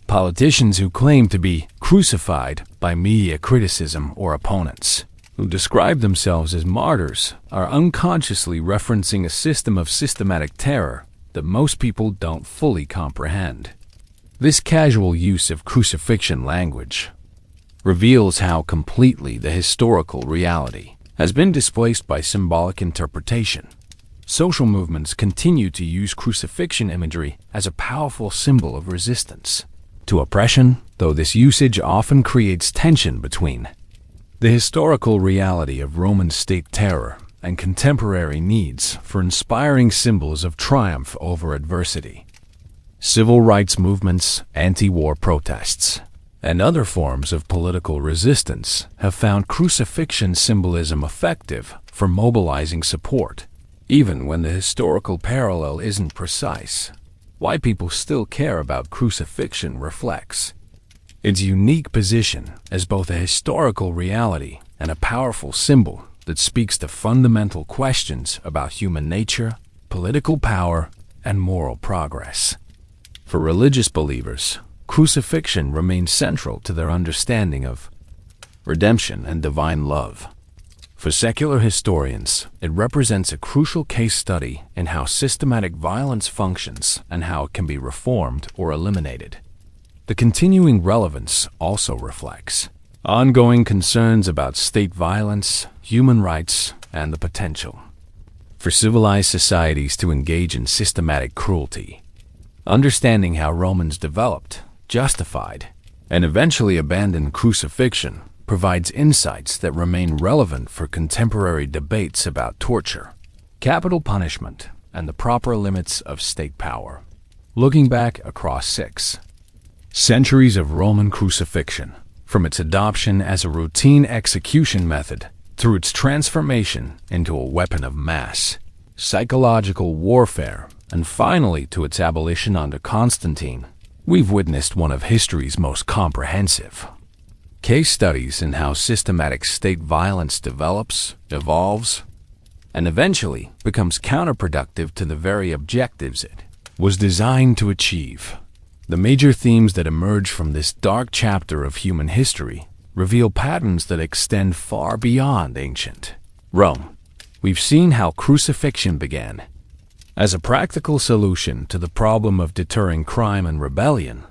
Politicians who claim to be crucified by media criticism or opponents, who describe themselves as martyrs, are unconsciously referencing a system of systematic terror that most people don't fully comprehend. This casual use of crucifixion language reveals how completely the historical reality has been displaced by symbolic interpretation. Social movements continue to use crucifixion imagery as a powerful symbol of resistance to oppression, though this usage often creates tension between the historical reality of Roman state terror and contemporary needs for inspiring symbols of triumph over adversity. Civil rights movements, anti-war protests, and other forms of political resistance have found crucifixion symbolism effective for mobilizing support, even when the historical parallel isn't precise. Why people still care about crucifixion reflects its unique position as both a historical reality and a powerful symbol that speaks to fundamental questions about human nature, political power, and moral progress. For religious believers, crucifixion remains central to their understanding of redemption and divine love. For secular historians, it represents a crucial case study in how systematic violence functions and how it can be reformed or eliminated. The continuing relevance also reflects ongoing concerns about state violence, human rights, and the potential for civilized societies to engage in systematic cruelty. Understanding how Romans developed, justified, and eventually abandoned crucifixion, provides insights that remain relevant for contemporary debates about torture, capital punishment, and the proper limits of state power. Looking back across 6 centuries of Roman crucifixion, from its adoption as a routine execution method through its transformation into a weapon of mass psychological warfare, and finally to its abolition under Constantine, we've witnessed one of history's most comprehensive case studies in how systematic state violence develops, evolves, and eventually becomes counterproductive to the very objectives it was designed to achieve. The major themes that emerge from this dark chapter of human history reveal patterns that extend far beyond ancient Rome. We've seen how crucifixion began as a practical solution to the problem of deterring crime and rebellion,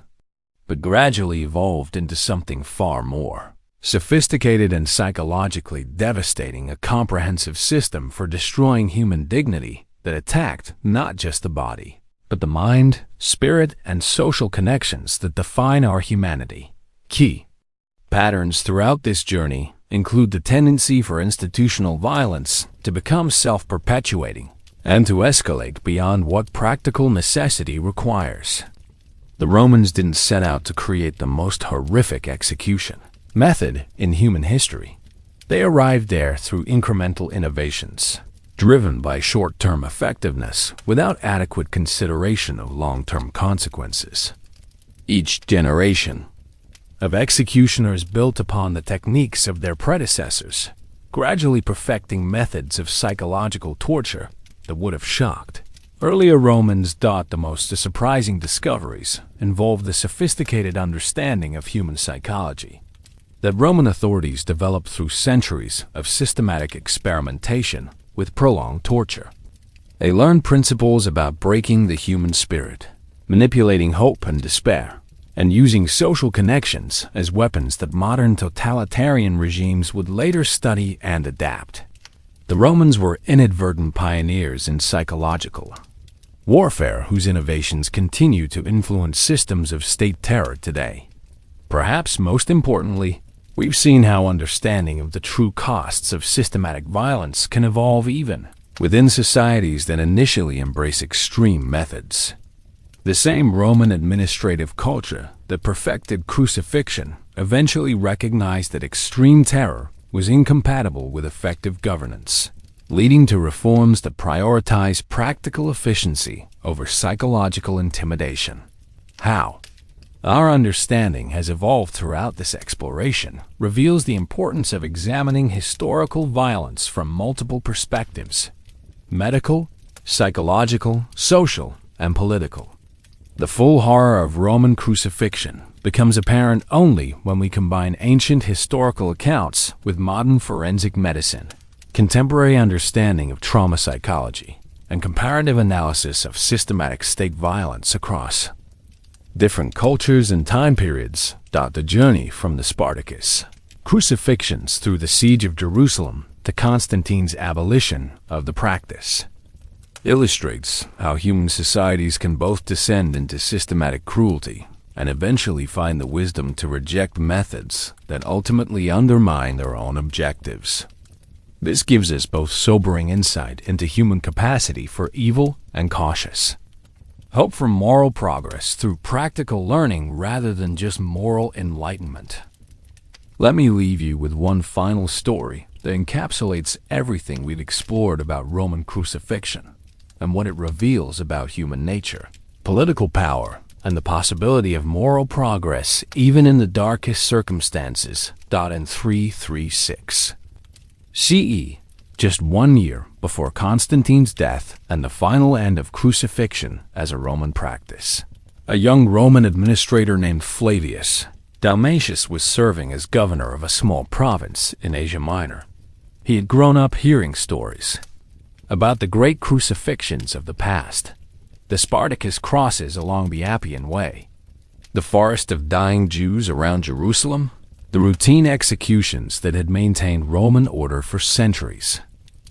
but gradually evolved into something far more sophisticated and psychologically devastating, a comprehensive system for destroying human dignity that attacked not just the body, but the mind, spirit, and social connections that define our humanity. Key patterns throughout this journey include the tendency for institutional violence to become self-perpetuating and to escalate beyond what practical necessity requires. The Romans didn't set out to create the most horrific execution method in human history. They arrived there through incremental innovations, driven by short-term effectiveness without adequate consideration of long-term consequences. Each generation of executioners built upon the techniques of their predecessors, gradually perfecting methods of psychological torture that would have shocked earlier Romans. The most surprising discoveries involved the sophisticated understanding of human psychology that Roman authorities developed through centuries of systematic experimentation with prolonged torture. They learned principles about breaking the human spirit, manipulating hope and despair, and using social connections as weapons that modern totalitarian regimes would later study and adapt. The Romans were inadvertent pioneers in psychological warfare whose innovations continue to influence systems of state terror today. Perhaps most importantly, we've seen how understanding of the true costs of systematic violence can evolve even within societies that initially embrace extreme methods. The same Roman administrative culture that perfected crucifixion eventually recognized that extreme terror was incompatible with effective governance, leading to reforms that prioritize practical efficiency over psychological intimidation. How our understanding has evolved throughout this exploration reveals the importance of examining historical violence from multiple perspectives: medical, psychological, social, and political. The full horror of Roman crucifixion becomes apparent only when we combine ancient historical accounts with modern forensic medicine, contemporary understanding of trauma psychology, and comparative analysis of systematic state violence across different cultures and time periods. The journey from the Spartacus crucifixions through the siege of Jerusalem to Constantine's abolition of the practice illustrates how human societies can both descend into systematic cruelty and eventually find the wisdom to reject methods that ultimately undermine their own objectives. This gives us both sobering insight into human capacity for evil and cautious hope for moral progress through practical learning rather than just moral enlightenment. Let me leave you with one final story that encapsulates everything we've explored about Roman crucifixion and what it reveals about human nature, political power, and the possibility of moral progress even in the darkest circumstances. In 336 CE, just 1 year before Constantine's death and the final end of crucifixion as a Roman practice, a young Roman administrator named Flavius Dalmatius was serving as governor of a small province in Asia Minor. He had grown up hearing stories about the great crucifixions of the past, the Spartacus crosses along the Appian Way, the forest of dying Jews around Jerusalem, the routine executions that had maintained Roman order for centuries.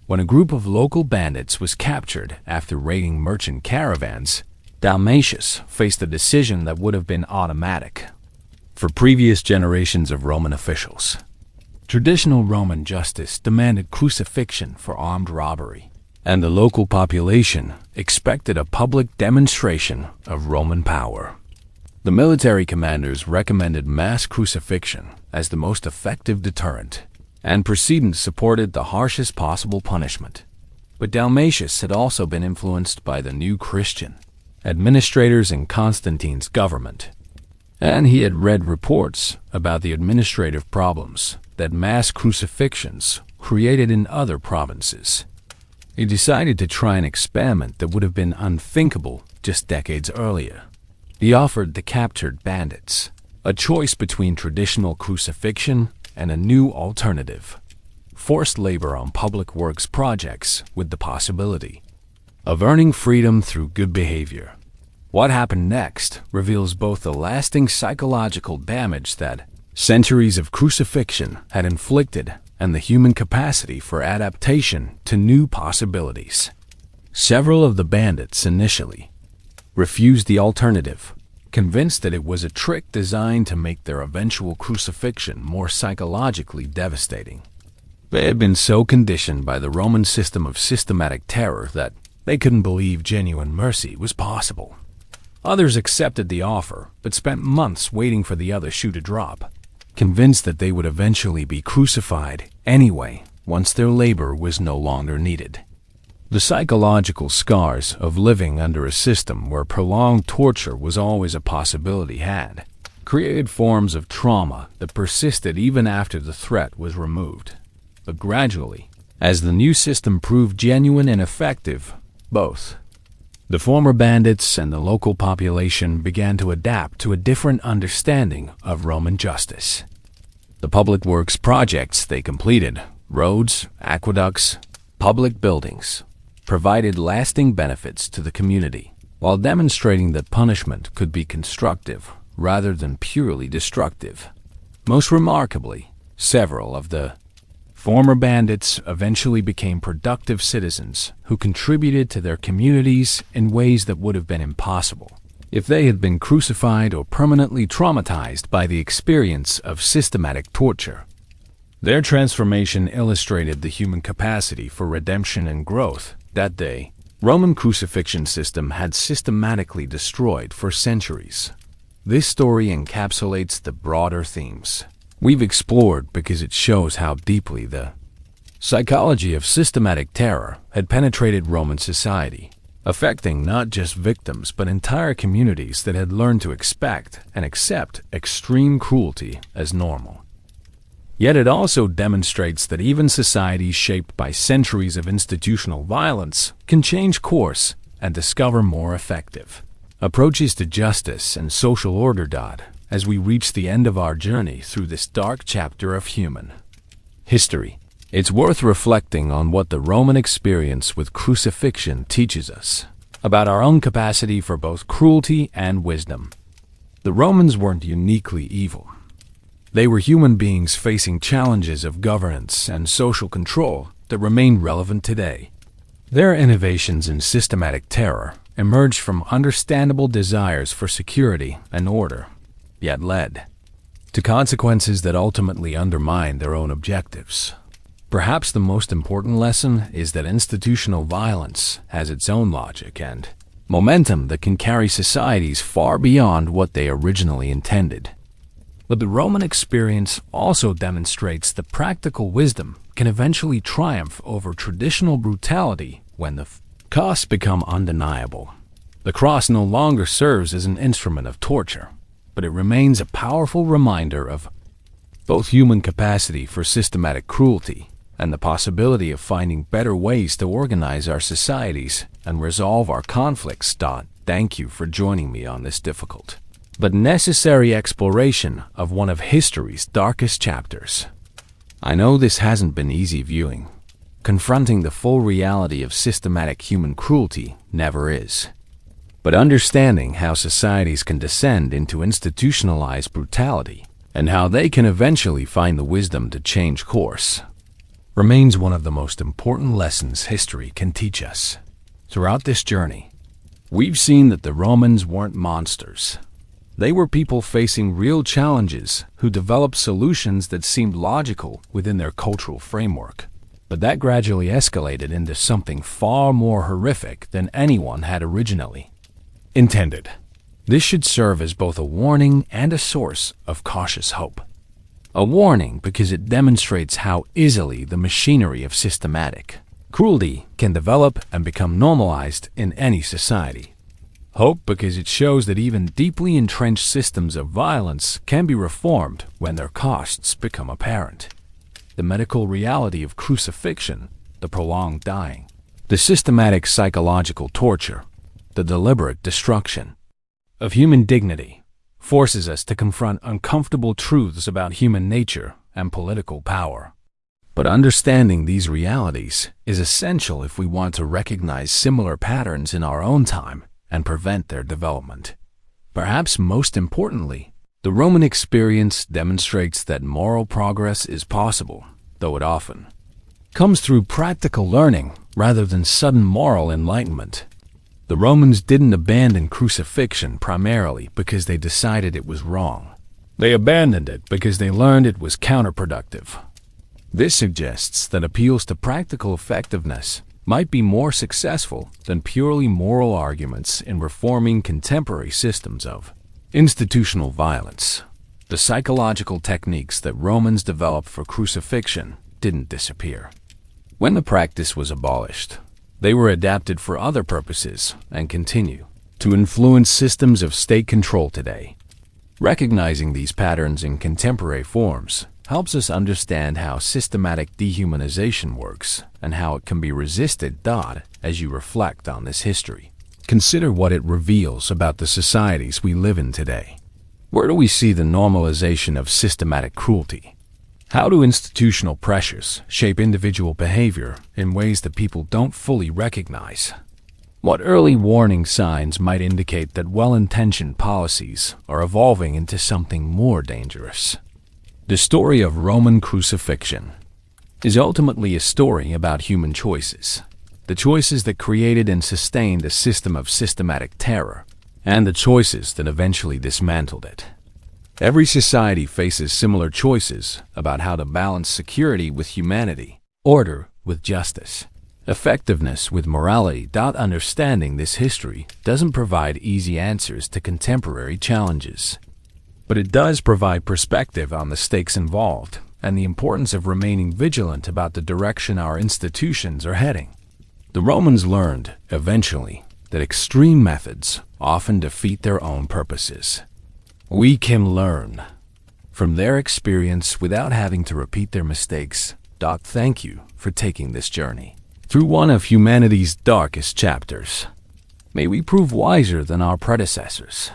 When a group of local bandits was captured after raiding merchant caravans, Dalmatius faced a decision that would have been automatic: for previous generations of Roman officials. Traditional Roman justice demanded crucifixion for armed robbery, and the local population expected a public demonstration of Roman power. The military commanders recommended mass crucifixion as the most effective deterrent, and precedents supported the harshest possible punishment. But Dalmatius had also been influenced by the new Christian administrators in Constantine's government, and he had read reports about the administrative problems that mass crucifixions created in other provinces. He decided to try an experiment that would have been unthinkable just decades earlier. He offered the captured bandits a choice between traditional crucifixion and a new alternative: forced labor on public works projects with the possibility of earning freedom through good behavior. What happened next reveals both the lasting psychological damage that centuries of crucifixion had inflicted and the human capacity for adaptation to new possibilities. Several of the bandits initially refused the alternative, convinced that it was a trick designed to make their eventual crucifixion more psychologically devastating. They had been so conditioned by the Roman system of systematic terror that they couldn't believe genuine mercy was possible. Others accepted the offer, but spent months waiting for the other shoe to drop, convinced that they would eventually be crucified anyway once their labor was no longer needed. The psychological scars of living under a system where prolonged torture was always a possibility had created forms of trauma that persisted even after the threat was removed. But gradually, as the new system proved genuine and effective, both the former bandits and the local population began to adapt to a different understanding of Roman justice. The public works projects they completed, roads, aqueducts, public buildings, provided lasting benefits to the community, while demonstrating that punishment could be constructive rather than purely destructive. Most remarkably, several of the former bandits eventually became productive citizens who contributed to their communities in ways that would have been impossible if they had been crucified or permanently traumatized by the experience of systematic torture. Their transformation illustrated the human capacity for redemption and growth that the Roman crucifixion system had systematically destroyed for centuries. This story encapsulates the broader themes we've explored because it shows how deeply the psychology of systematic terror had penetrated Roman society, affecting not just victims but entire communities that had learned to expect and accept extreme cruelty as normal. Yet it also demonstrates that even societies shaped by centuries of institutional violence can change course and discover more effective approaches to justice and social order. As we reach the end of our journey through this dark chapter of human history, it's worth reflecting on what the Roman experience with crucifixion teaches us about our own capacity for both cruelty and wisdom. The Romans weren't uniquely evil. They were human beings facing challenges of governance and social control that remain relevant today. Their innovations in systematic terror emerged from understandable desires for security and order, yet led to consequences that ultimately undermined their own objectives. Perhaps the most important lesson is that institutional violence has its own logic and momentum that can carry societies far beyond what they originally intended. But the Roman experience also demonstrates that practical wisdom can eventually triumph over traditional brutality when the costs become undeniable. The cross no longer serves as an instrument of torture, but it remains a powerful reminder of both human capacity for systematic cruelty and the possibility of finding better ways to organize our societies and resolve our conflicts. Thank you for joining me on this difficult but necessary exploration of one of history's darkest chapters. I know this hasn't been easy viewing. Confronting the full reality of systematic human cruelty never is. But understanding how societies can descend into institutionalized brutality and how they can eventually find the wisdom to change course remains one of the most important lessons history can teach us. Throughout this journey, we've seen that the Romans weren't monsters. They were people facing real challenges who developed solutions that seemed logical within their cultural framework. But that gradually escalated into something far more horrific than anyone had originally intended. This should serve as both a warning and a source of cautious hope. A warning because it demonstrates how easily the machinery of systematic cruelty can develop and become normalized in any society. Hope because it shows that even deeply entrenched systems of violence can be reformed when their costs become apparent. The medical reality of crucifixion, the prolonged dying, the systematic psychological torture, the deliberate destruction of human dignity forces us to confront uncomfortable truths about human nature and political power. But understanding these realities is essential if we want to recognize similar patterns in our own time and prevent their development. Perhaps most importantly, the Roman experience demonstrates that moral progress is possible, though it often comes through practical learning rather than sudden moral enlightenment. The Romans didn't abandon crucifixion primarily because they decided it was wrong. They abandoned it because they learned it was counterproductive. This suggests that appeals to practical effectiveness might be more successful than purely moral arguments in reforming contemporary systems of institutional violence. The psychological techniques that Romans developed for crucifixion didn't disappear. When the practice was abolished, they were adapted for other purposes and continue to influence systems of state control today. Recognizing these patterns in contemporary forms helps us understand how systematic dehumanization works and how it can be resisted. As you reflect on this history, consider what it reveals about the societies we live in today. Where do we see the normalization of systematic cruelty? How do institutional pressures shape individual behavior in ways that people don't fully recognize? What early warning signs might indicate that well-intentioned policies are evolving into something more dangerous? The story of Roman crucifixion is ultimately a story about human choices, the choices that created and sustained a system of systematic terror, and the choices that eventually dismantled it. Every society faces similar choices about how to balance security with humanity, order with justice, effectiveness with morality. Understanding this history doesn't provide easy answers to contemporary challenges, but it does provide perspective on the stakes involved and the importance of remaining vigilant about the direction our institutions are heading. The Romans learned, eventually, that extreme methods often defeat their own purposes. We can learn from their experience without having to repeat their mistakes. Thank you for taking this journey through one of humanity's darkest chapters. May we prove wiser than our predecessors.